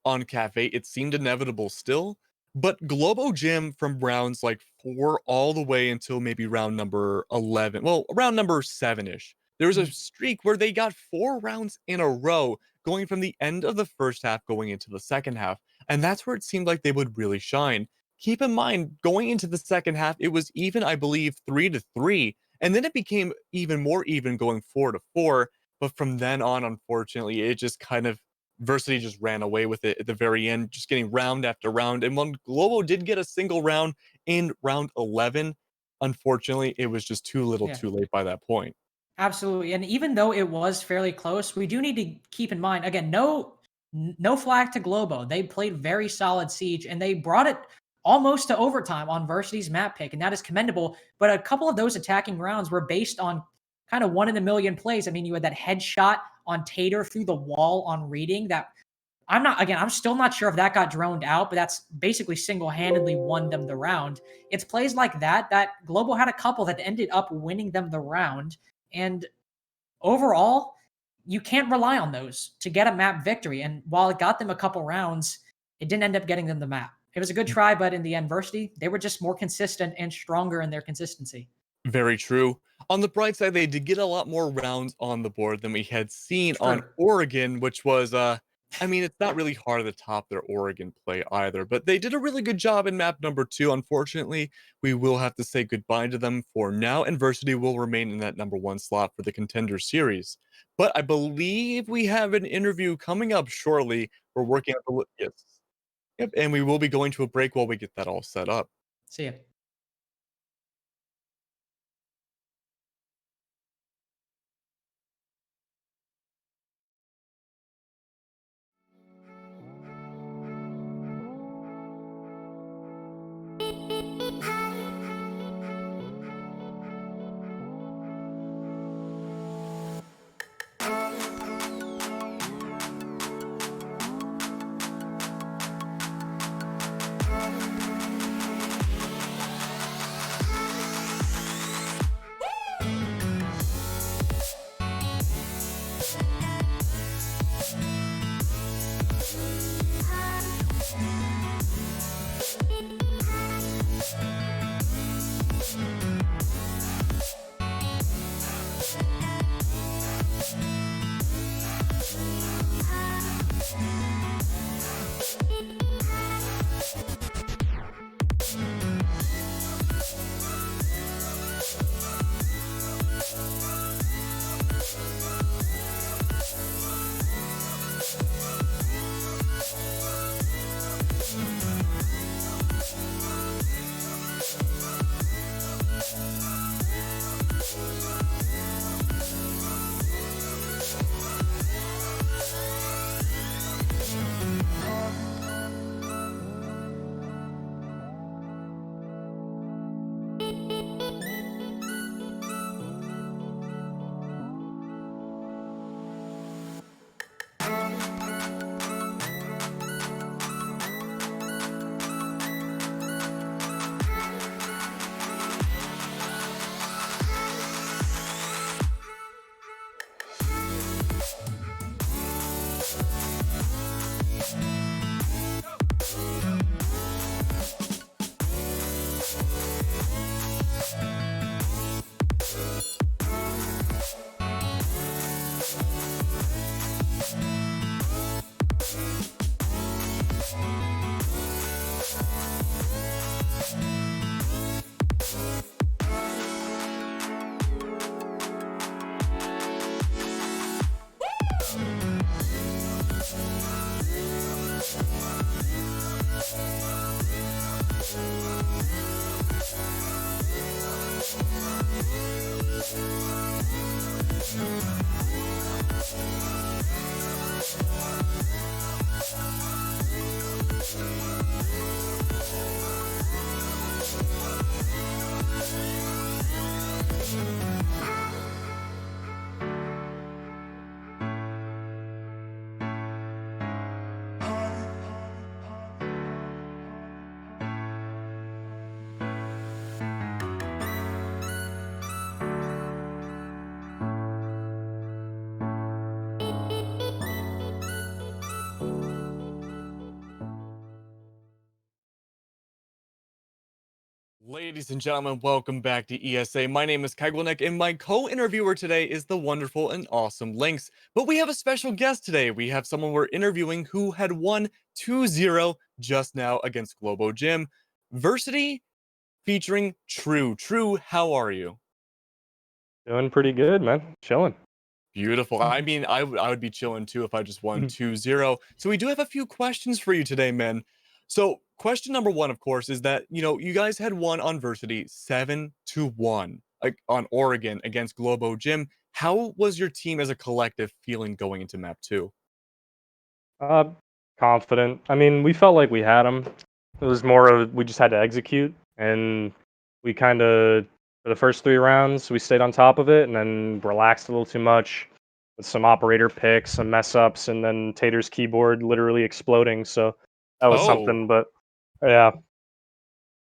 on Cafe, it seemed inevitable still. But Globo Gym from rounds like 4 all the way until maybe round number 11, well, around number 7-ish, there was a streak where they got 4 rounds in a row going from the end of the first half going into the second half. And that's where it seemed like they would really shine. Keep in mind, going into the second half, it was even, I believe, 3-3. And then it became even more even going 4-4. But from then on, unfortunately, it just kind of, Versity just ran away with it at the very end, just getting round after round. And when Globo did get a single round in round 11, unfortunately, it was just too little too late by that point. Absolutely. And even though it was fairly close, we do need to keep in mind, again, no flag to Globo. They played very solid siege, and they brought it almost to overtime on Versity's map pick, and that is commendable. But a couple of those attacking rounds were based on kind of one in a million plays. I mean, you had that headshot on Tater through the wall on reading that I'm still not sure if that got droned out, but that's basically single-handedly won them the round. It's plays like that Global had a couple that ended up winning them the round. And overall, you can't rely on those to get a map victory. And while it got them a couple rounds, it didn't end up getting them the map. It was a good try, but in the end, Versity, they were just more consistent and stronger in their consistency. Very true. On the bright side, they did get a lot more rounds on the board than we had seen on True. Oregon, which was, I mean, it's not really hard to top their Oregon play either, but they did a really good job in map number 2. Unfortunately, we will have to say goodbye to them for now, and Versity will remain in that number 1 slot for the Contender series. But I believe we have an interview coming up shortly. We're working on the yes. Yep, and we will be going to a break while we get that all set up. See ya. Ladies and gentlemen, welcome back to ESA. My name is Kagwilnek, and my co-interviewer today is the wonderful and awesome Lynx. But we have a special guest today. We have someone we're interviewing who had won 2-0 just now against Globo Gym. Versity featuring True. True, how are you? Doing pretty good, man. Chilling. Beautiful. I mean, I would be chilling too if I just won 2-0. So we do have a few questions for you today, man. So question number one, of course, is that you guys had won on Versity 7-1, like on Oregon against Globo Gym. How was your team as a collective feeling going into map two? Uh, Confident. I mean, we felt like we had them. It was more of we just had to execute, and we kind of for the first 3 rounds we stayed on top of it, and then relaxed a little too much with some operator picks, some mess ups, and then Tater's keyboard literally exploding. So that was Oh, something. But yeah,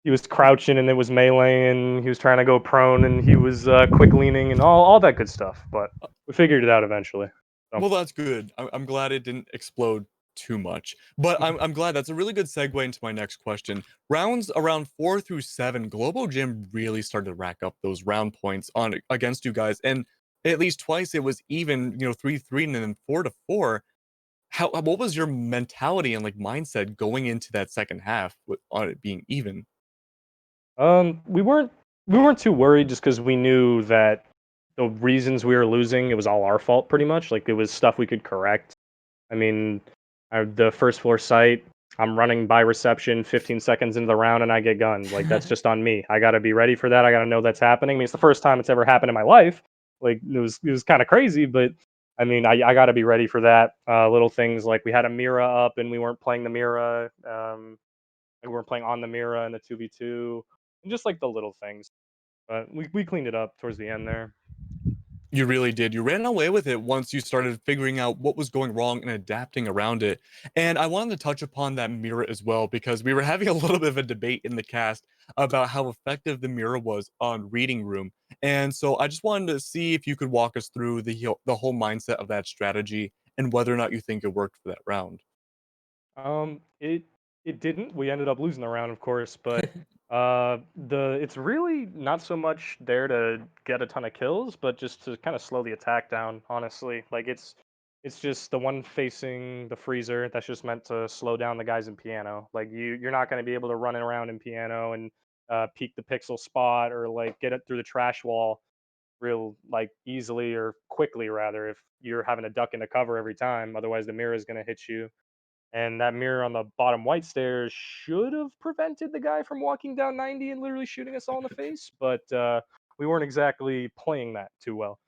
he was crouching and it was meleeing. He was trying to go prone and he was quick leaning and all that good stuff. But we figured it out eventually. So. well, that's good. I'm glad it didn't explode too much. But I'm glad that's a really good segue into my next question. Rounds around 4 through 7, Globo Gym really started to rack up those round points on against you guys, and at least twice it was even, 3-3 and then 4-4. What was your mentality and like mindset going into that second half on it being even? We weren't too worried just because we knew that the reasons we were losing, it was all our fault pretty much. Like it was stuff we could correct. I mean, the first floor site, I'm running by reception 15 seconds into the round and I get gunned. Like that's just on me. I got to be ready for that. I got to know that's happening. I mean, it's the first time it's ever happened in my life. Like it was kind of crazy, but I mean, I got to be ready for that. Little things like we had a Mira up and we weren't playing the Mira. Like we weren't playing on the Mira in the 2v2 and just like the little things. But we cleaned it up towards the end there. You really did. You ran away with it once you started figuring out what was going wrong and adapting around it. And I wanted to touch upon that mirror as well because we were having a little bit of a debate in the cast about how effective the mirror was on reading room. And so I just wanted to see if you could walk us through the whole mindset of that strategy and whether or not you think it worked for that round. It didn't. We ended up losing the round, of course, but the it's really not so much there to get a ton of kills, but just to kind of slow the attack down. Honestly, like it's just the one facing the freezer that's just meant to slow down the guys in piano. Like you're not going to be able to run around in piano and peek the pixel spot or like get it through the trash wall real like easily or quickly rather if you're having to duck into cover every time. Otherwise, the mirror is going to hit you and that mirror on the bottom white stairs should have prevented the guy from walking down 90 and literally shooting us all in the face, but we weren't exactly playing that too well.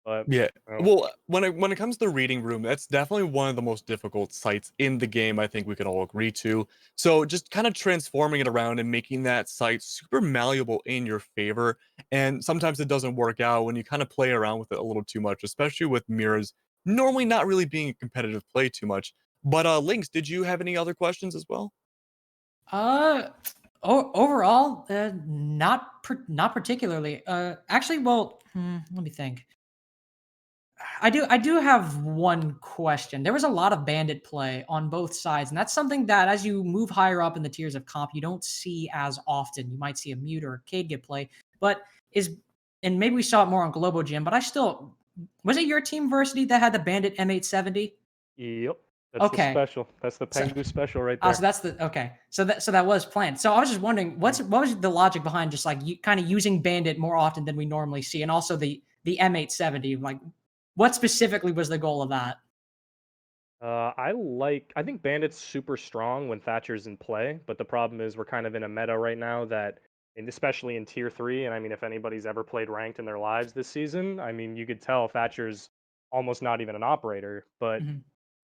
But Yeah. oh, Well, when it comes to reading room, that's definitely one of the most difficult sites in the game, I think we could all agree to. So just kind of transforming it around and making that site super malleable in your favor. And sometimes it doesn't work out when you kind of play around with it a little too much, especially with mirrors normally not really being a competitive play too much. But Lynx, did you have any other questions as well? Uh, Overall, not particularly. Actually, well, let me think. I do have one question. There was a lot of bandit play on both sides, and that's something that as you move higher up in the tiers of comp, you don't see as often. You might see a mute or a Cade get play, but is and maybe we saw it more on Globo Gym, but I still was it your team Versity that had the bandit M870? yep, that's the Okay. special. That's the So Pengu special right so there. that's the okay. So that was planned. So I was just wondering, what was the logic behind just like you kind of using Bandit more often than we normally see, and also the M870. Like, what specifically was the goal of that? I think Bandit's super strong when Thatcher's in play, but the problem is we're kind of in a meta right now that, and especially in tier three, and I mean if anybody's ever played ranked in their lives this season, I mean you could tell Thatcher's almost not even an operator, but Mhm.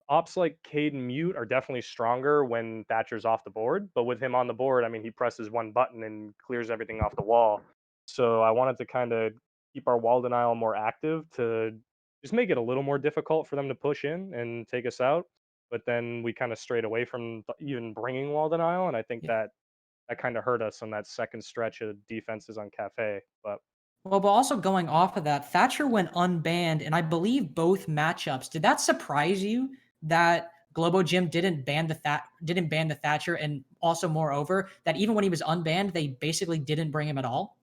ops like Cade and Mute are definitely stronger when Thatcher's off the board, but with him on the board, I mean, he presses one button and clears everything off the wall. So I wanted to kind of keep our wall denial more active to just make it a little more difficult for them to push in and take us out. But then we kind of strayed away from even bringing wall denial, and I think Yeah. that kind of hurt us on that second stretch of defenses on Cafe. But Well, but also going off of that, Thatcher went unbanned, and I believe both matchups. Did that surprise you that Globo Gym didn't ban the Thatcher, and also moreover that even when he was unbanned, they basically didn't bring him at all?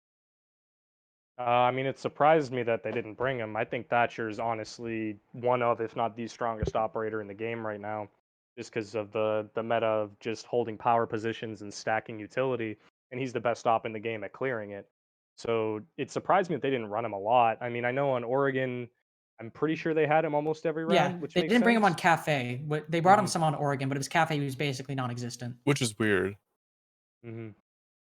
I mean, it surprised me that they didn't bring him. I think Thatcher's honestly one of, if not the strongest operator in the game right now, just because of the meta of just holding power positions and stacking utility, and he's the best op in the game at clearing it. So it surprised me that they didn't run him a lot. I mean, I know on Oregon, I'm pretty sure they had him almost every Yeah, round, which they makes didn't bring him on sense. Cafe. They brought him Hmm. some on Oregon, but it was Cafe who was basically non-existent. which is weird. Hmm.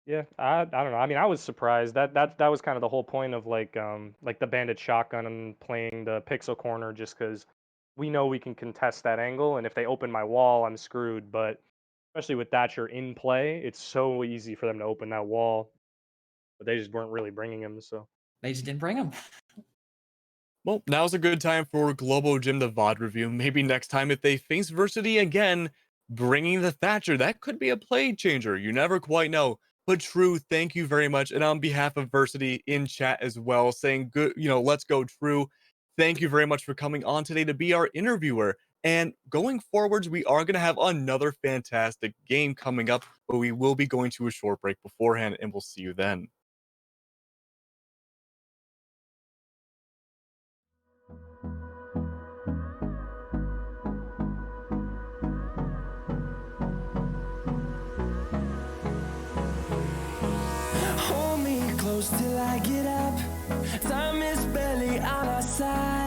Yeah, I don't know. I mean, I was surprised. That was kind of the whole point of like the bandit shotgun and playing the pixel corner, just because we know we can contest that angle, and if they open my wall, I'm screwed. But especially with Thatcher in play, it's so easy for them to open that wall. But they just weren't really bringing him. So They just didn't bring him. Well, now's a good time for Globo Gym the VOD review. Maybe next time if they face Versity again, bringing the Thatcher, that could be a play changer. You never quite know. But True, thank you very much. And on behalf of Versity in chat as well, saying good, let's go True. Thank you very much for coming on today to be our interviewer. And going forwards, we are going to have another fantastic game coming up, but we will be going to a short break beforehand, and we'll see you then. Hold me close till I get up. Time is barely on our side.